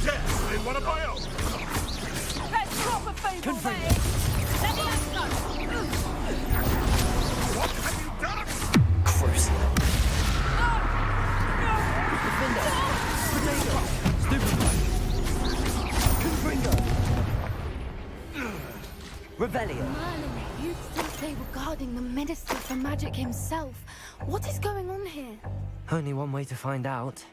Speaker 8: Yes, they want to buy out.
Speaker 1: Let's drop a favor away. Let me go.
Speaker 8: What have you done?
Speaker 6: Crucial. Revelio.
Speaker 16: Merlin, you'd think they were guarding the Minister for Magic himself. What is going on here?
Speaker 6: Only one way to find out.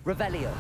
Speaker 6: Revelio.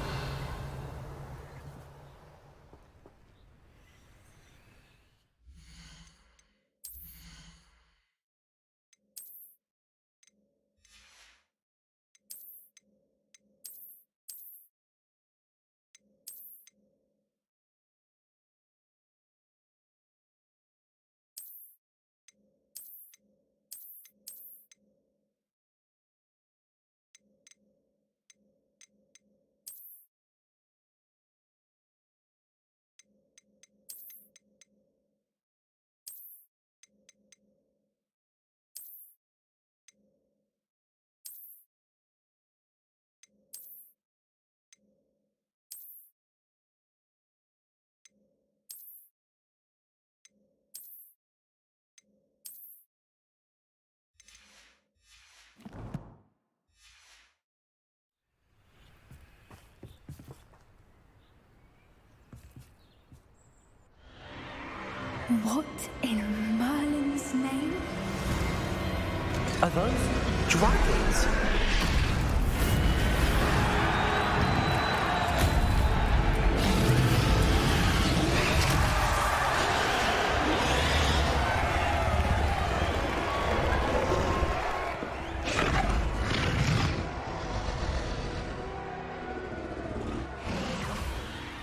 Speaker 16: What in Merlin's name?
Speaker 6: Are those dragons?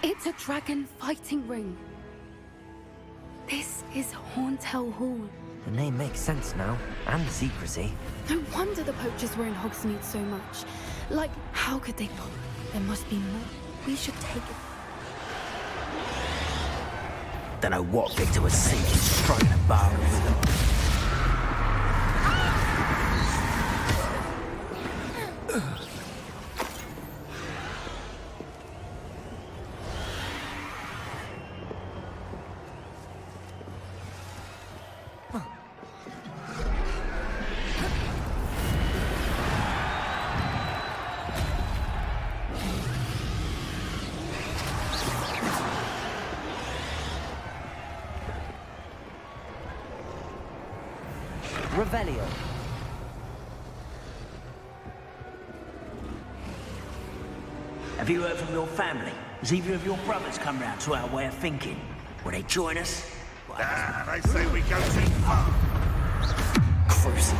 Speaker 16: It's a dragon fighting ring. This is Hauntel Hall.
Speaker 6: The name makes sense now, and the secrecy.
Speaker 16: No wonder the poachers were in Hogsmeade so much. Like, how could they not? There must be more. We should take it.
Speaker 15: Don't know what Victor was thinking, stroking a barrel with them.
Speaker 6: Revelio.
Speaker 15: Have you heard from your family? Has either of your brothers come round to our way of thinking? Will they join us?
Speaker 8: They say we go too far.
Speaker 15: Crucial.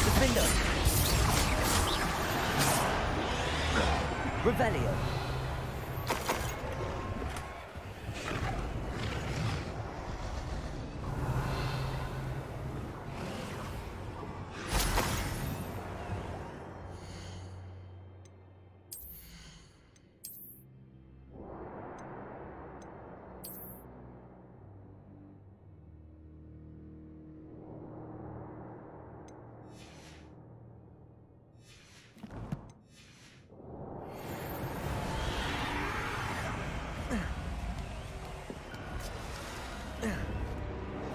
Speaker 6: Defender. Revelio.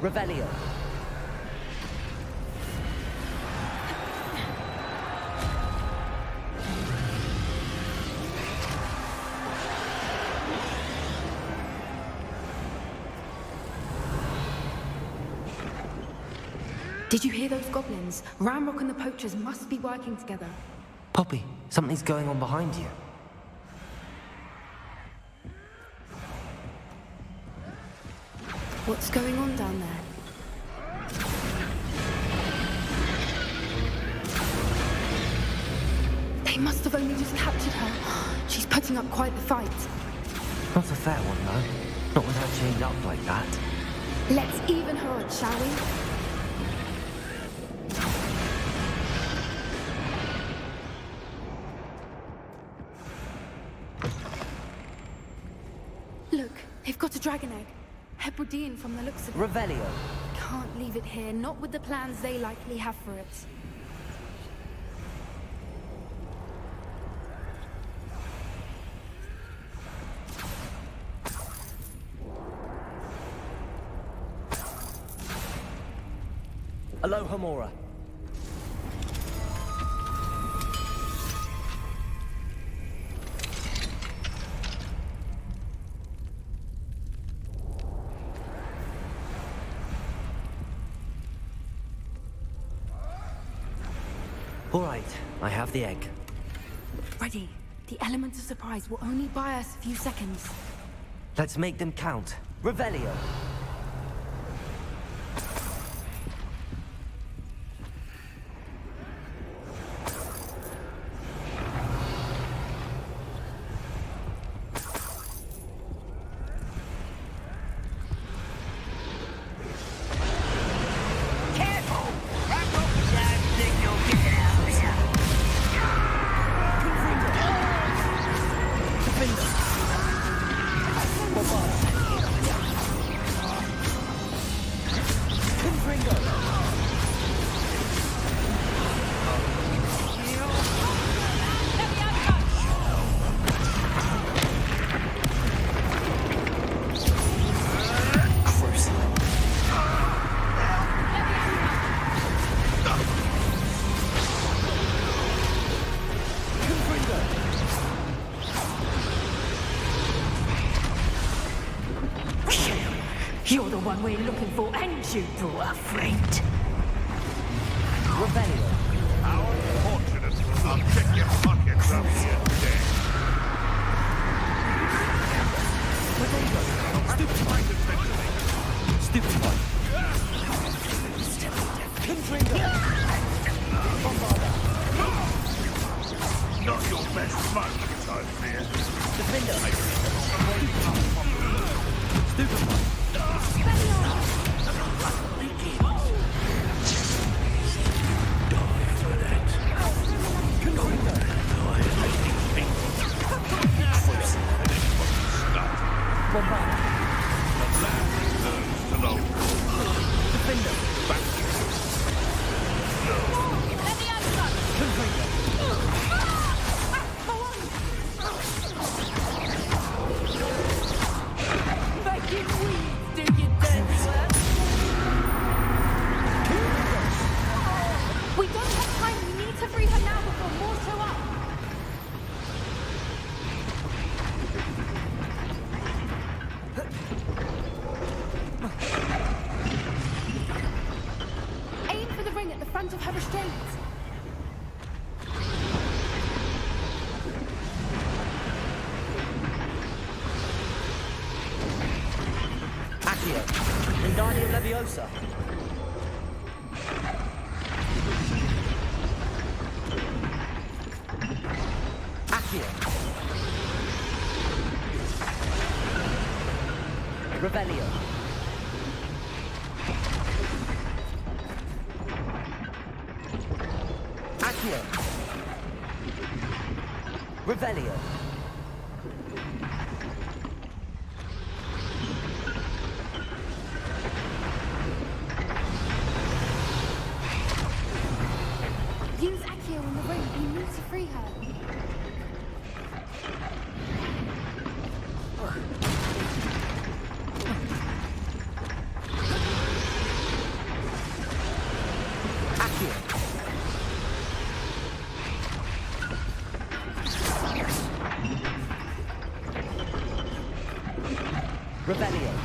Speaker 6: Revelio.
Speaker 16: Did you hear those goblins? Ramrock and the poachers must be working together.
Speaker 6: Poppy, something's going on behind you.
Speaker 16: What's going on down there? They must have only just captured her. She's putting up quite the fight.
Speaker 6: Not a fair one, though. Not with her chained up like that.
Speaker 16: Let's even her odds, shall we? Look, they've got a dragon egg. Hebridean from the looks of it.
Speaker 6: Revelio.
Speaker 16: Can't leave it here, not with the plans they likely have for it.
Speaker 6: Aloha Mora. All right, I have the egg.
Speaker 16: Ready. The element of surprise will only buy us a few seconds.
Speaker 6: Let's make them count. Revelio.
Speaker 7: You're the one we're looking for, and you brought a friend.
Speaker 4: Rebellion.
Speaker 8: How unfortunate. I'll check your pockets up here today. Stupid fight essentially.
Speaker 4: Stupid one.
Speaker 8: Not your best smoke, I fear.
Speaker 4: Defender. Stupid one.
Speaker 16: We don't have time. We need to free her now before more show up. Aim for the ring at the front of her restraints.
Speaker 4: Accio. Wingardium Leviosa. Accio. Rebellion. Accio. Rebellion.
Speaker 16: Use Accio in the ring. We need to free her.
Speaker 4: Accio. Rebellion.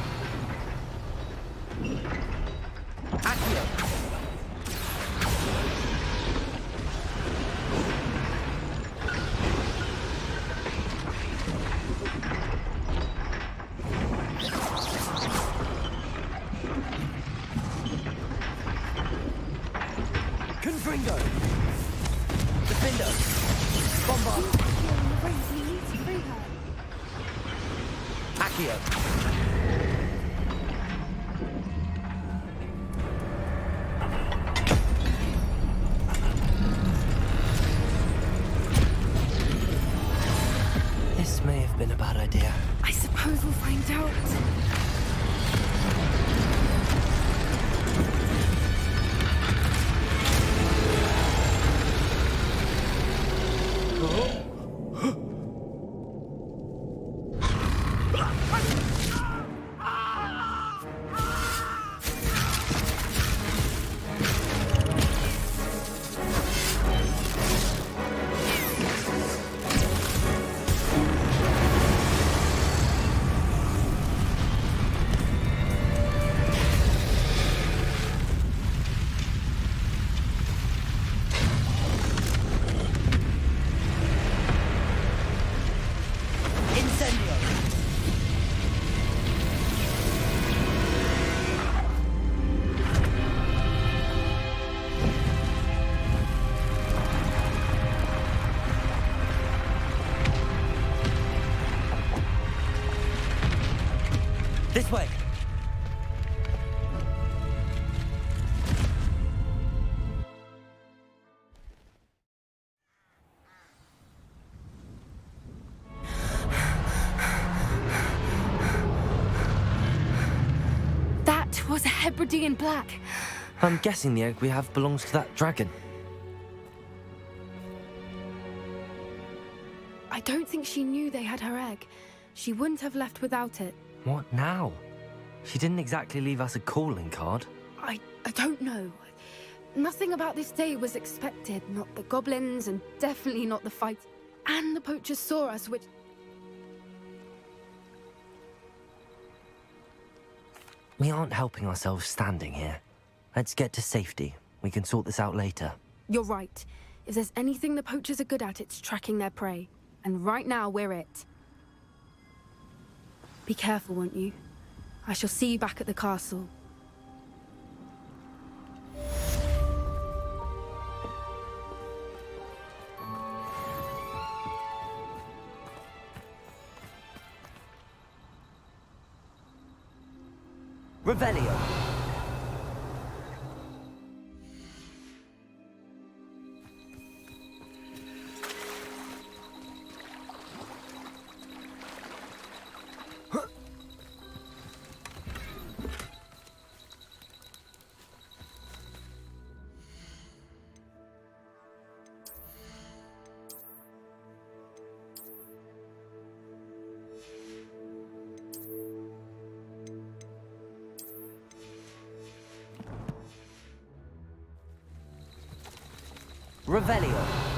Speaker 4: Accio. Confringo. Defender. Bombard.
Speaker 16: Accio in the ring. We need to free her.
Speaker 4: Accio. This may have been a bad idea.
Speaker 16: I suppose we'll find out.
Speaker 4: This way.
Speaker 16: That was a Hebridean black.
Speaker 6: I'm guessing the egg we have belongs to that dragon.
Speaker 16: I don't think she knew they had her egg. She wouldn't have left without it.
Speaker 6: What now? She didn't exactly leave us a calling card.
Speaker 16: I don't know. Nothing about this day was expected. Not the goblins, and definitely not the fight. And the poachers saw us, which...
Speaker 6: We aren't helping ourselves standing here. Let's get to safety. We can sort this out later.
Speaker 16: You're right. If there's anything the poachers are good at, it's tracking their prey. And right now, we're it. Be careful, won't you? I shall see you back at the castle.
Speaker 6: Revelio. Revelio.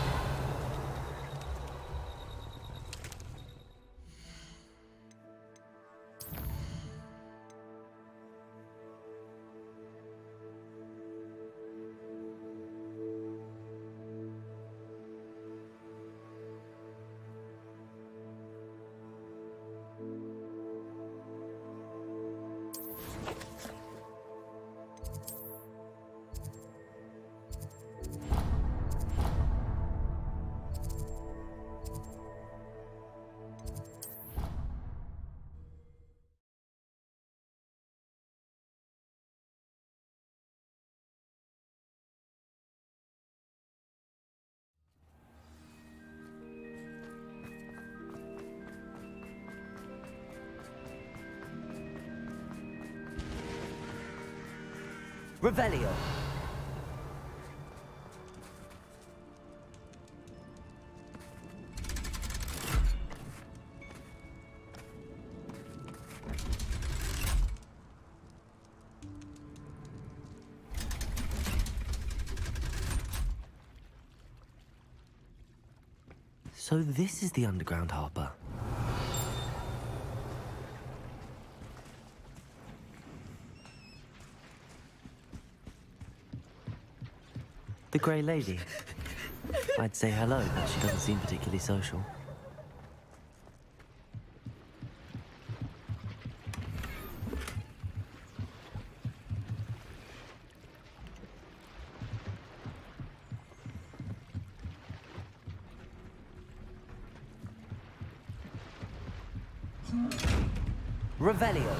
Speaker 6: Revelio. So this is the underground harbour. The Grey Lady. I'd say hello, but she doesn't seem particularly social. Revelio.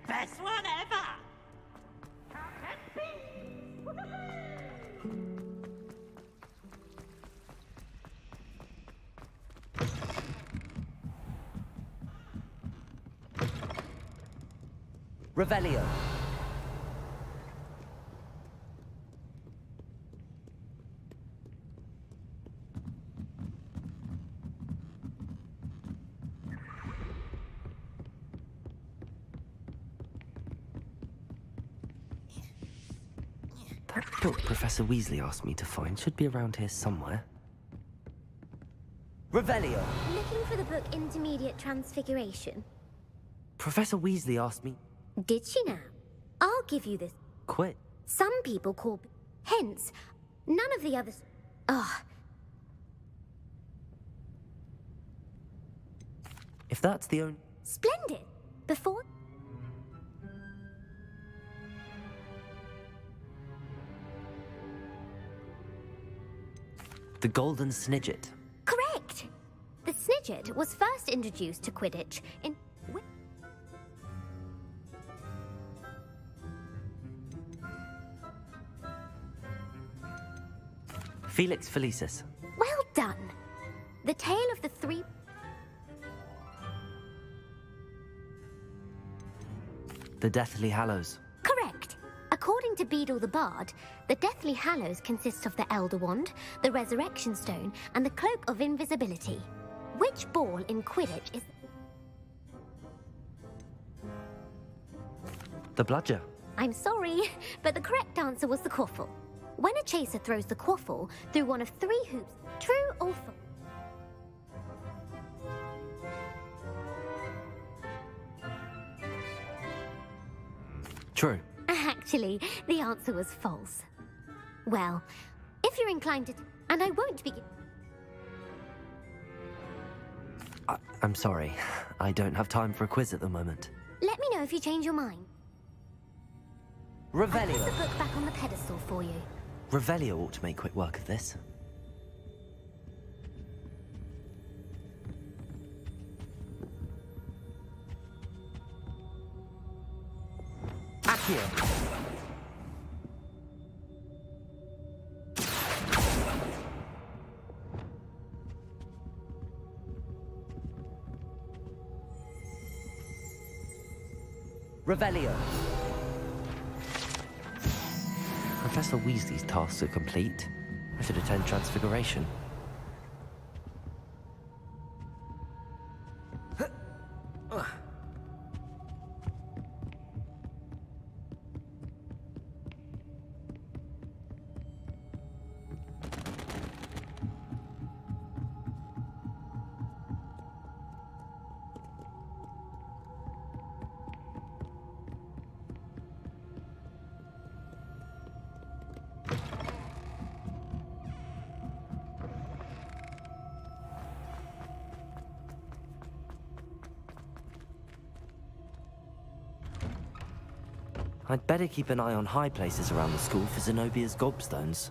Speaker 15: Best one ever!
Speaker 6: Revelio. That book Professor Weasley asked me to find should be around here somewhere. Revelio.
Speaker 3: Looking for the book Intermediate Transfiguration.
Speaker 6: Professor Weasley asked me...
Speaker 3: Did she now? I'll give you this.
Speaker 6: Quit.
Speaker 3: Some people call... Hence, none of the others... Oh.
Speaker 6: If that's the only...
Speaker 3: Splendid! Before...
Speaker 6: The golden snidget.
Speaker 3: Correct! The snidget was first introduced to Quidditch in...
Speaker 6: Felix Felicis.
Speaker 3: Well done! The tale of the three...
Speaker 6: The Deathly Hallows.
Speaker 3: Correct! According to Beedle the Bard, the Deathly Hallows consists of the Elder Wand, the Resurrection Stone, and the Cloak of Invisibility. Which ball in Quidditch is...
Speaker 6: The Bludger.
Speaker 3: I'm sorry, but the correct answer was the quaffle. When a chaser throws the quaffle through one of 3 hoops, true or false?
Speaker 6: True.
Speaker 3: Actually, the answer was false. Well, if you're inclined to... And I won't be...
Speaker 6: I'm sorry. I don't have time for a quiz at the moment.
Speaker 3: Let me know if you change your mind.
Speaker 6: Revelio.
Speaker 3: I'll put the book back on the pedestal for you.
Speaker 6: Revelio ought to make quick work of this. Accio. Revelio. Professor Weasley's tasks are complete. I should attend Transfiguration. I'd better keep an eye on high places around the school for Zenobia's gobstones.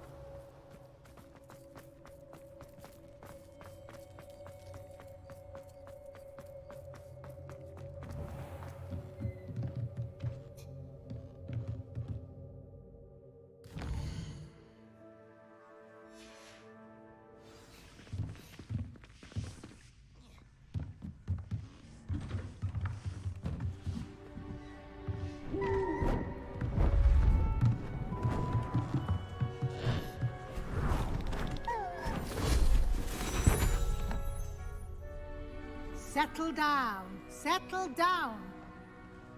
Speaker 9: Settle down, settle down.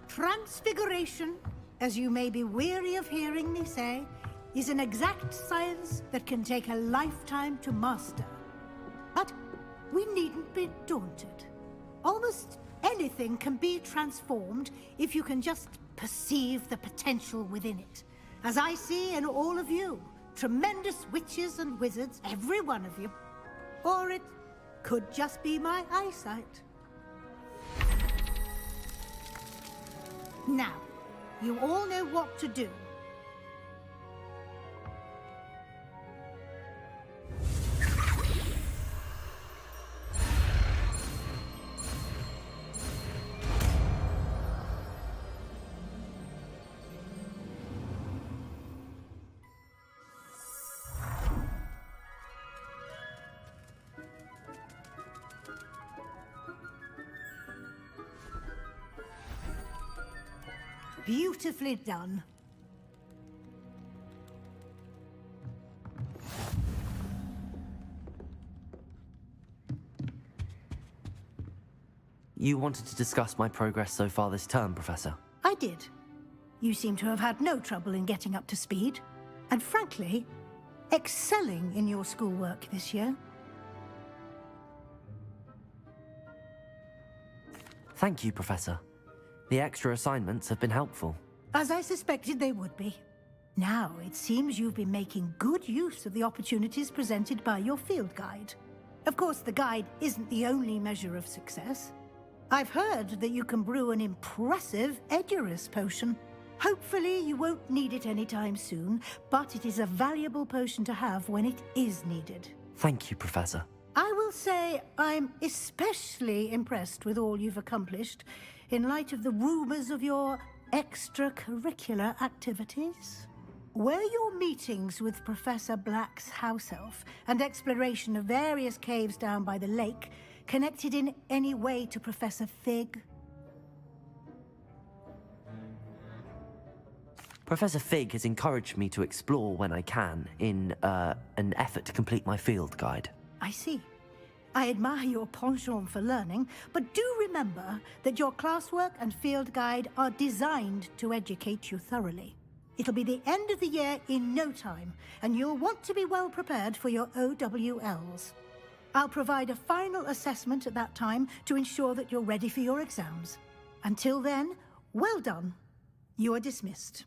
Speaker 9: Transfiguration, as you may be weary of hearing me say, is an exact science that can take a lifetime to master. But we needn't be daunted. Almost anything can be transformed if you can just perceive the potential within it. As I see in all of you, tremendous witches and wizards, every one of you. Or it could just be my eyesight. Now, you all know what to do. Beautifully done.
Speaker 6: You wanted to discuss my progress so far this term, Professor?
Speaker 9: I did. You seem to have had no trouble in getting up to speed, and frankly, excelling in your schoolwork this year.
Speaker 6: Thank you, Professor. The extra assignments have been helpful.
Speaker 9: As I suspected they would be. Now, it seems you've been making good use of the opportunities presented by your field guide. Of course, the guide isn't the only measure of success. I've heard that you can brew an impressive Edurus potion. Hopefully you won't need it anytime soon, but it is a valuable potion to have when it is needed.
Speaker 6: Thank you, Professor.
Speaker 9: I will say I'm especially impressed with all you've accomplished in light of the rumors of your extracurricular activities. Were your meetings with Professor Black's house elf and exploration of various caves down by the lake connected in any way to Professor Fig?
Speaker 6: Professor Fig has encouraged me to explore when I can in an effort to complete my field guide.
Speaker 9: I see. I admire your penchant for learning, but do remember that your classwork and field guide are designed to educate you thoroughly. It'll be the end of the year in no time, and you'll want to be well prepared for your OWLs. I'll provide a final assessment at that time to ensure that you're ready for your exams. Until then, well done. You are dismissed.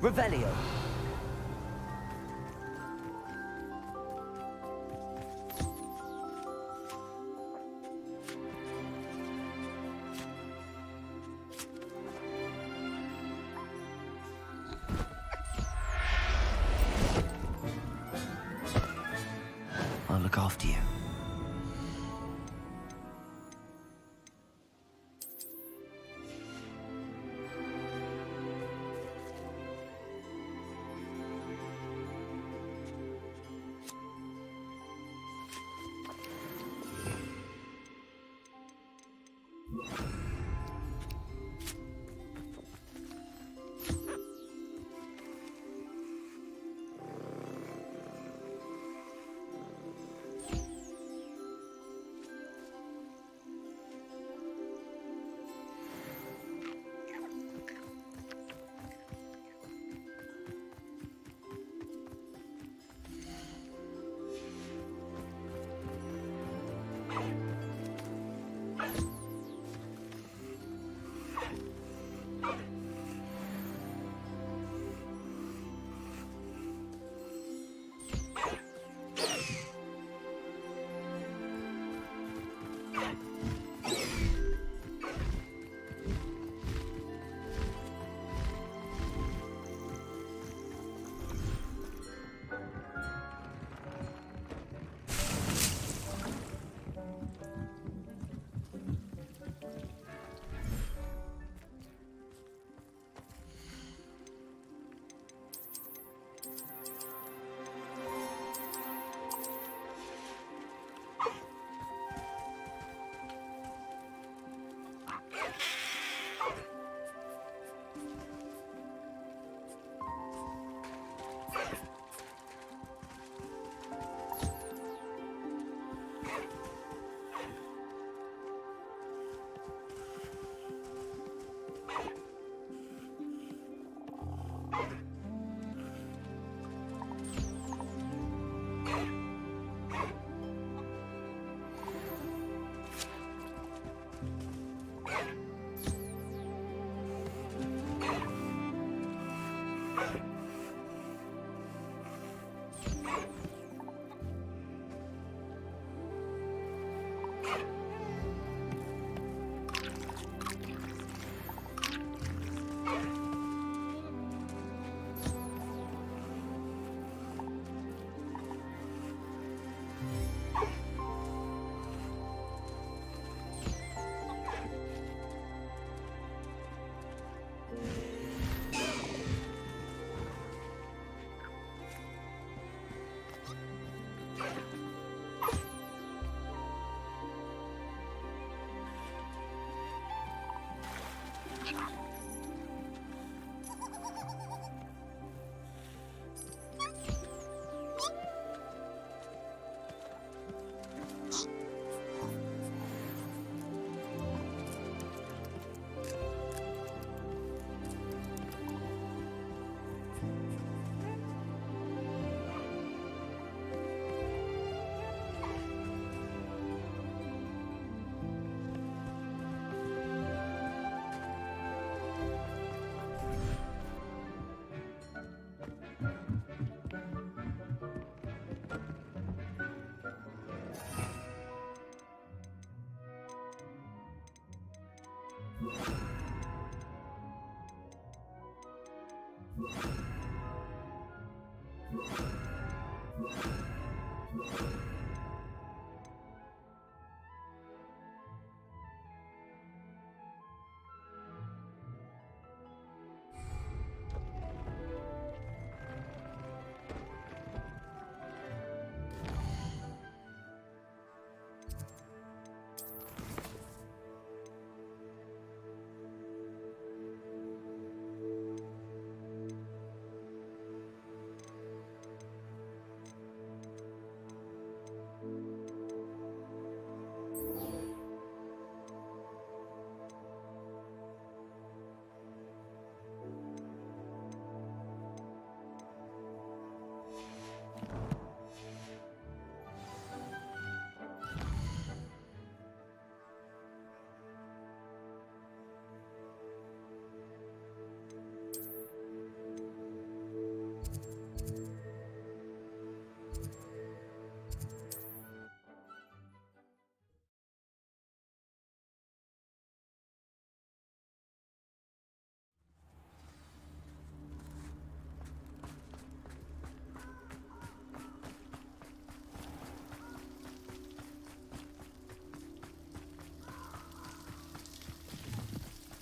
Speaker 17: Revelio.
Speaker 6: I'll look after you.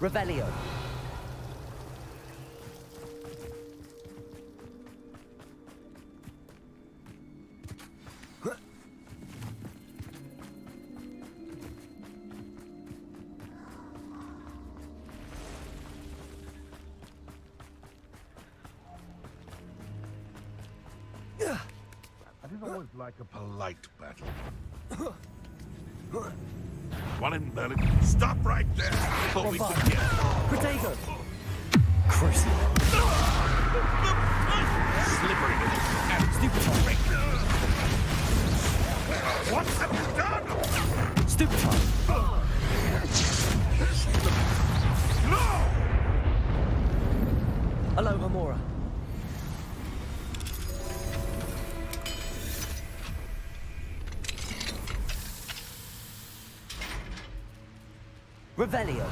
Speaker 6: Revelio.
Speaker 8: I didn't always like a polite battle. One in Merlin. Stop right there before we begin.
Speaker 6: Potato. Cruising.
Speaker 8: Slippery and stupid. What have you done?
Speaker 6: Stupid.
Speaker 8: No!
Speaker 6: Aloha Mora. Revelio.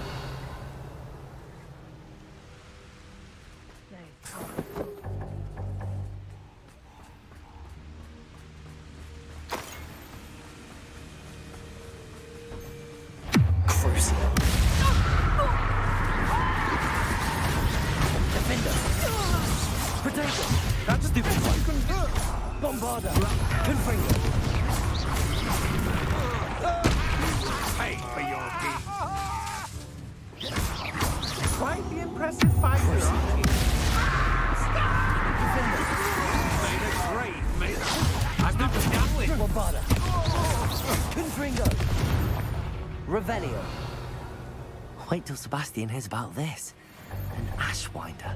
Speaker 6: Crucio. Defender. Potato. That's stupid one. Bombarda. Confringo.
Speaker 8: Pay for your deeds.
Speaker 18: Quite the impressive fighter, aren't you?
Speaker 8: Made a grave, mate. I've never done with.
Speaker 6: Bombarda. Confringo. Revelio. Wait till Sebastian hears about this. An ashwinder.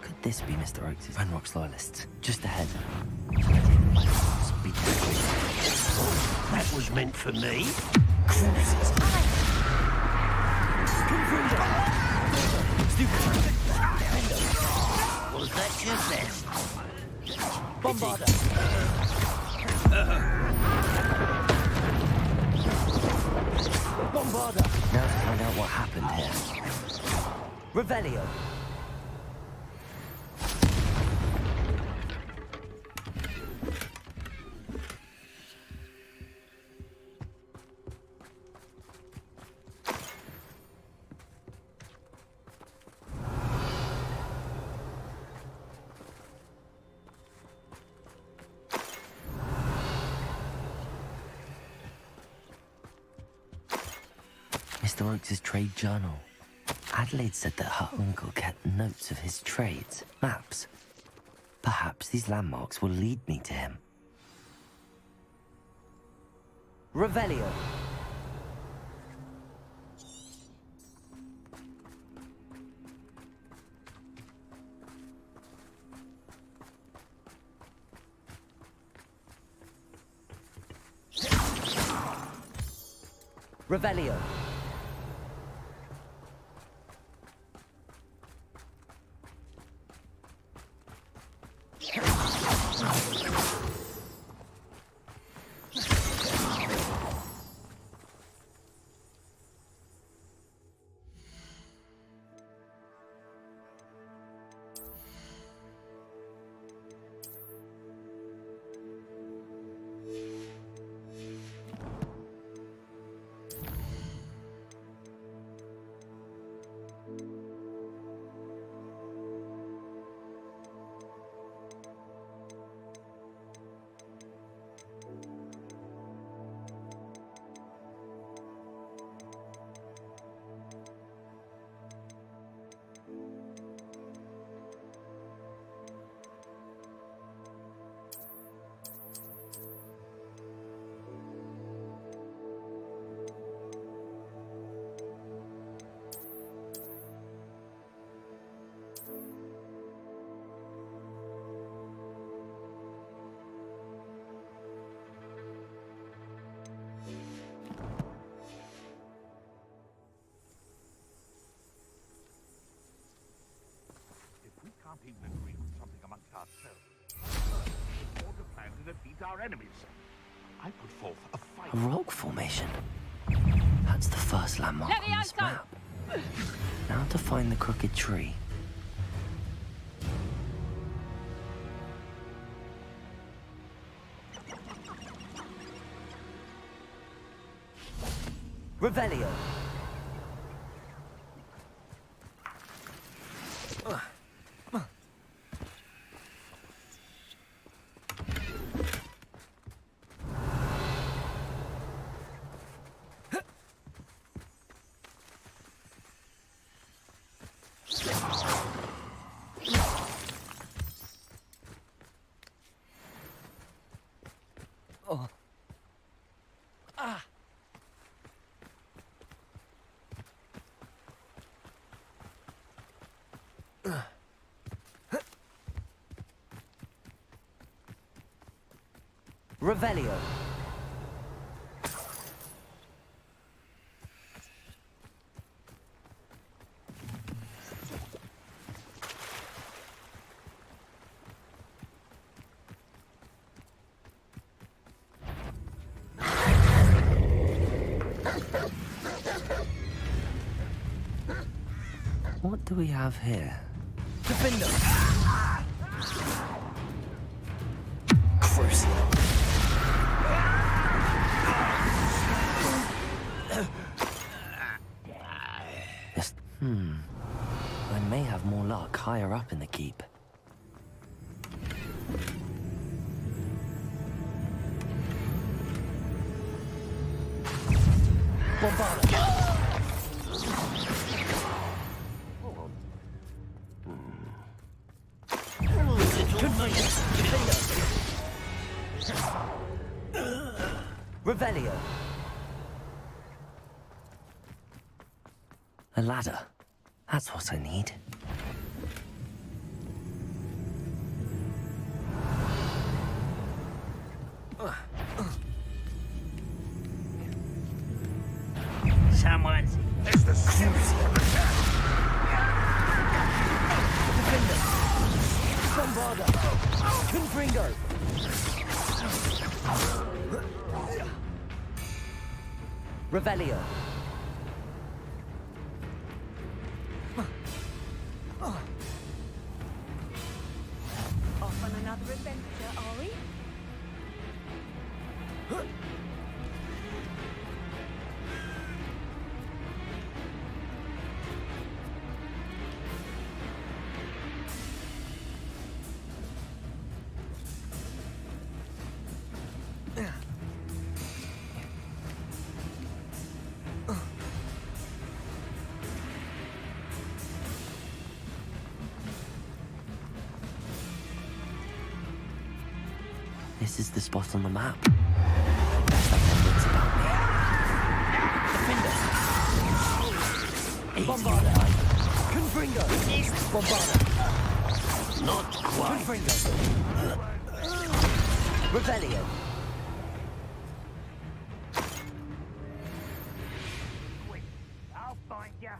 Speaker 6: Could this be Mr. Oaks' Ranrock's loyalists? Just ahead.
Speaker 22: That was meant for me. Was that your best?
Speaker 6: Bombarda. Bombarda. Now to find out what happened here. Revelio. Mr. Oaks' trade journal. Adelaide said that her uncle kept notes of his trades, maps. Perhaps these landmarks will lead me to him. Revelio. Revelio.
Speaker 8: defeat our enemies. I put forth a fight.
Speaker 6: A rock formation? That's the first landmark on this map. Now to find the crooked tree. Revelio. Revelio. What do we have here? Defender. Crucial. I may have more luck higher up in the keep. Revelio. A ladder. That's what I need.
Speaker 15: Someone's...
Speaker 8: It's the series of attack.
Speaker 6: Defender. Bombarda. Confringo. Revelio.
Speaker 1: Off on another adventure, are we?
Speaker 6: This is the spot on the map. Best I can wits about me. Defender. Bombarda. Confringo. Bombarda.
Speaker 15: Not quite.
Speaker 6: Confringo. Revelio.
Speaker 15: Wait, I'll find ya.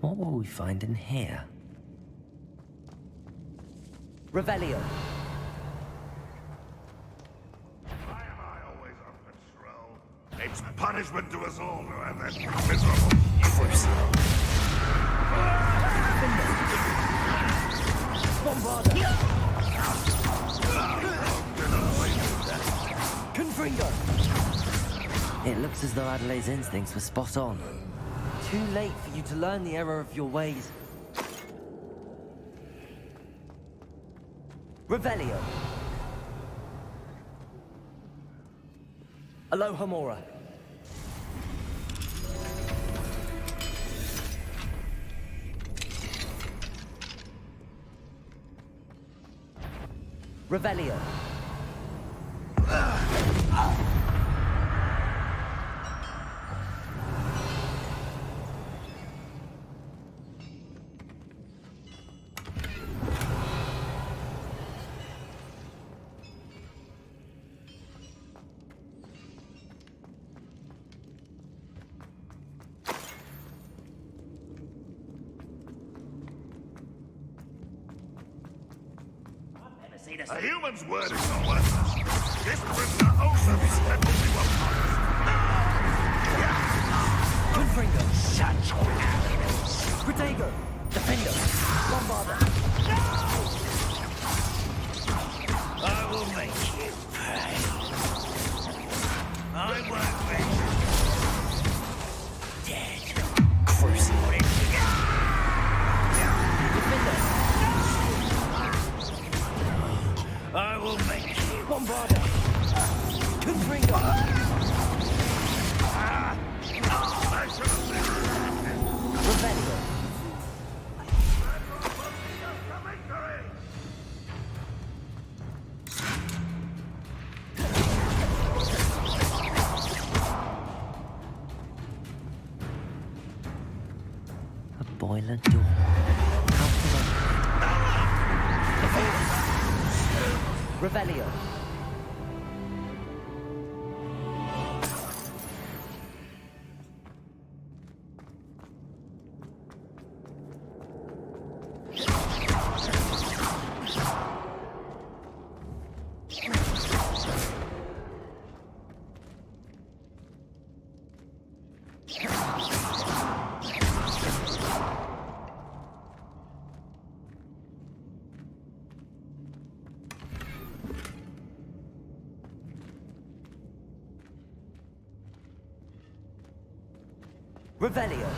Speaker 6: What will we find in here? Revelio.
Speaker 8: Why am I always on patrol? It's punishment to us all who have that miserable crucial.
Speaker 6: Bombarda. Confringo. It looks as though Adelaide's instincts were spot on. Too late for you to learn the error of your ways. Revelio. Alohomora. Revelio.
Speaker 8: A human's word is not worthless. This prisoner owes us and will be upon us.
Speaker 15: Confringo. Such arrogance. Protego. Defendo. Bombarda. I will make you pay. I won't be dead. Crucible. Defendo. I will make you Bombarda. Confringo. Rebellion.
Speaker 6: A boiler door.
Speaker 15: Revelio. Revelio.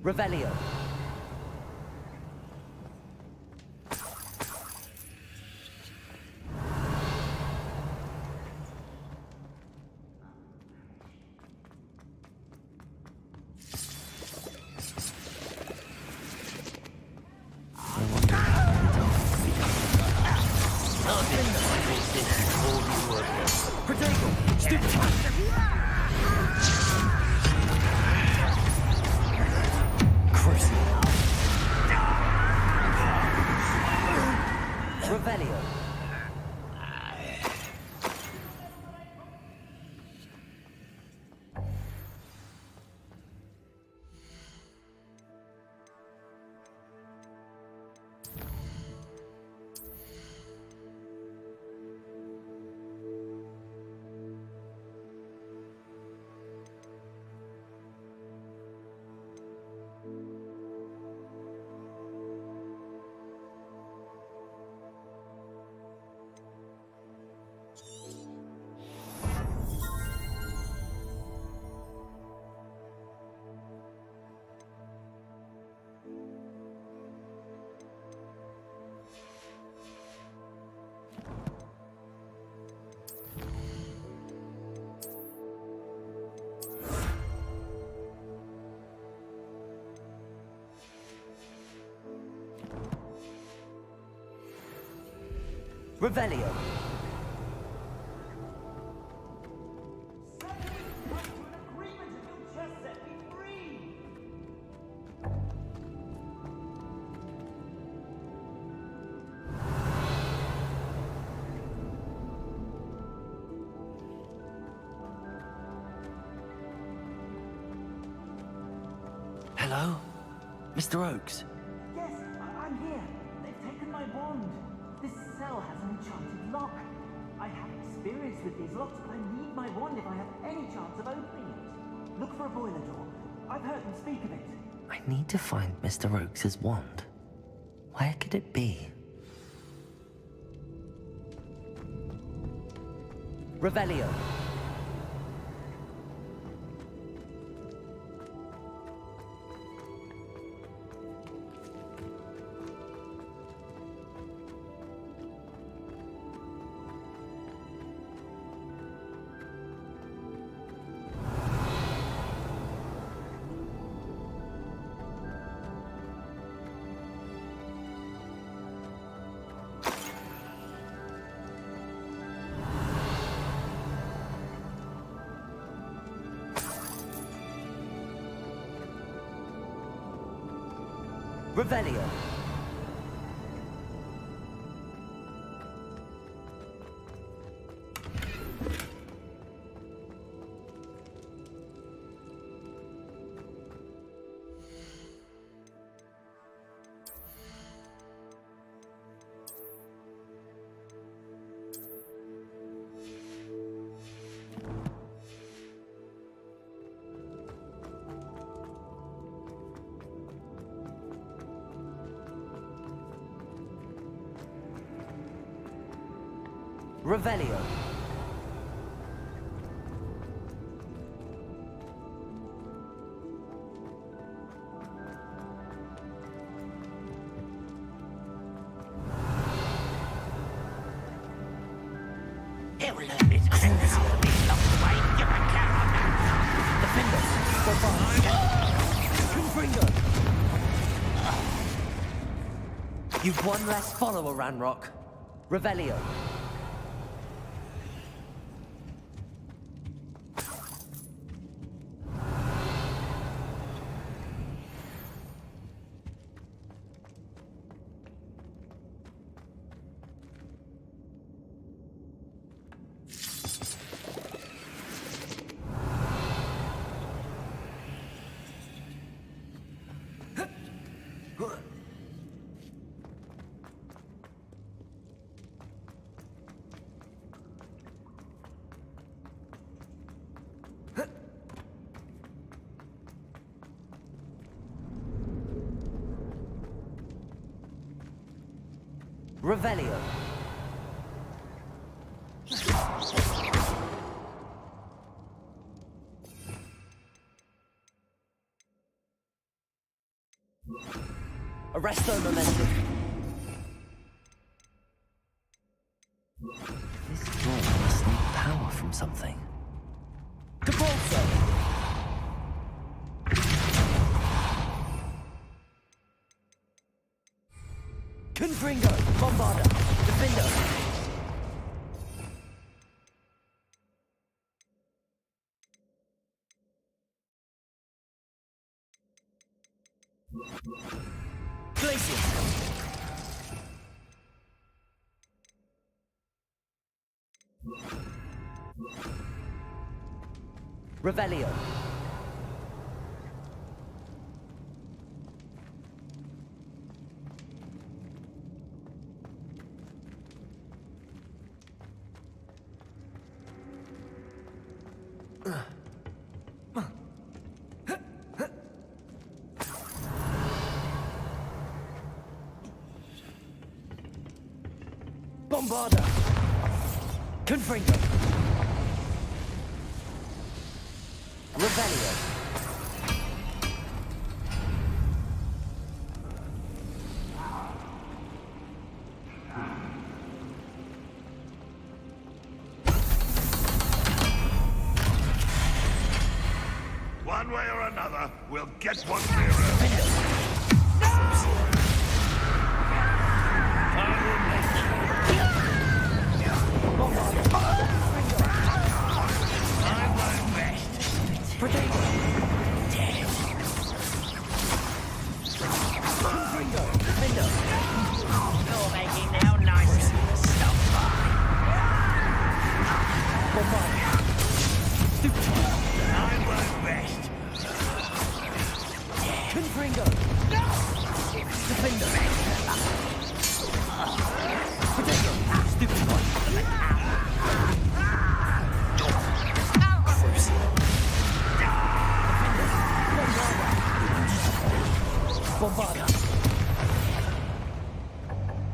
Speaker 15: Revelio. Revelio.
Speaker 6: Hello? Mr. Oakes?
Speaker 15: Yes, I'm here. They've taken my wand. This cell has an enchanted lock. I have experience with these locks, but I need my wand if I have any chance of opening it. Look for a boiler door. I've heard them speak of it.
Speaker 6: I need to find Mr. Oakes' wand. Where could it be? Revelio. Revelio. Revelio.
Speaker 22: He'll learn his fingers will be locked away. You can count on that.
Speaker 6: Defender. Go Confringo. You've one less follower, Ranrock. Revelio. Revelio. Arresto momentum. This door must need power from something. Cabalzo. Confringo. Bombarda. Defender. Glacier. Revelio. Bombarda. Confringo. Revelio.
Speaker 8: One way or another, we'll get one nearer.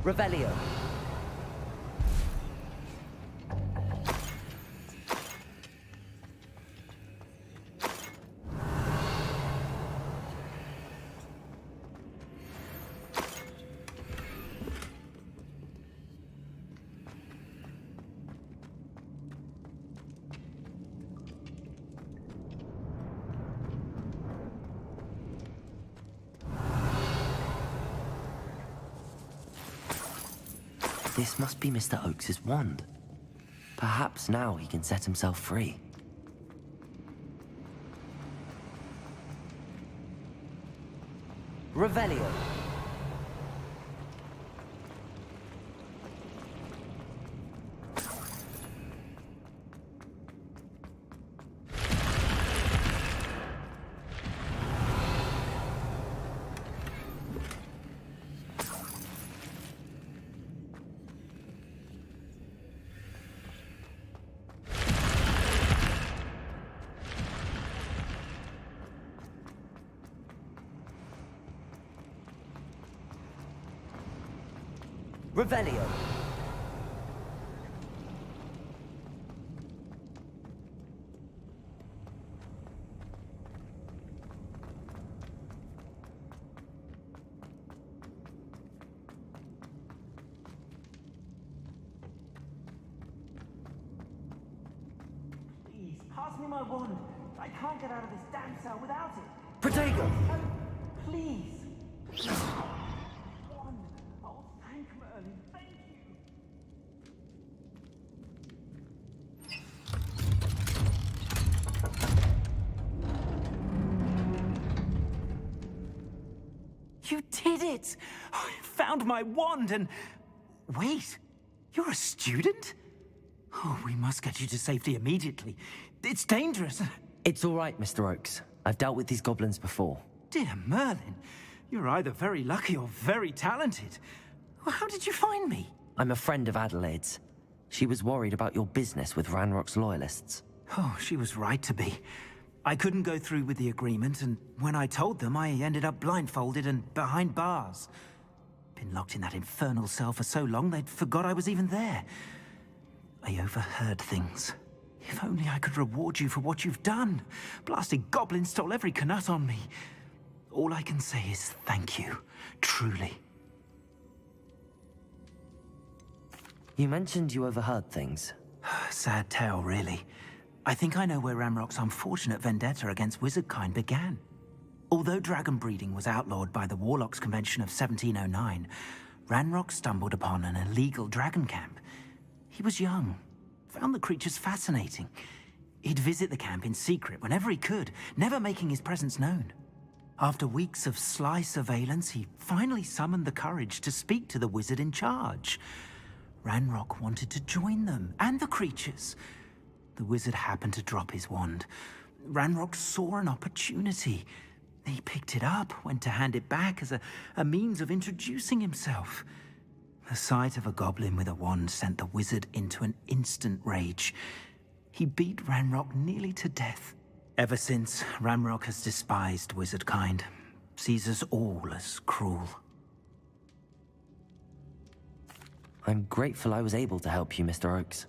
Speaker 8: Revelio.
Speaker 6: This must be Mr. Oakes's wand. Perhaps now he can set himself free. Revelio. Revelio.
Speaker 15: Please, pass me my wand. I can't get out of this damn cell without it.
Speaker 6: Protego!
Speaker 15: Please. Wand. Oh, thank Merlin. Thank you. You did it! I found my wand and... Wait, you're a student? Oh, we must get you to safety immediately. It's dangerous.
Speaker 6: It's all right, Mr. Oakes. I've dealt with these goblins before.
Speaker 15: Dear Merlin, you're either very lucky or very talented. How did you find me?
Speaker 6: I'm a friend of Adelaide's. She was worried about your business with Ranrock's loyalists.
Speaker 15: Oh, she was right to be. I couldn't go through with the agreement, and when I told them, I ended up blindfolded and behind bars. Been locked in that infernal cell for so long, they'd forgot I was even there. I overheard things. If only I could reward you for what you've done. Blasted goblin stole every canut on me. All I can say is thank you, truly.
Speaker 6: You mentioned you overheard things.
Speaker 15: Sad tale, really. I think I know where Ranrock's unfortunate vendetta against wizardkind began. Although dragon breeding was outlawed by the Warlocks Convention of 1709, Ranrock stumbled upon an illegal dragon camp. He was young, found the creatures fascinating. He'd visit the camp in secret whenever he could, never making his presence known. After weeks of sly surveillance, he finally summoned the courage to speak to the wizard in charge. Ranrock wanted to join them, and the creatures. The wizard happened to drop his wand. Ranrock saw an opportunity. He picked it up, went to hand it back as a means of introducing himself. The sight of a goblin with a wand sent the wizard into an instant rage. He beat Ranrock nearly to death. Ever since, Ranrock has despised wizardkind, sees us all as cruel.
Speaker 6: I'm grateful I was able to help you, Mr. Oakes.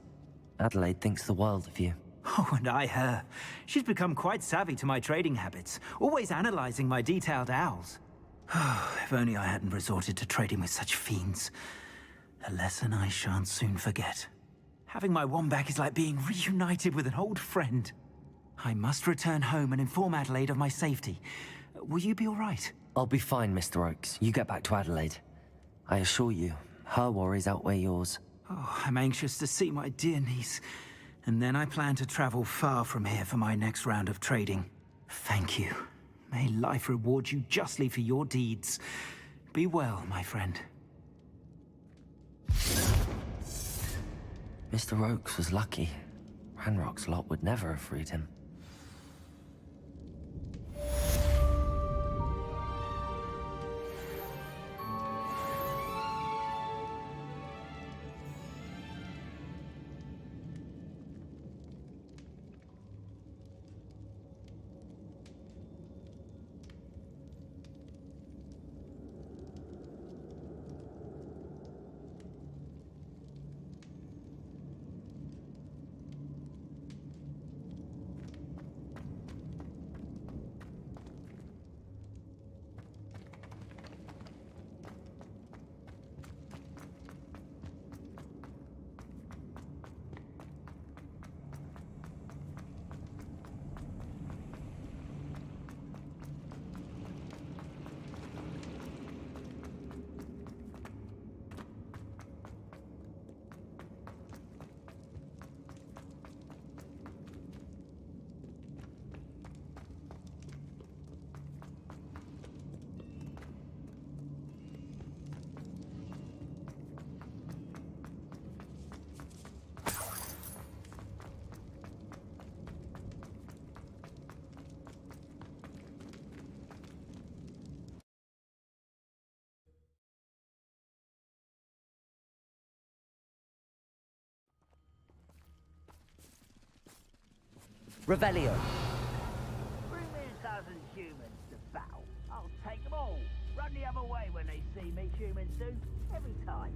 Speaker 6: Adelaide thinks the world of you.
Speaker 15: Oh, and I her. She's become quite savvy to my trading habits, always analyzing my detailed owls. If only I hadn't resorted to trading with such fiends. A lesson I shan't soon forget. Having my wand back is like being reunited with an old friend. I must return home and inform Adelaide of my safety. Will you be all right?
Speaker 6: I'll be fine, Mr. Oakes. You get back to Adelaide. I assure you, her worries outweigh yours.
Speaker 15: Oh, I'm anxious to see my dear niece. And then I plan to travel far from here for my next round of trading. Thank you. May life reward you justly for your deeds. Be well, my friend.
Speaker 6: Mr. Oakes was lucky. Ranrock's lot would never have freed him. Revelio.
Speaker 15: Bring me 1,000 humans to battle. I'll take them all. Run the other way when they see me, humans do. Every time.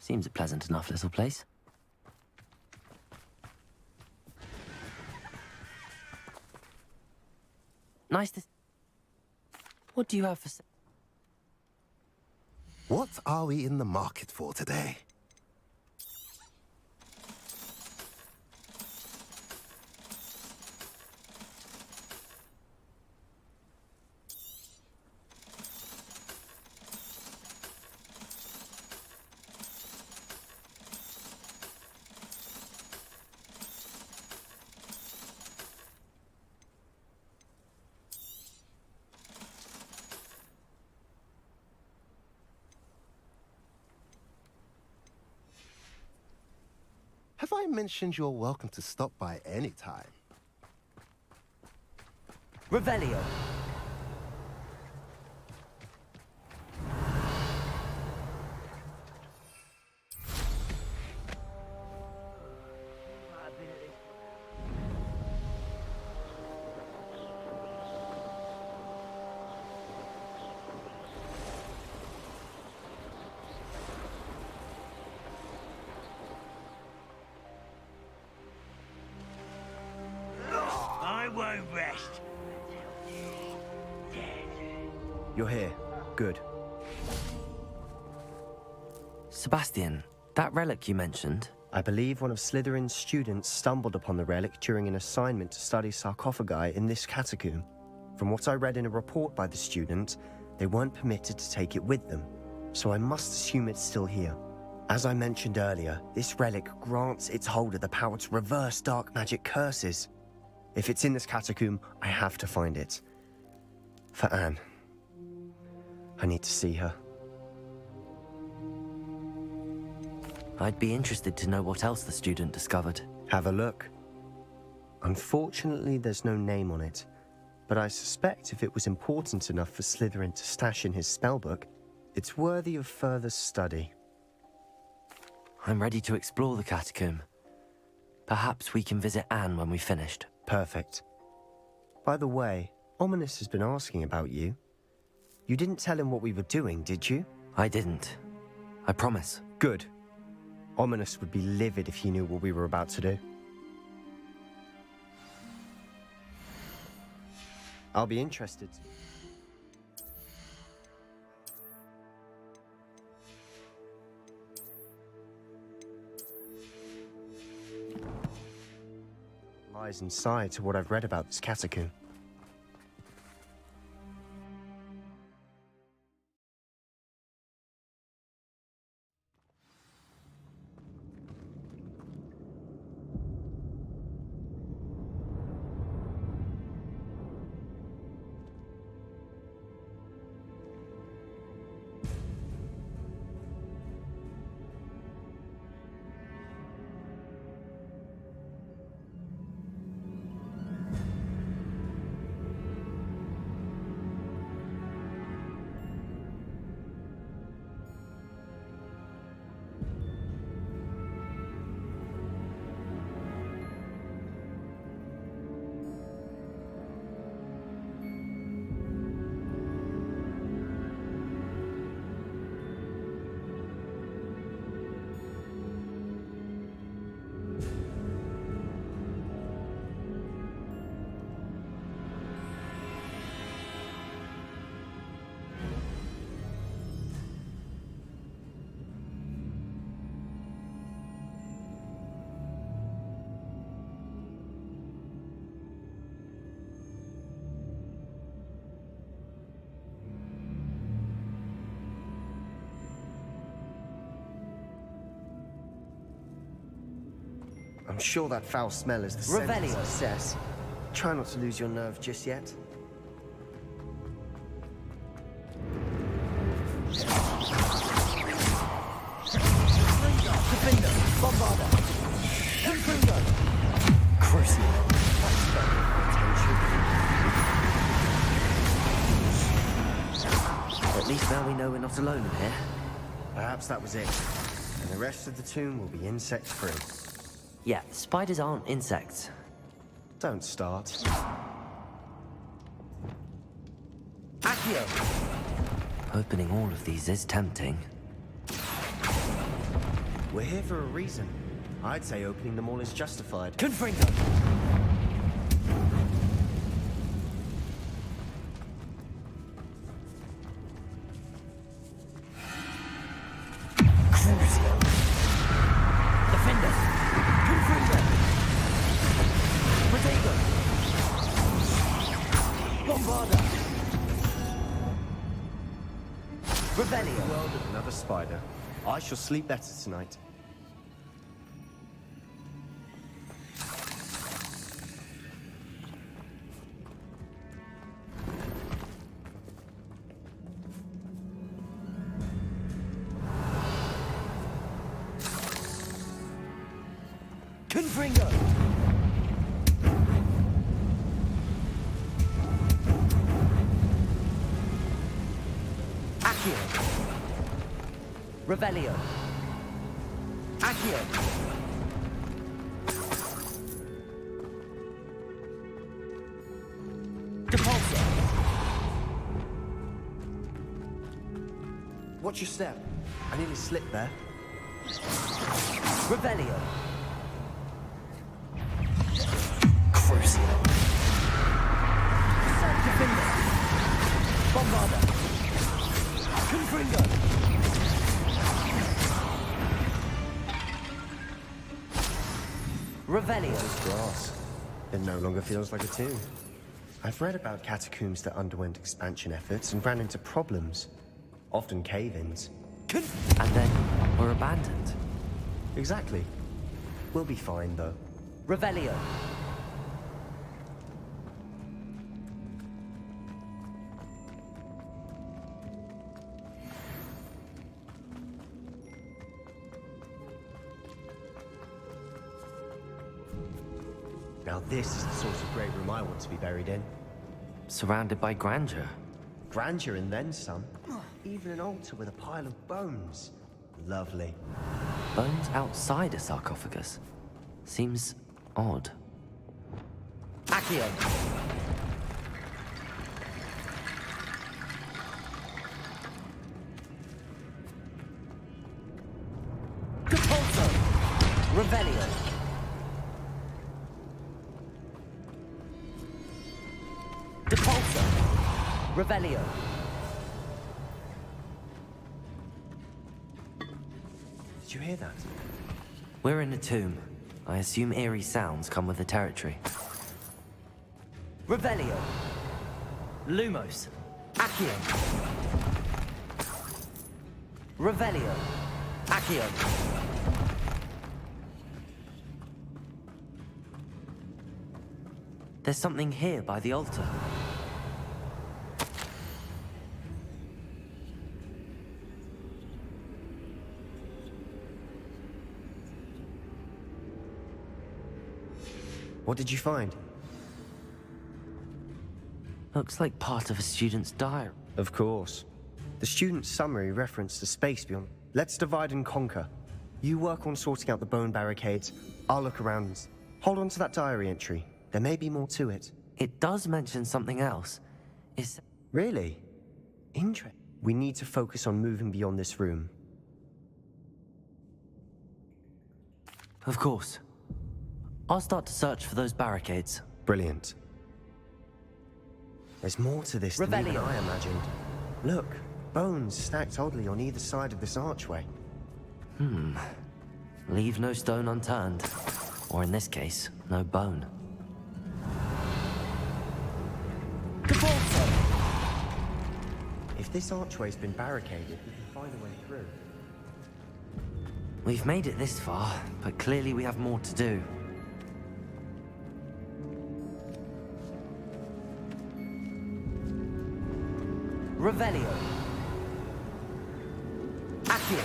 Speaker 6: Seems a pleasant enough little place. Nice to... What do you have for...
Speaker 11: What are we in the market for today? Have I mentioned you're welcome to stop by any time?
Speaker 6: Revelio.
Speaker 15: I won't rest.
Speaker 17: You're here. Good.
Speaker 6: Sebastian, that relic you mentioned...
Speaker 17: I believe one of Slytherin's students stumbled upon the relic during an assignment to study sarcophagi in this catacomb. From what I read in a report by the student, they weren't permitted to take it with them, so I must assume it's still here. As I mentioned earlier, this relic grants its holder the power to reverse dark magic curses. If it's in this catacomb, I have to find it. For Anne. I need to see her.
Speaker 6: I'd be interested to know what else the student discovered.
Speaker 17: Have a look. Unfortunately, there's no name on it, but I suspect if it was important enough for Slytherin to stash in his spellbook, it's worthy of further study.
Speaker 6: I'm ready to explore the catacomb. Perhaps we can visit Anne when we've finished.
Speaker 17: Perfect. By the way, Ominous has been asking about you. You didn't tell him what we were doing, did you?
Speaker 6: I didn't. I promise.
Speaker 17: Good. Ominous would be livid if he knew what we were about to do. I'll be interested. Lies inside to what I've read about this catacomb. I'm sure that foul smell is the scent of success. Try not to lose your nerve just yet.
Speaker 4: Defender, Bombarder, Intruder, Crucible. At least now we know we're not alone in here.
Speaker 17: Perhaps that was it. And the rest of the tomb will be insect-free.
Speaker 6: Yeah, spiders aren't insects.
Speaker 17: Don't start.
Speaker 4: Accio!
Speaker 6: Opening all of these is tempting.
Speaker 17: We're here for a reason. I'd say opening them all is justified.
Speaker 4: Confringo! Crucio! Defender! Confringo! Protego! Bombarder! Rebellion!
Speaker 17: World of another spider. I shall sleep better tonight.
Speaker 4: Confringo! Accio! Revelio! Accio! Depulso!
Speaker 17: Watch your step. I nearly slipped there.
Speaker 4: Revelio!
Speaker 17: Crucio!
Speaker 4: Defender! Bombarder! Confringo! Revelio!
Speaker 17: It's grass. It no longer feels like a tomb. I've read about catacombs that underwent expansion efforts and ran into problems. Often cave-ins.
Speaker 6: And then were abandoned.
Speaker 17: Exactly. We'll be fine, though.
Speaker 4: Revelio!
Speaker 17: Now this is the sort of great room I want to be buried in.
Speaker 6: Surrounded by grandeur.
Speaker 17: Grandeur and then some. Even an altar with a pile of bones. Lovely.
Speaker 6: Bones outside a sarcophagus. Seems odd.
Speaker 4: Accio! Depulso! Revelio! Depulso! Revelio!
Speaker 17: Did you hear that?
Speaker 6: We're in a tomb. I assume eerie sounds come with the territory.
Speaker 4: Revelio! Lumos! Accio! Revelio! Accio!
Speaker 6: There's something here by the altar.
Speaker 17: What did you find?
Speaker 6: Looks like part of a student's diary.
Speaker 17: Of course. The student's summary referenced the space beyond. Let's divide and conquer. You work on sorting out the bone barricades. I'll look around. Hold on to that diary entry. There may be more to it.
Speaker 6: It does mention something else.
Speaker 17: Really? Interesting. We need to focus on moving beyond this room.
Speaker 6: Of course. I'll start to search for those barricades.
Speaker 17: Brilliant. There's more to this than even I imagined. Look, bones stacked oddly on either side of this archway.
Speaker 6: Leave no stone unturned. Or in this case, no bone.
Speaker 17: If this archway's been barricaded, we can find a way through.
Speaker 6: We've made it this far, but clearly we have more to do. Revelio. Accio.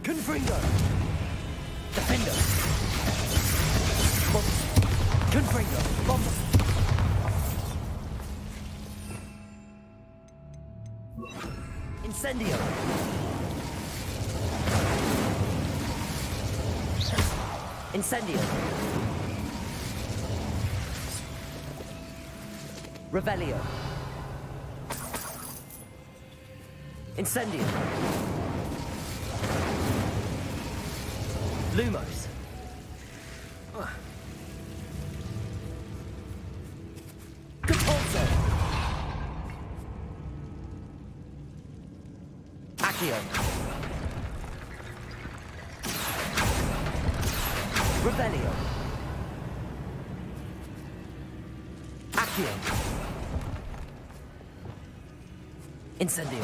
Speaker 6: Confringo. Defender. Confringo. Bomber. Incendio. Incendio. Revelio. Incendio. Lumos. Compulso. Accio. Revelio. Accio. Incendio.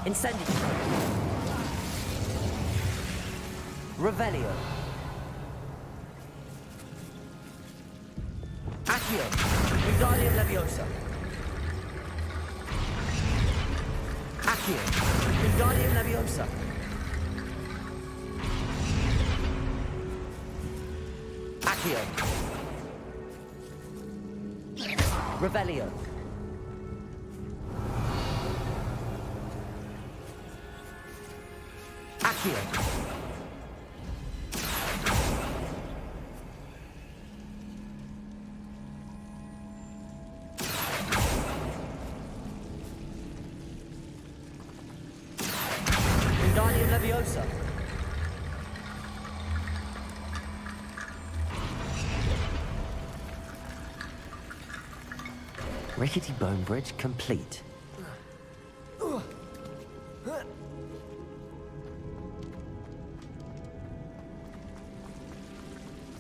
Speaker 6: Incendio. Revelio. Accio. Wingardium Leviosa. Accio. Wingardium Leviosa. Accio. Revelio. Accio. Wingardium Leviosa. Rickety bone bridge complete.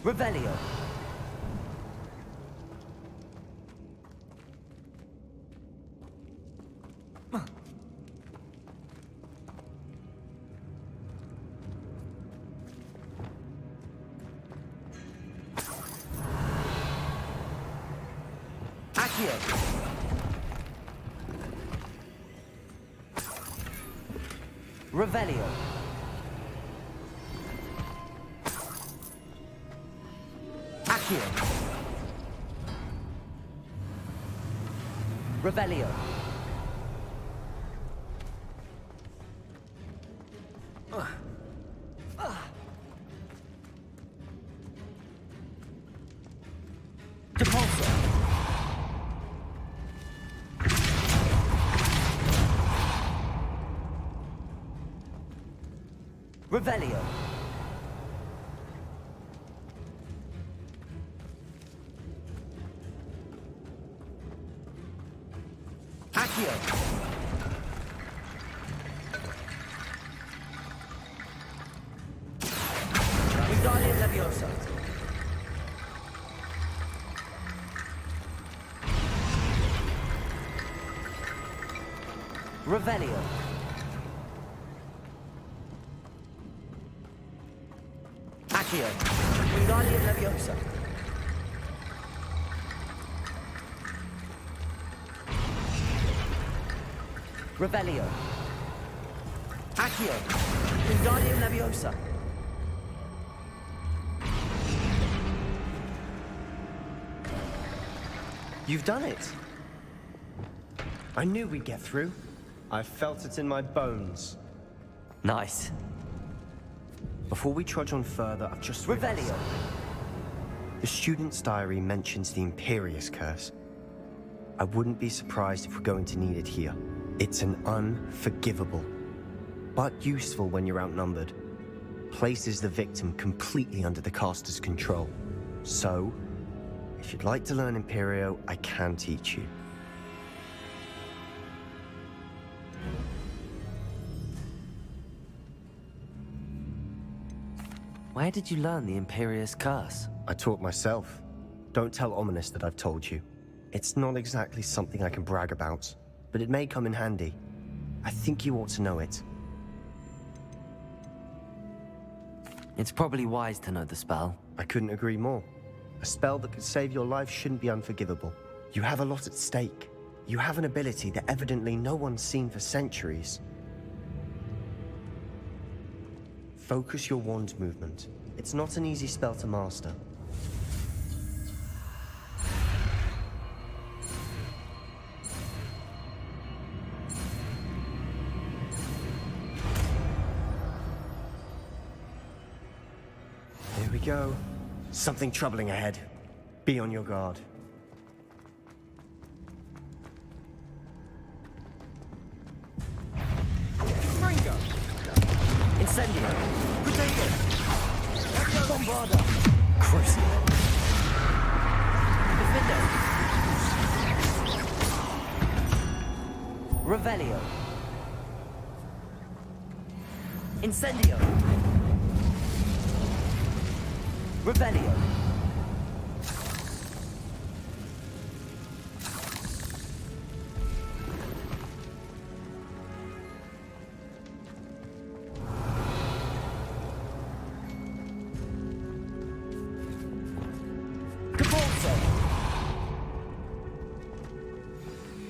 Speaker 6: Revelio. Accio. Revelio. Accio. Revelio. Depulso. Revelio. Accio. Wingardium Leviosa. Revelio. Accio. Wingardium Leviosa. Revelio. Accio. Wingardium Leviosa.
Speaker 17: You've done it. I knew we'd get through. I felt it in my bones.
Speaker 6: Nice.
Speaker 17: Before we trudge on further, I've just
Speaker 6: realized
Speaker 17: Revelio. The student's diary mentions the Imperious Curse. I wouldn't be surprised if we're going to need it here. It's an unforgivable, but useful when you're outnumbered. Places the victim completely under the caster's control. So, if you'd like to learn Imperio, I can teach you.
Speaker 6: Where did you learn the Imperious Curse?
Speaker 17: I taught myself. Don't tell Ominous that I've told you. It's not exactly something I can brag about, but it may come in handy. I think you ought to know it.
Speaker 6: It's probably wise to know the spell.
Speaker 17: I couldn't agree more. A spell that could save your life shouldn't be unforgivable. You have a lot at stake. You have an ability that evidently no one's seen for centuries. Focus your wand movement. It's not an easy spell to master. Here we go. Something troubling ahead. Be on your guard.
Speaker 4: Ringo! Incendio! Potato! Bombarda! Crucible! Defender! Revelio! Incendio! Revelio!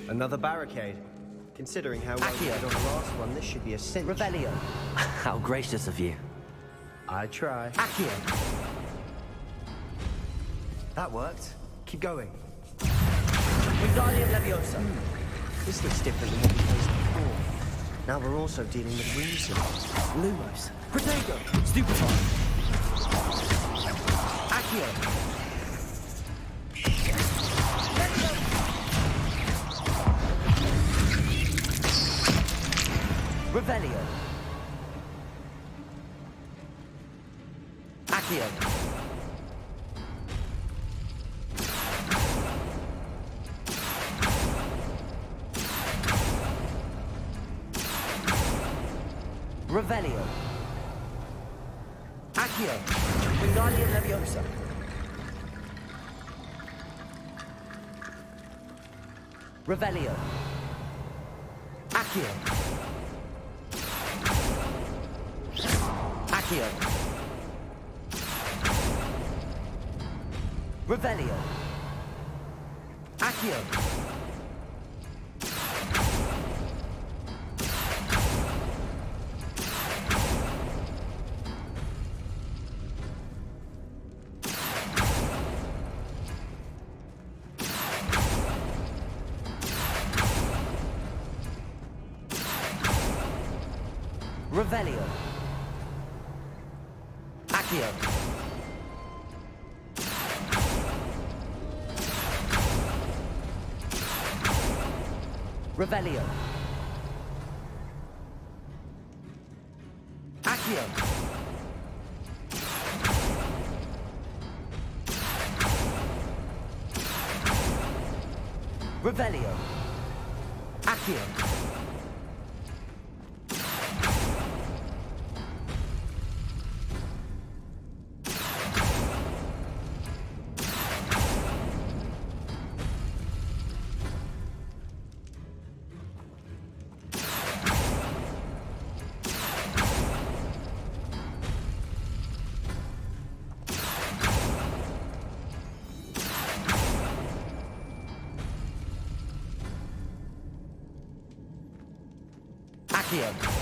Speaker 17: Another barricade. Considering how well you did on the last one, this should be a cinch.
Speaker 6: Revelio. How gracious of you.
Speaker 17: I try.
Speaker 6: Accio.
Speaker 17: That worked. Keep going.
Speaker 4: Wingardium Leviosa.
Speaker 17: This looks different than what we faced before. Now we're also dealing with reason.
Speaker 4: Lumos. Protego. Stupefy. Accio. Revelio. Accio. Revelio. Accio. Wingardium Leviosa. Revelio. Accio. Accio. Revelio. Accio. Revelio. Accio. Revelio. Accio. Revelio. Accio. Accio.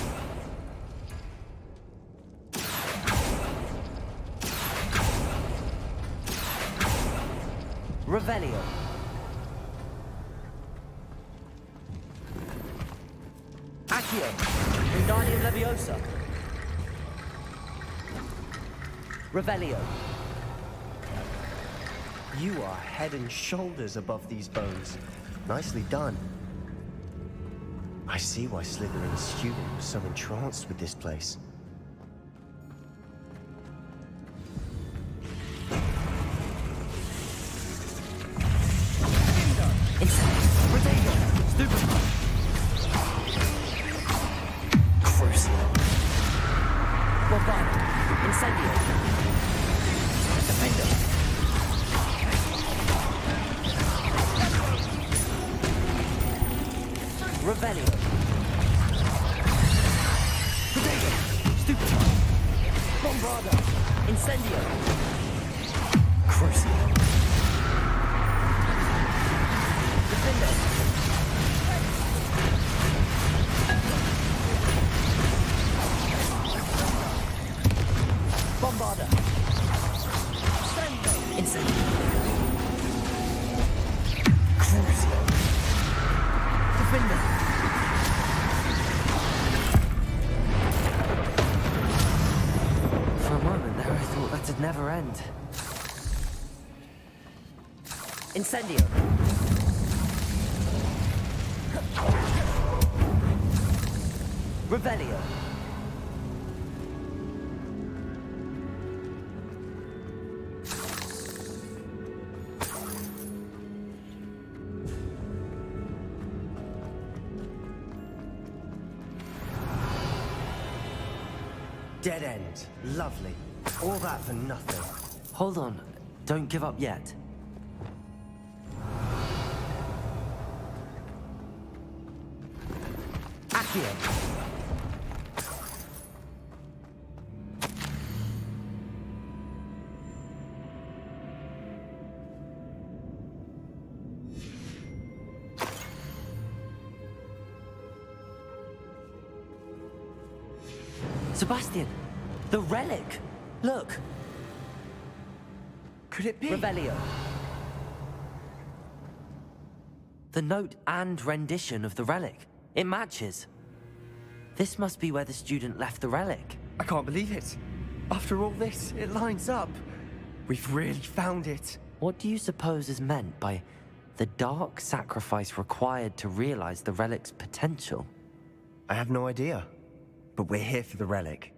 Speaker 4: Revelio. Accio. Wingardium Leviosa. Revelio.
Speaker 17: You are head and shoulders above these bones. Nicely done. I see why Slytherin's student was so entranced with this place.
Speaker 4: Incendio.
Speaker 6: Rebellion. Potato. Stupid. Bombarda. Incendio. Crucio. Defender. Bombarda. Incendio. Crucio. Defender. For a moment there, I thought that'd never end. Incendio. Rebellion.
Speaker 17: Dead end. Lovely. All that for nothing.
Speaker 6: Hold on. Don't give up yet. Accio. Sebastian, the relic. Look.
Speaker 17: Could it be?
Speaker 6: Revelio. The note and rendition of the relic. It matches. This must be where the student left the relic.
Speaker 17: I can't believe it. After all this, it lines up. We've really found it.
Speaker 6: What do you suppose is meant by the dark sacrifice required to realize the relic's potential?
Speaker 17: I have no idea. But we're here for the relic.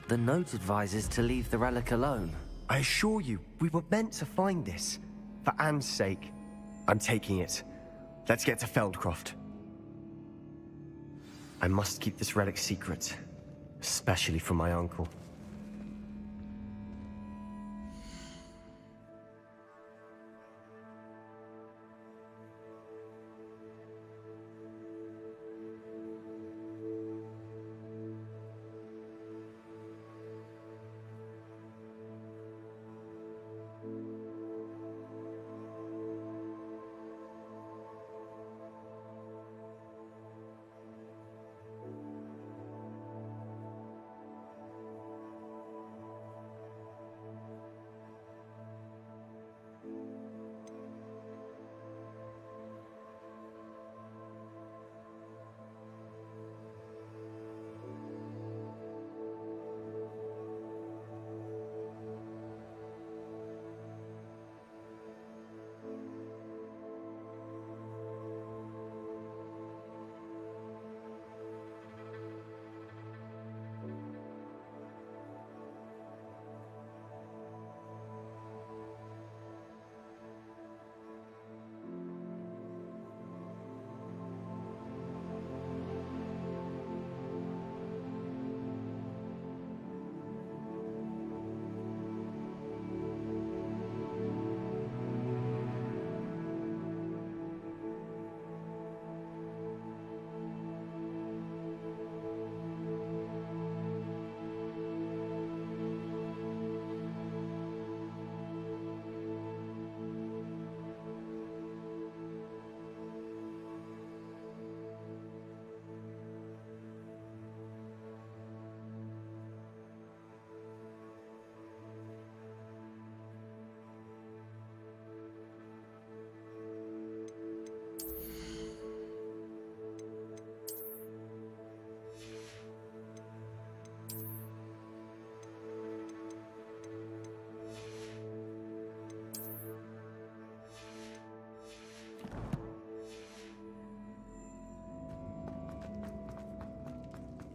Speaker 6: The note advises to leave the relic alone.
Speaker 17: I assure you, we were meant to find this. For Anne's sake. I'm taking it. Let's get to Feldcroft. I must keep this relic secret. Especially from my uncle.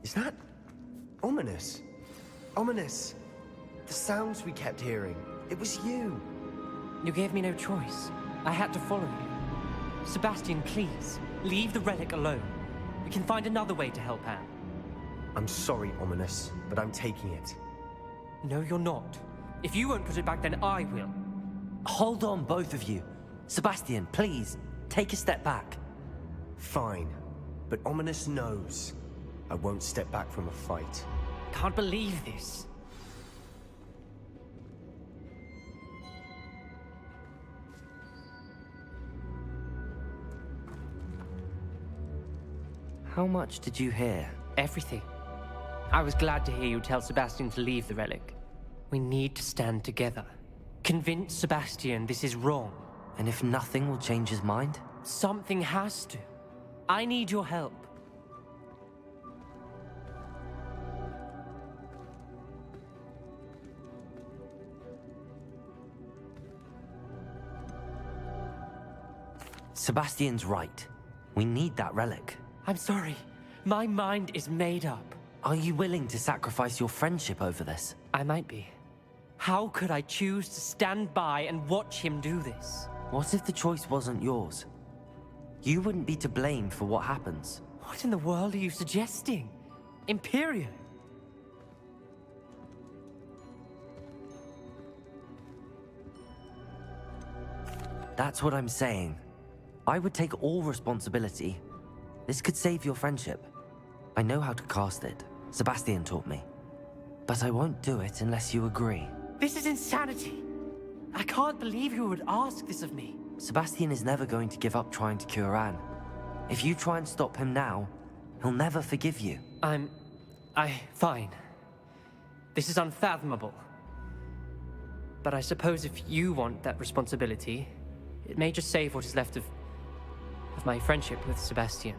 Speaker 17: Is that ominous? Ominous! The sounds we kept hearing. It was you.
Speaker 4: You gave me no choice. I had to follow you. Sebastian, please, leave the relic alone. We can find another way to help Anne.
Speaker 17: I'm sorry, Ominous, but I'm taking it.
Speaker 4: No, you're not. If you won't put it back, then I will.
Speaker 6: Hold on, both of you. Sebastian, please, take a step back.
Speaker 17: Fine, but Ominous knows I won't step back from a fight.
Speaker 4: Can't believe this.
Speaker 6: How much did you hear?
Speaker 4: Everything. I was glad to hear you tell Sebastian to leave the relic. We need to stand together. Convince Sebastian this is wrong.
Speaker 6: And if nothing will change his mind?
Speaker 4: Something has to. I need your help.
Speaker 6: Sebastian's right. We need that relic.
Speaker 4: I'm sorry. My mind is made up.
Speaker 6: Are you willing to sacrifice your friendship over this?
Speaker 4: I might be. How could I choose to stand by and watch him do this?
Speaker 6: What if the choice wasn't yours? You wouldn't be to blame for what happens.
Speaker 4: What in the world are you suggesting? Imperial?
Speaker 6: That's what I'm saying. I would take all responsibility. This could save your friendship. I know how to cast it. Sebastian taught me. But I won't do it unless you agree.
Speaker 4: This is insanity. I can't believe you would ask this of me.
Speaker 6: Sebastian is never going to give up trying to cure Anne. If you try and stop him now, he'll never forgive you.
Speaker 4: Fine. This is unfathomable. But I suppose if you want that responsibility, it may just save what is left of my friendship with Sebastian.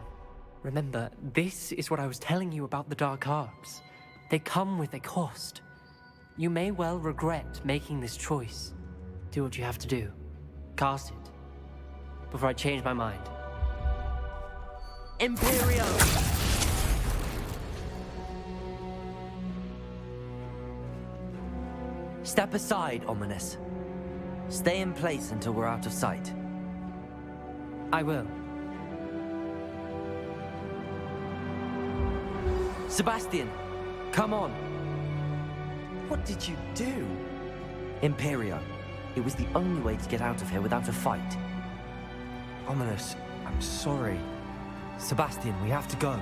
Speaker 4: Remember, this is what I was telling you about the dark arts. They come with a cost. You may well regret making this choice. Do what you have to do. Cast it. Before I change my mind.
Speaker 6: Imperio! Step aside, Ominous. Stay in place until we're out of sight.
Speaker 4: I will.
Speaker 6: Sebastian, come on.
Speaker 17: What did you do?
Speaker 6: Imperio. It was the only way to get out of here without a fight.
Speaker 17: Ominous, I'm sorry.
Speaker 6: Sebastian, we have to go.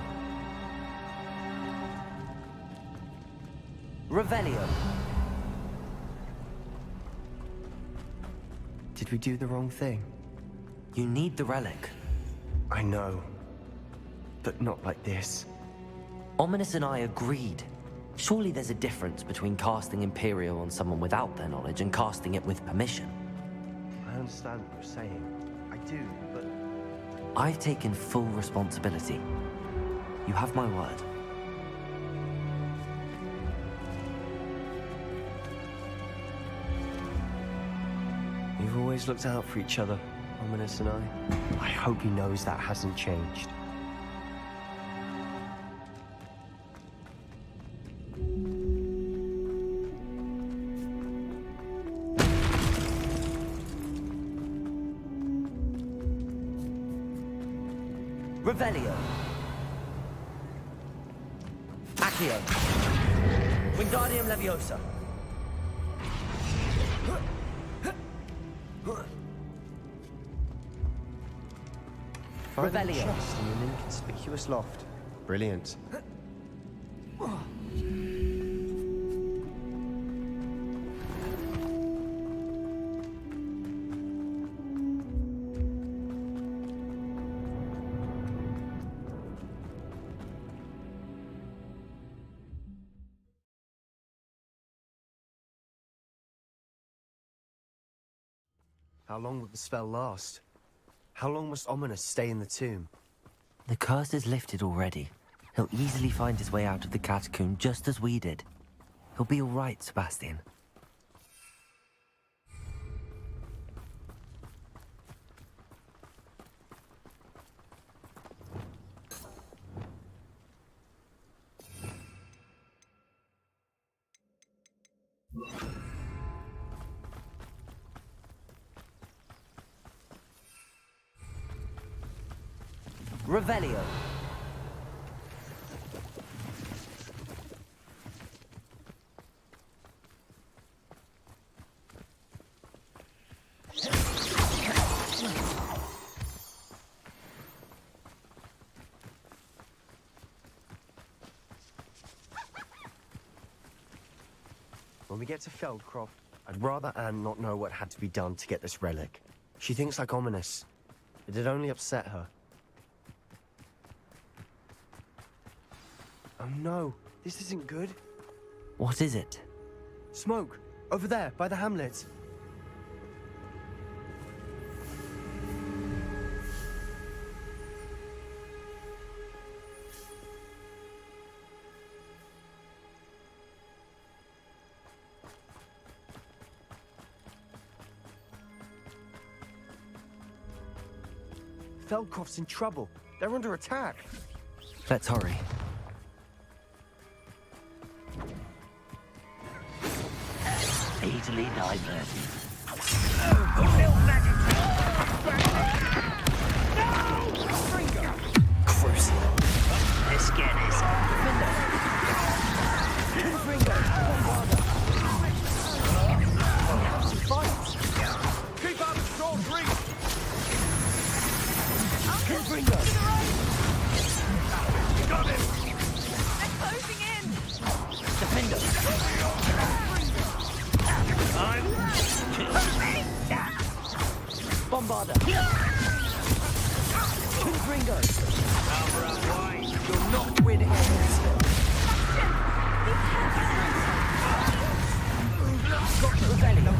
Speaker 6: Revelio.
Speaker 17: Did we do the wrong thing?
Speaker 6: You need the relic.
Speaker 17: I know. But not like this.
Speaker 6: Ominous and I agreed. Surely there's a difference between casting Imperio on someone without their knowledge and casting it with permission.
Speaker 17: I understand what you're saying. I do, but...
Speaker 6: I've taken full responsibility. You have my word.
Speaker 17: We've always looked out for each other, Ominous and I. I hope he knows that hasn't changed.
Speaker 6: Revelio. Accio. Wingardium Leviosa.
Speaker 17: Find a
Speaker 6: Revelio.
Speaker 17: chest in an inconspicuous loft. Brilliant. How long will the spell last? How long must Ominous stay in the tomb?
Speaker 6: The curse is lifted already. He'll easily find his way out of the catacomb just as we did. He'll be all right, Sebastian. Revelio.
Speaker 17: When we get to Feldcroft, I'd rather Anne not know what had to be done to get this relic. She thinks like ominous. It'd only upset her. Oh no, this isn't good.
Speaker 6: What is it?
Speaker 17: Smoke, over there, by the hamlet. Feldcroft's in trouble. They're under attack.
Speaker 6: Let's hurry.
Speaker 10: Easily diverted.
Speaker 6: Crucial.
Speaker 10: Let's get this.
Speaker 17: Keep out of Strong's reach!
Speaker 8: Got him!
Speaker 1: They're closing in!
Speaker 6: Defender! Bombarder! Confringo! You're not winning this. Got Revelio.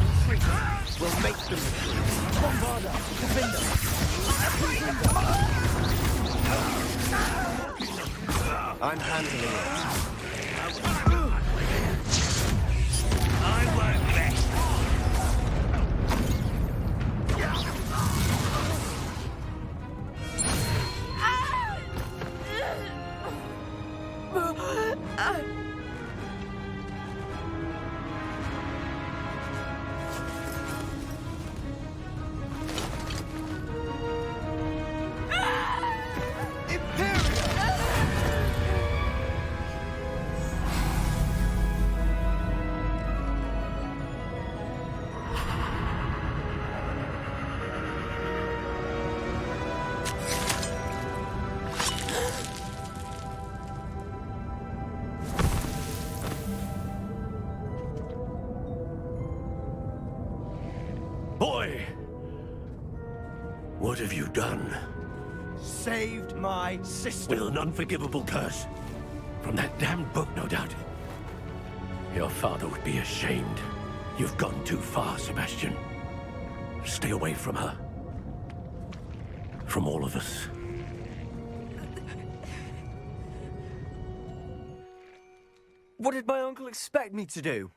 Speaker 6: We'll make them retreat. Bombarder! Defender!
Speaker 17: I'm handling it.
Speaker 10: I work best.
Speaker 13: Boy! What have you done?
Speaker 17: Saved my sister.
Speaker 13: With an unforgivable curse. From that damned book, no doubt. Your father would be ashamed. You've gone too far, Sebastian. Stay away from her. From all of us.
Speaker 17: What did my uncle expect me to do?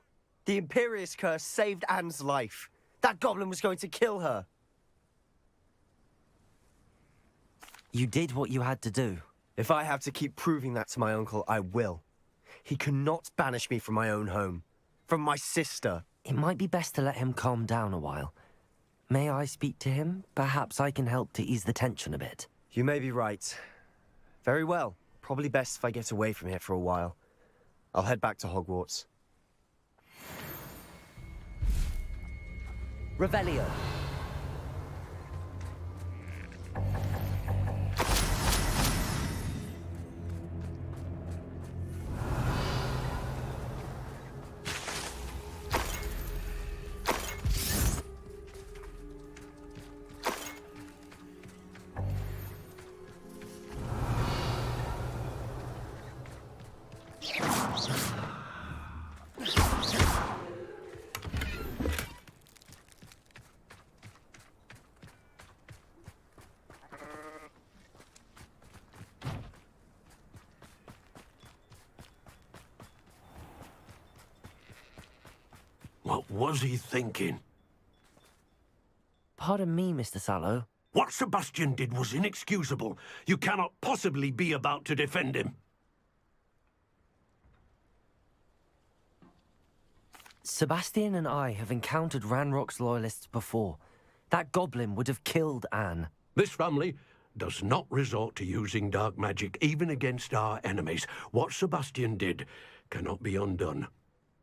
Speaker 17: The Imperious curse saved Anne's life. That goblin was going to kill her.
Speaker 6: You did what you had to do.
Speaker 17: If I have to keep proving that to my uncle, I will. He cannot banish me from my own home. From my sister.
Speaker 6: It might be best to let him calm down a while. May I speak to him? Perhaps I can help to ease the tension a bit.
Speaker 17: You may be right. Very well. Probably best if I get away from here for a while. I'll head back to Hogwarts.
Speaker 6: Revelio.
Speaker 13: What was he thinking?
Speaker 6: Pardon me, Mr. Sallow.
Speaker 13: What Sebastian did was inexcusable. You cannot possibly be about to defend him.
Speaker 6: Sebastian and I have encountered Ranrock's loyalists before. That goblin would have killed Anne.
Speaker 13: This family does not resort to using dark magic even against our enemies. What Sebastian did cannot be undone.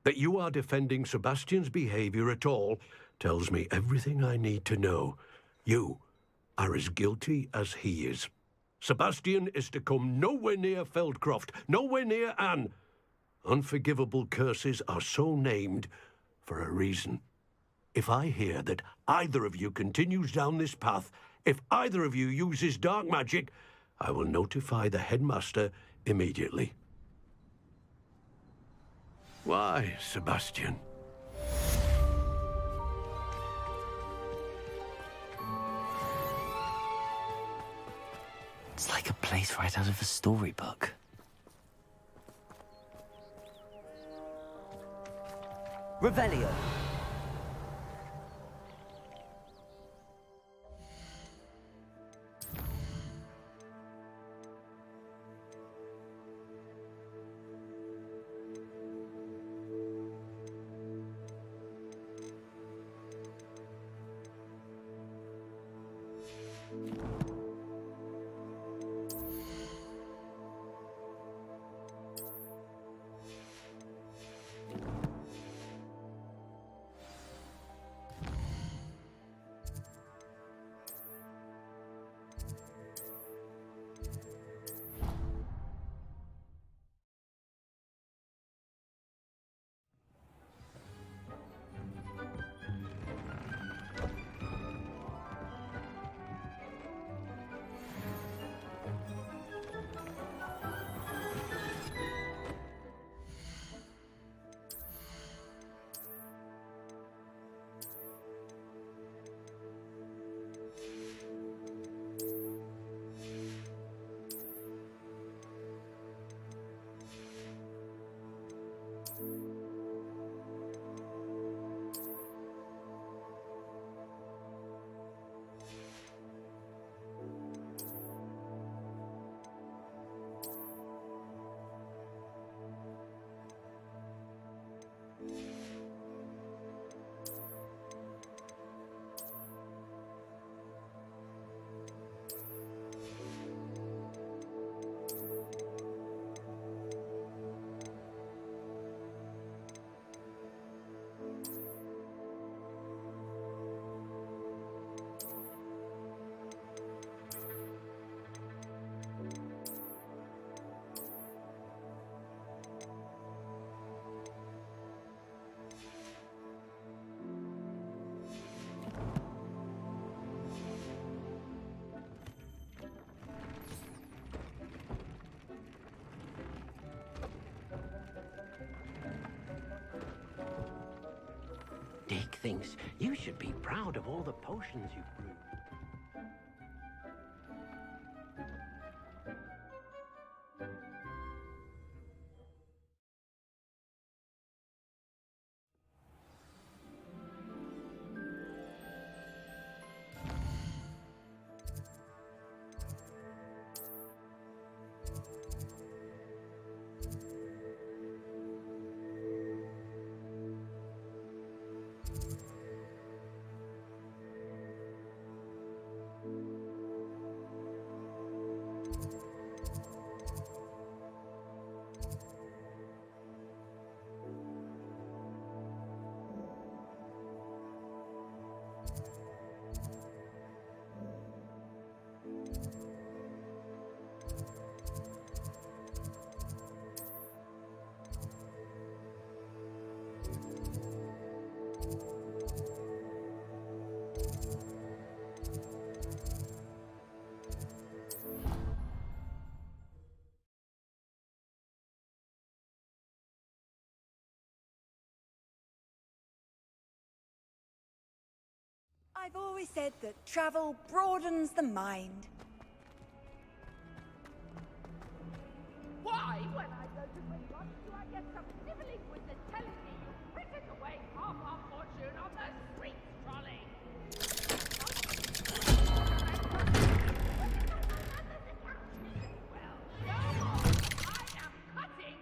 Speaker 13: That you are defending Sebastian's behavior at all tells me everything I need to know. You are as guilty as he is. Sebastian is to come nowhere near Feldcroft, nowhere near Anne. Unforgivable curses are so named for a reason. If I hear that either of you continues down this path, if either of you uses dark magic, I will notify the headmaster immediately. Why, Sebastian?
Speaker 6: It's like a place right out of a storybook.
Speaker 2: Revelio.
Speaker 22: Dick thinks you should be proud of all the potions you've brewed.
Speaker 1: I've always said that travel broadens the mind.
Speaker 12: Why, when I go to Gringotts, do I get some snivelling witness telling me you frittered away half our fortune on the street trolley? Well, no more. I am cutting.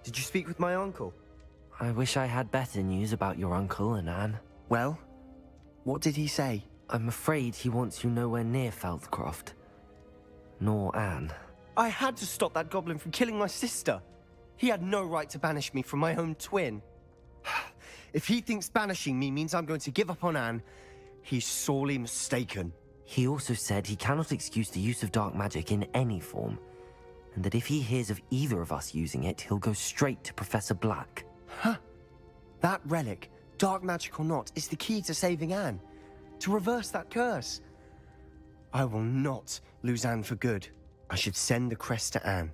Speaker 17: Did you speak with my uncle?
Speaker 6: I wish I had better news about your uncle and Anne.
Speaker 17: Well, what did he say?
Speaker 6: I'm afraid he wants you nowhere near Feldcroft. Nor Anne.
Speaker 17: I had to stop that goblin from killing my sister. He had no right to banish me from my own twin. If he thinks banishing me means I'm going to give up on Anne, he's sorely mistaken.
Speaker 6: He also said he cannot excuse the use of dark magic in any form, and that if he hears of either of us using it, he'll go straight to Professor Black.
Speaker 17: Huh. That relic, dark magic or not, is the key to saving Anne. To reverse that curse. I will not lose Anne for good. I should send the crest to Anne.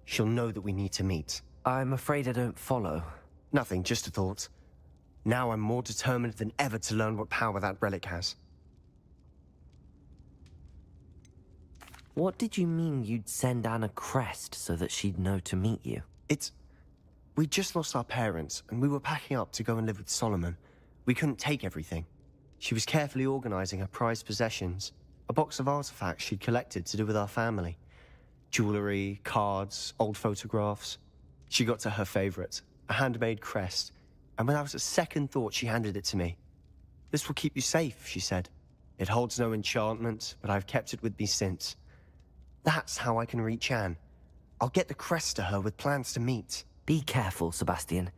Speaker 17: She'll know that we need to meet.
Speaker 6: I'm afraid I don't follow.
Speaker 17: Nothing, just a thought. Now I'm more determined than ever to learn what power that relic has.
Speaker 6: What did you mean you'd send Anne a crest so that she'd know to meet you?
Speaker 17: We just lost our parents, and we were packing up to go and live with Solomon. We couldn't take everything. She was carefully organizing her prized possessions, a box of artifacts she'd collected to do with our family. Jewelry, cards, old photographs. She got to her favorite, a handmade crest, and without a second thought she handed it to me. This will keep you safe, she said. It holds no enchantment, but I've kept it with me since. That's how I can reach Anne. I'll get the crest to her with plans to meet.
Speaker 6: Be careful, Sebastian.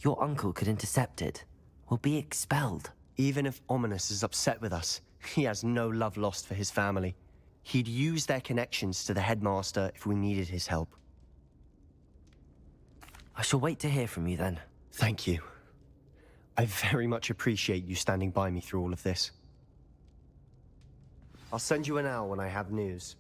Speaker 6: Your uncle could intercept it. We'll be expelled.
Speaker 17: Even if Ominous is upset with us, he has no love lost for his family. He'd use their connections to the headmaster if we needed his help.
Speaker 6: I shall wait to hear from you then.
Speaker 17: Thank you. I very much appreciate you standing by me through all of this. I'll send you an owl when I have news.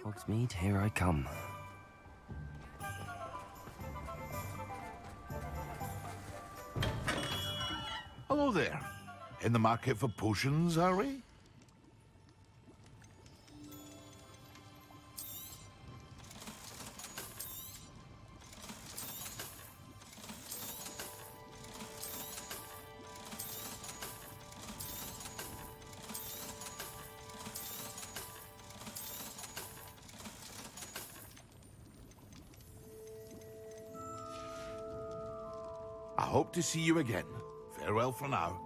Speaker 6: Hogsmeade, here I come.
Speaker 8: Hello there. In the market for potions, are we? I hope to see you again. Farewell for now.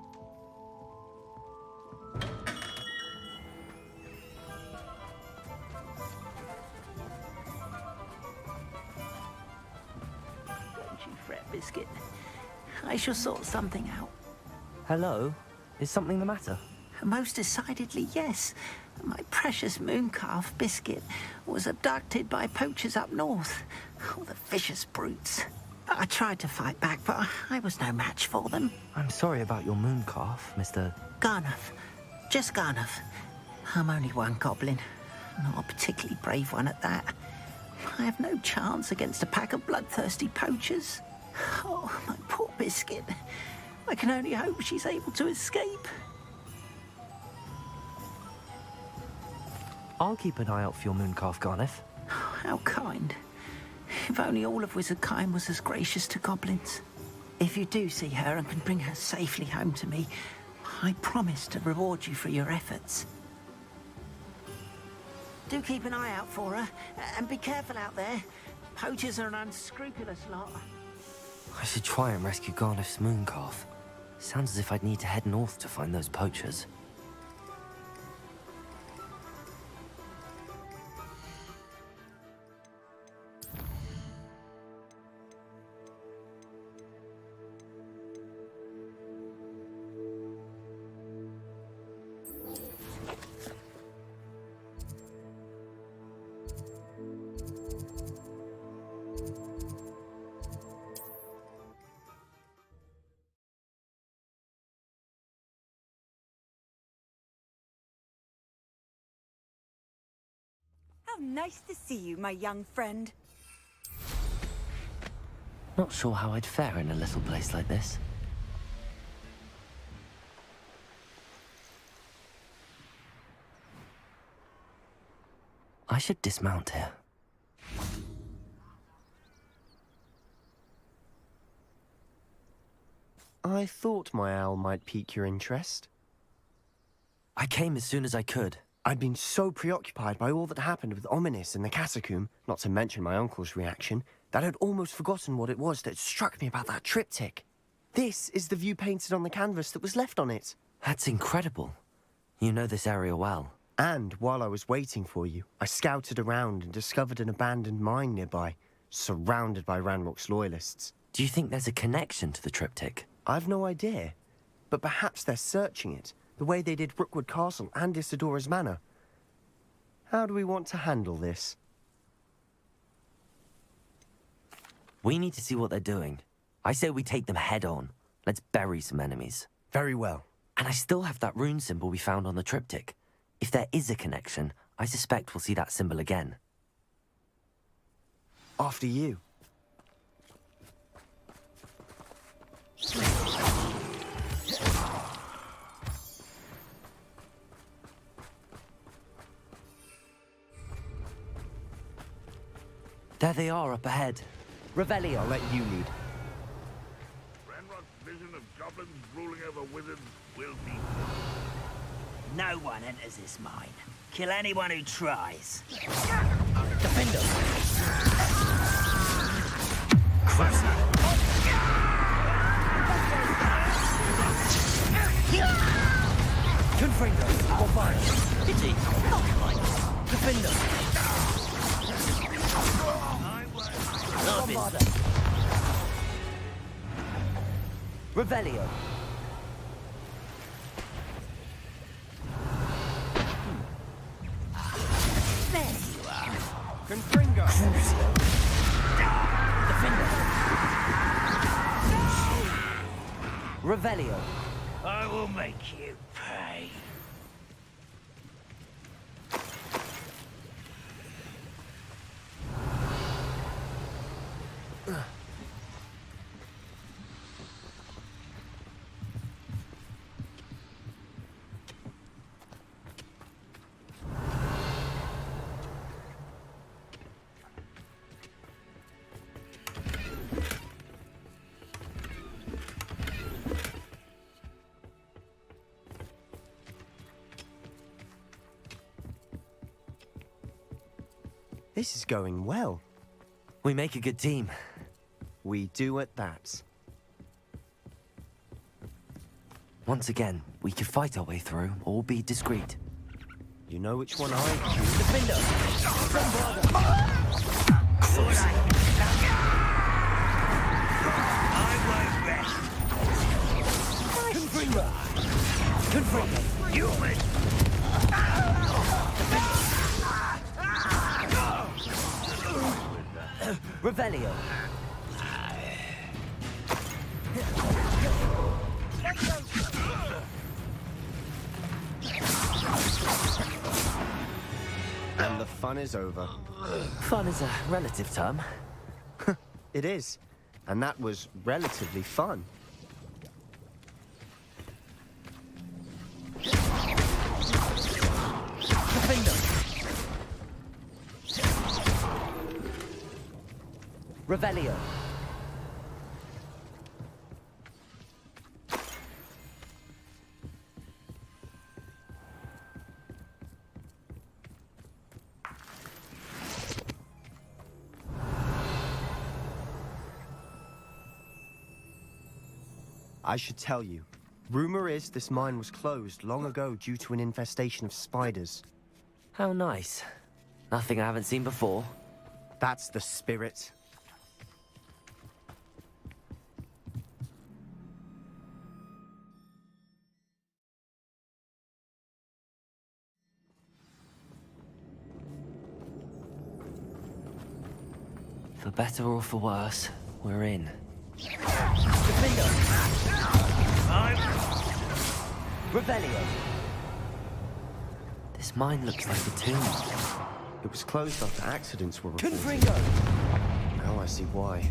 Speaker 7: Don't you fret, Biscuit. I shall sort something out.
Speaker 6: Hello? Is something the matter?
Speaker 7: Most decidedly, yes. My precious mooncalf, Biscuit, was abducted by poachers up north. Oh, the vicious brutes. I tried to fight back, but I was no match for them.
Speaker 6: I'm sorry about your mooncalf, Mr.
Speaker 7: Garnuff. Just Garnuff. I'm only one goblin. Not a particularly brave one at that. I have no chance against a pack of bloodthirsty poachers. Oh, my poor Biscuit. I can only hope she's able to escape.
Speaker 6: I'll keep an eye out for your mooncalf, Garniff.
Speaker 7: How kind. If only all of Wizardkind was as gracious to goblins. If you do see her and can bring her safely home to me, I promise to reward you for your efforts. Do keep an eye out for her, and be careful out there. Poachers are an unscrupulous lot.
Speaker 6: I should try and rescue Garniff's mooncalf. Sounds as if I'd need to head north to find those poachers.
Speaker 1: How nice to see you, my young friend.
Speaker 6: Not sure how I'd fare in a little place like this. I should dismount here.
Speaker 17: I thought my owl might pique your interest.
Speaker 6: I came as soon as I could.
Speaker 17: I'd been so preoccupied by all that happened with Ominis and the catacomb, not to mention my uncle's reaction, that I'd almost forgotten what it was that struck me about that triptych. This is the view painted on the canvas that was left on it.
Speaker 6: That's incredible. You know this area well.
Speaker 17: And while I was waiting for you, I scouted around and discovered an abandoned mine nearby, surrounded by Ranrock's loyalists.
Speaker 6: Do you think there's a connection to the triptych?
Speaker 17: I've no idea, but perhaps they're searching it, the way they did Rookwood Castle and Isidora's Manor. How do we want to handle this?
Speaker 6: We need to see what they're doing. I say we take them head on. Let's bury some enemies.
Speaker 17: Very well.
Speaker 6: And I still have that rune symbol we found on the triptych. If there is a connection, I suspect we'll see that symbol again.
Speaker 17: After you.
Speaker 6: There they are up ahead. Revelio.
Speaker 17: I'll let you lead.
Speaker 8: Ranrock's vision of goblins ruling over wizards will be...
Speaker 2: No one enters this mine. Kill anyone who tries.
Speaker 6: Defender. Confringo. Barbarian. Pity. Defender. Revelio.
Speaker 2: There you are.
Speaker 17: Confringo.
Speaker 6: Defender. Revelio.
Speaker 2: I will make you pay.
Speaker 17: This is going well.
Speaker 6: We make a good team.
Speaker 17: We do at that.
Speaker 6: Once again, we could fight our way through or be discreet.
Speaker 17: You know which one I choose.
Speaker 6: Defender!
Speaker 2: I won't rest.
Speaker 6: Confringo! Confringo!
Speaker 2: You win.
Speaker 6: Revelio.
Speaker 17: And the fun is over.
Speaker 6: Fun is a relative term.
Speaker 17: It is. And that was relatively fun.
Speaker 6: Revelio.
Speaker 17: I should tell you. Rumor is this mine was closed long ago due to an infestation of spiders.
Speaker 6: How nice. Nothing I haven't seen before.
Speaker 17: That's the spirit.
Speaker 6: For better or for worse, we're in. Revelio. This mine looks like a tomb.
Speaker 17: It was closed after accidents were reported.
Speaker 4: Confringo!
Speaker 17: Now I see why.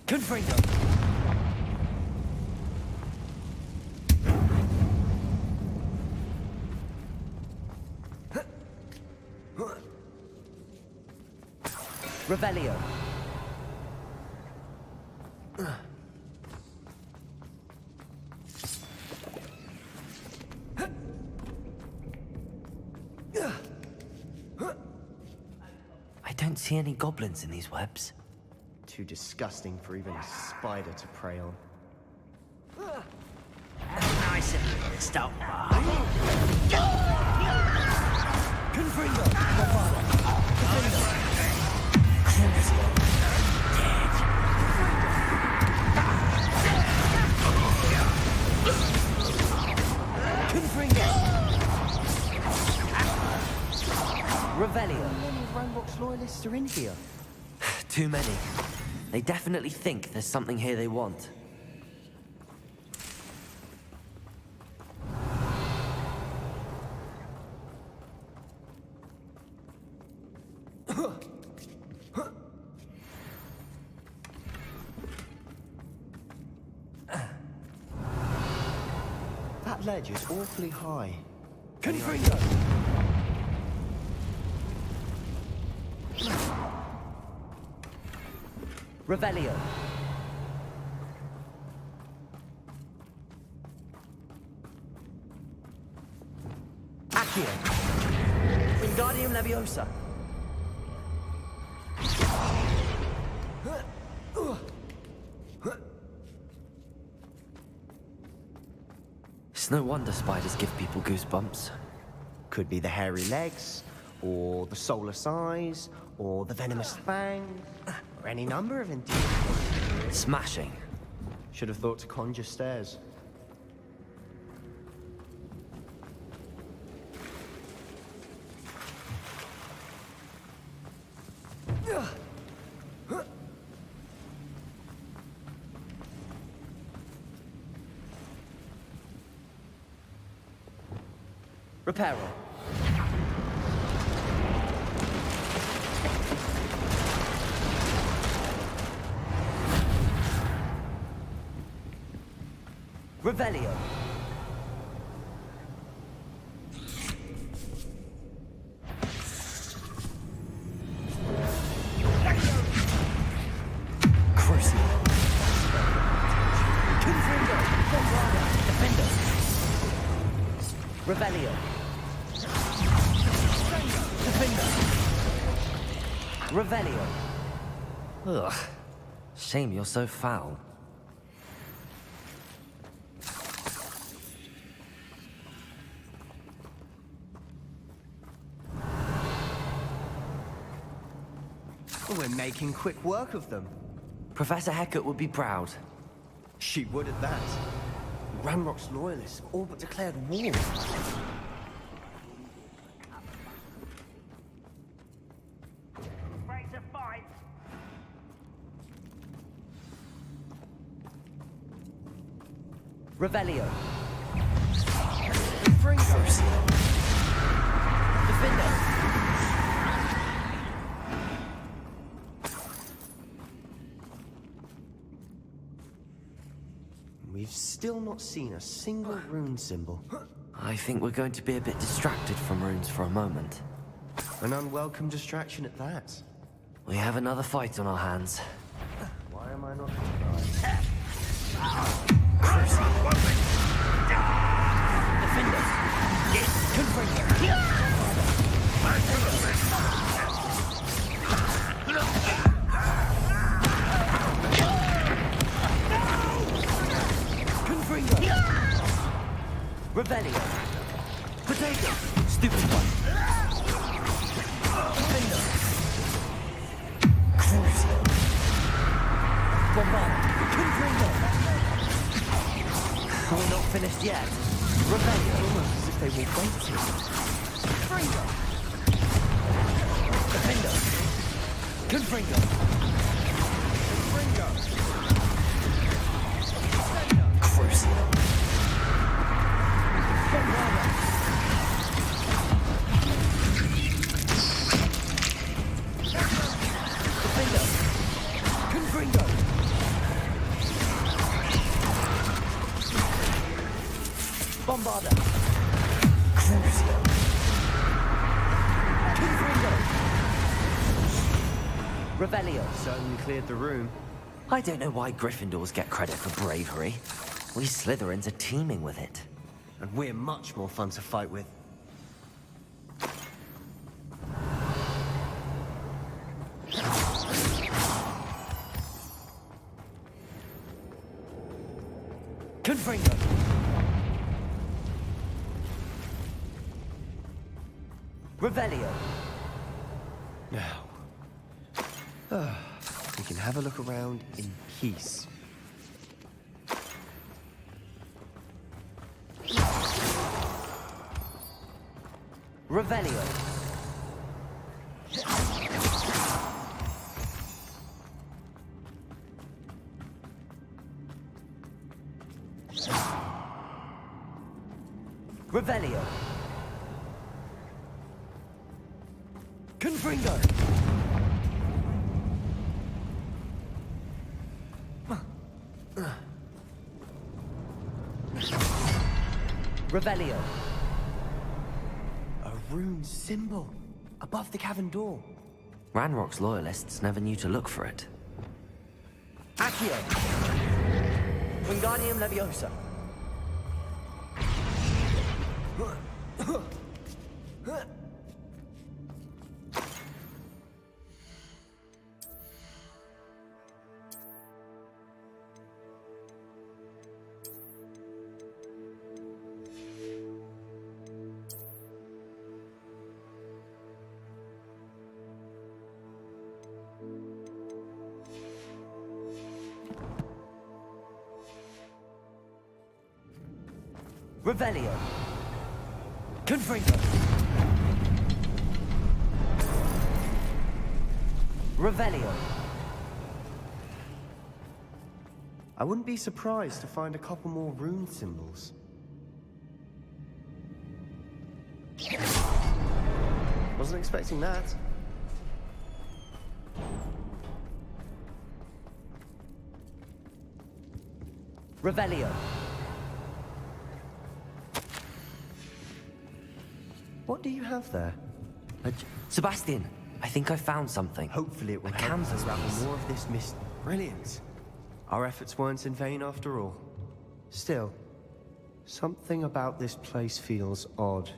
Speaker 4: Confringo! Revelio.
Speaker 6: I don't see any goblins in these webs.
Speaker 17: Too disgusting for even a spider to prey on.
Speaker 2: Nice and stop.
Speaker 4: Confringo! Confringo! Revelio.
Speaker 17: How many Ranrock's loyalists are in here?
Speaker 6: Too many. They definitely think there's something here they want.
Speaker 17: That ledge is awfully high.
Speaker 4: Confringo! Revelio. Accio. Wingardium Leviosa.
Speaker 6: It's no wonder spiders give people goosebumps.
Speaker 17: Could be the hairy legs, or the soulless eyes, or the venomous fangs, or any number of indeed.
Speaker 6: Smashing.
Speaker 17: Should have thought to conjure stairs.
Speaker 4: Reparo. Revelio. Crucible. Confringo. Defender. Revelio. Defender. Revelio.
Speaker 6: Ugh. Shame you're so foul.
Speaker 17: We're making quick work of them.
Speaker 6: Professor Hecat would be proud.
Speaker 17: She would at that. Ranrock's loyalists have all but declared war.
Speaker 2: Break to fight.
Speaker 4: Revelio. Confringo. Defender.
Speaker 17: We've still not seen a single rune symbol.
Speaker 6: I think we're going to be a bit distracted from runes for a moment.
Speaker 17: An unwelcome distraction at that.
Speaker 6: We have another fight on our hands.
Speaker 17: Why am I not surprised?
Speaker 4: Defender. Confringo. Confringo. Revelio. Potato. Stupid one. Defender. Crucial. Bombard. Confringo. We're not finished yet. Revelio.
Speaker 17: Almost as if they will wait here.
Speaker 4: Fringo! Defender! Confringo! Fringo!
Speaker 6: Crucial.
Speaker 4: Defender! Confringo! Bombarda! Crucial! Confringo! Revelio!
Speaker 17: Certainly cleared the room.
Speaker 6: I don't know why Gryffindors get credit for bravery. We Slytherins are teeming with it.
Speaker 17: And we're much more fun to fight with.
Speaker 4: Confringo! Revelio!
Speaker 17: Now, we can have a look around in peace.
Speaker 4: Revelio! Revelio! Confringo! Revelio!
Speaker 17: A rune symbol above the cavern door.
Speaker 6: Ranrock's loyalists never knew to look for it.
Speaker 4: Accio! Wingardium Leviosa! Revelio! Confringo! Revelio!
Speaker 17: I wouldn't be surprised to find a couple more rune symbols. Wasn't expecting that.
Speaker 4: Revelio!
Speaker 17: What do you have there?
Speaker 6: Sebastian, I think I found something.
Speaker 17: Hopefully it will help
Speaker 6: canvas
Speaker 17: us unravel
Speaker 6: piece.
Speaker 17: more of this mist. Brilliant. Our efforts weren't in vain after all. Still, something about this place feels odd.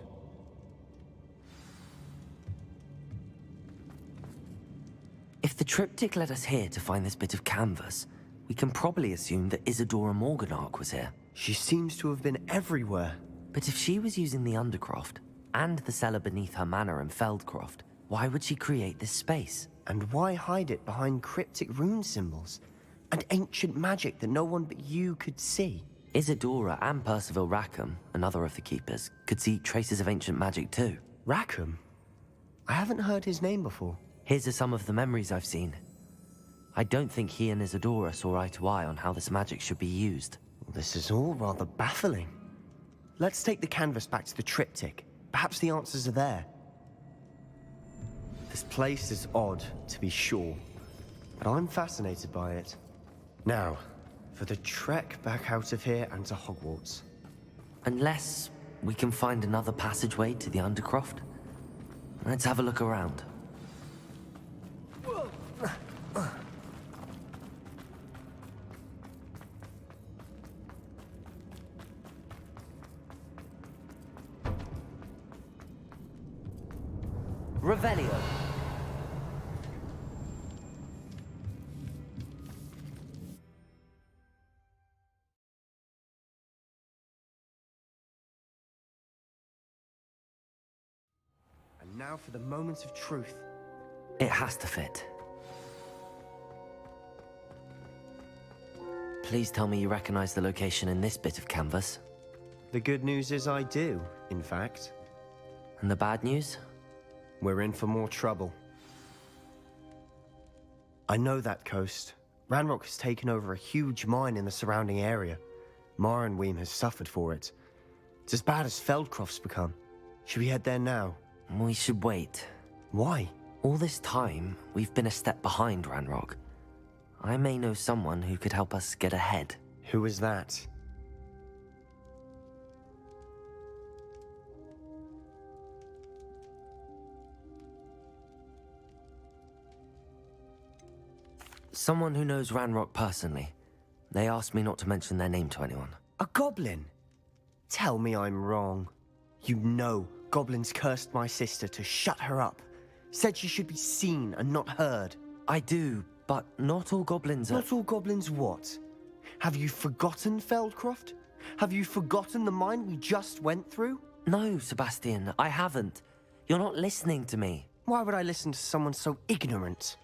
Speaker 6: If the triptych led us here to find this bit of canvas, we can probably assume that Isadora Morganach was here.
Speaker 17: She seems to have been everywhere.
Speaker 6: But if she was using the Undercroft, and the cellar beneath her manor in Feldcroft, why would she create this space?
Speaker 17: And why hide it behind cryptic rune symbols? And ancient magic that no one but you could see?
Speaker 6: Isadora and Percival Rackham, another of the Keepers, could see traces of ancient magic too.
Speaker 17: Rackham? I haven't heard his name before.
Speaker 6: His are some of the memories I've seen. I don't think he and Isadora saw eye to eye on how this magic should be used.
Speaker 17: Well, this is all rather baffling. Let's take the canvas back to the triptych. Perhaps the answers are there. This place is odd, to be sure, but I'm fascinated by it. Now, for the trek back out of here and to Hogwarts.
Speaker 6: Unless we can find another passageway to the Undercroft. Let's have a look around.
Speaker 4: Revelio!
Speaker 17: And now for the moment of truth.
Speaker 6: It has to fit. Please tell me you recognize the location in this bit of canvas.
Speaker 17: The good news is I do. in fact.
Speaker 6: And the bad news?
Speaker 17: We're in for more trouble. I know that coast. Ranrock has taken over a huge mine in the surrounding area. Marenweem has suffered for it. It's as bad as Feldcroft's become. Should we head there now?
Speaker 6: We should wait.
Speaker 17: Why?
Speaker 6: All this time, we've been a step behind Ranrock. I may know someone who could help us get ahead.
Speaker 17: Who is that?
Speaker 6: Someone who knows Ranrock personally. They asked me not to mention their name to anyone.
Speaker 17: A goblin? Tell me I'm wrong. You know goblins cursed my sister to shut her up. Said she should be seen and not heard.
Speaker 6: I do, but not all goblins are...
Speaker 17: Not all goblins what? Have you forgotten Feldcroft? Have you forgotten the mine we just went through?
Speaker 6: No, Sebastian, I haven't. You're not listening to me.
Speaker 17: Why would I listen to someone so ignorant?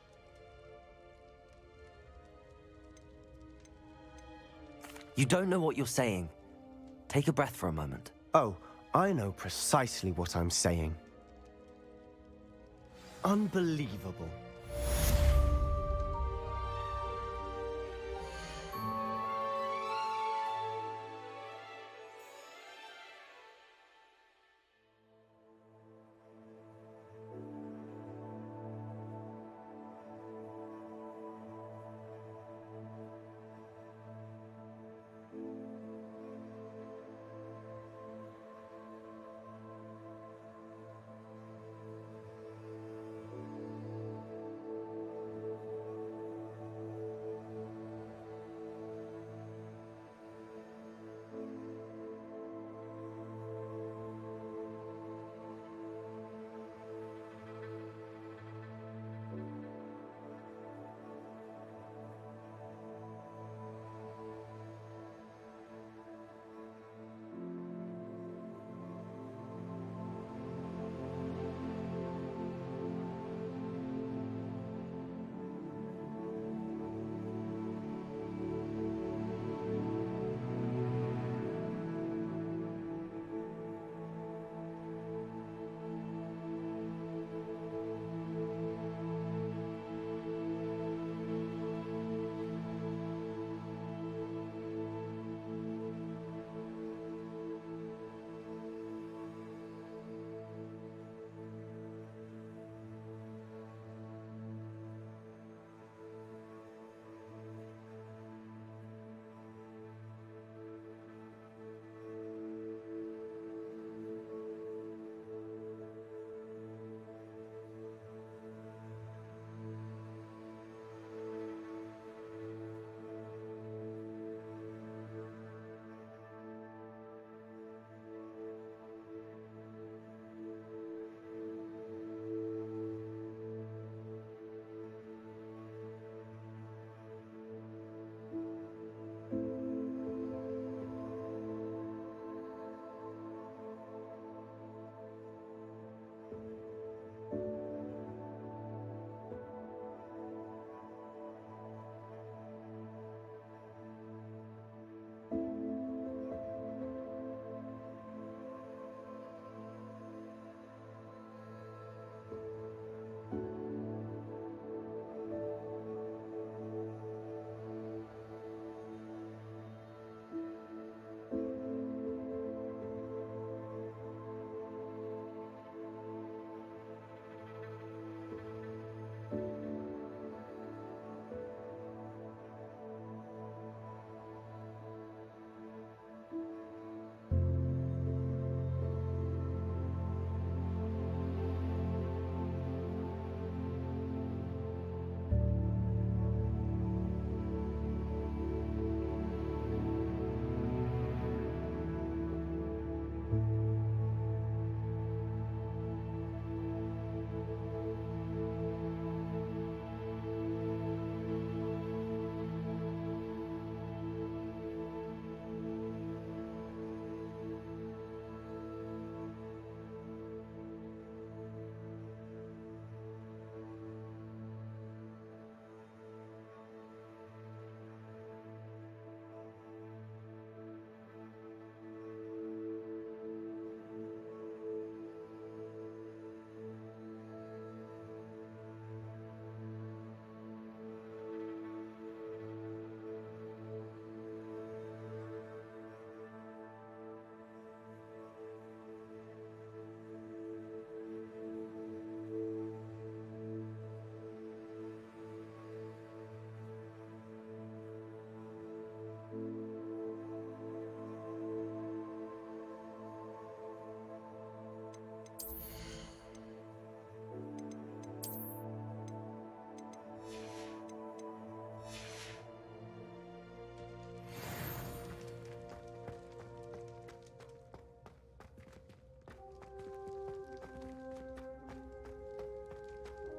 Speaker 6: You don't know what you're saying. Take a breath for a moment.
Speaker 17: Oh, I know precisely what I'm saying. Unbelievable.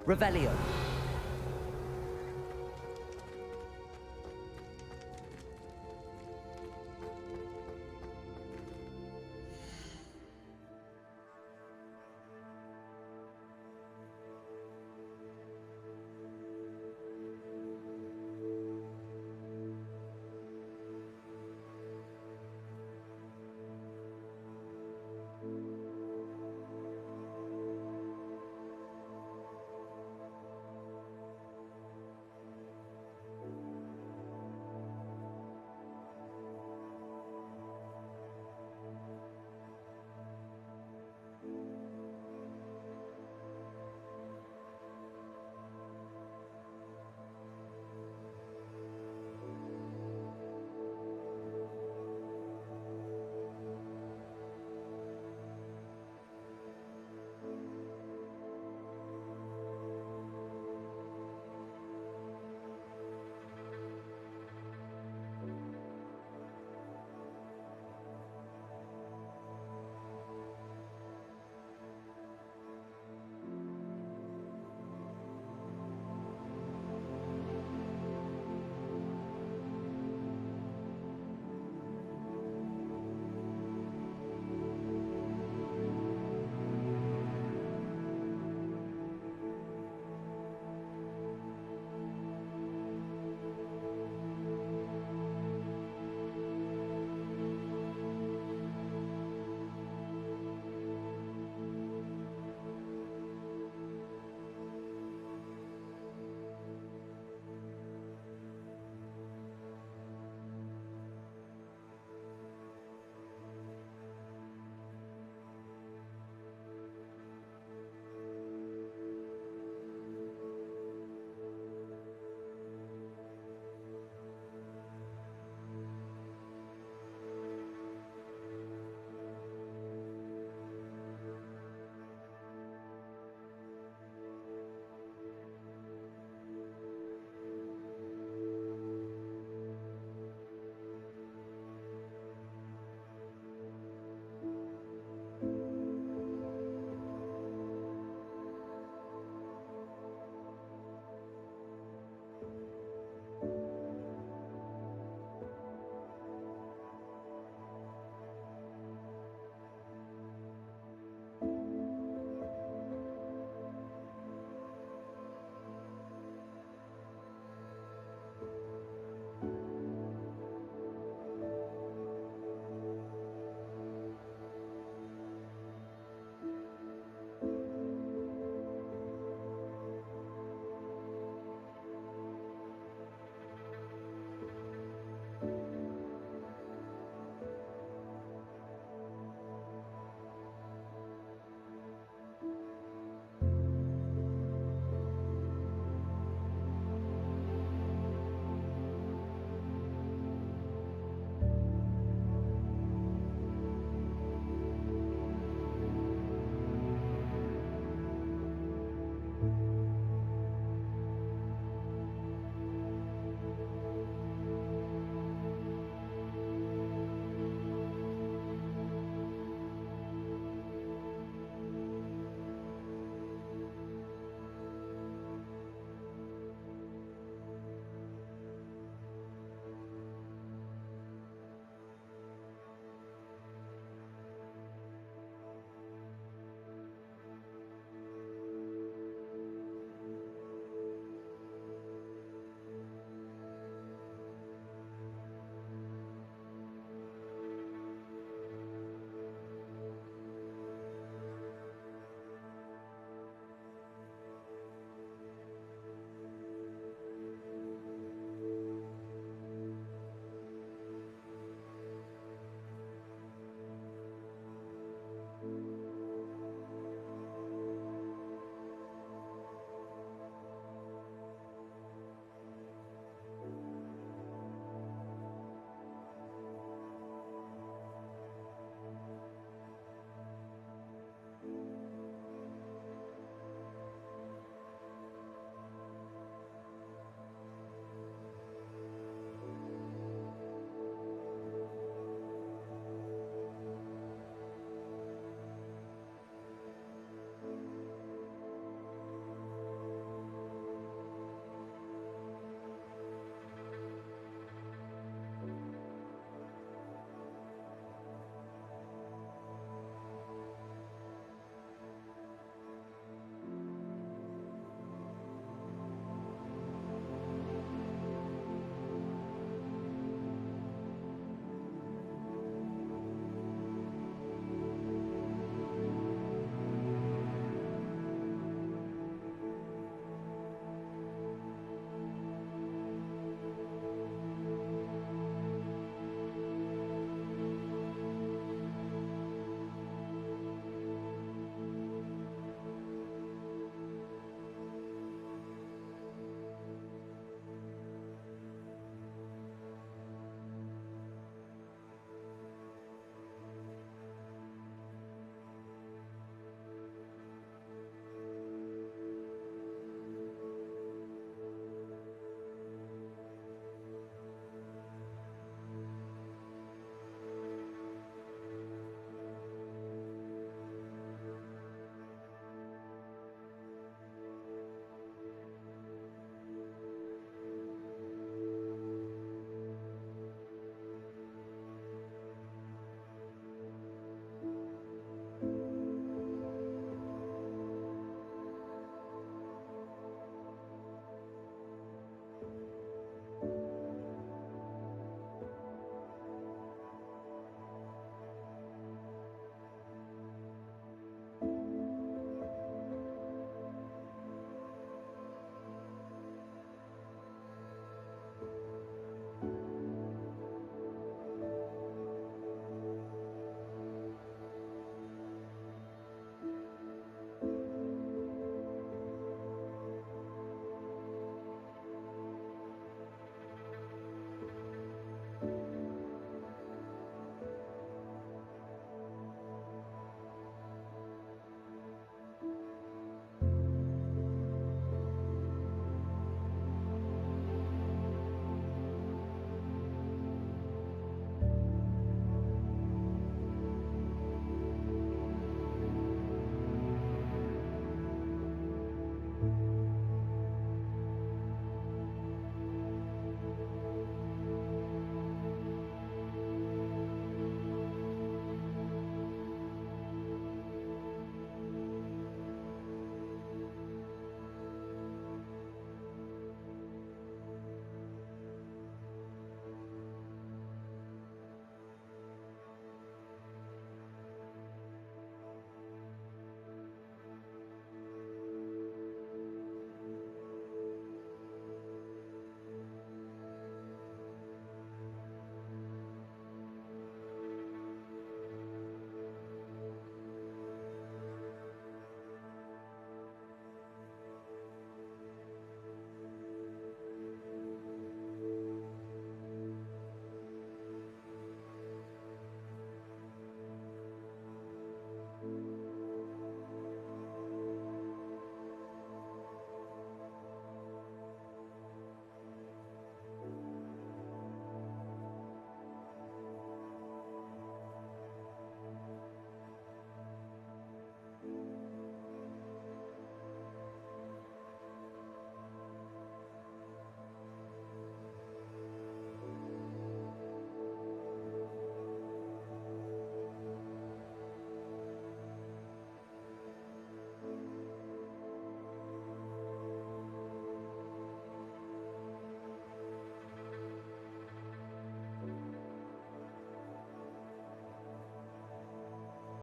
Speaker 20: Revelio.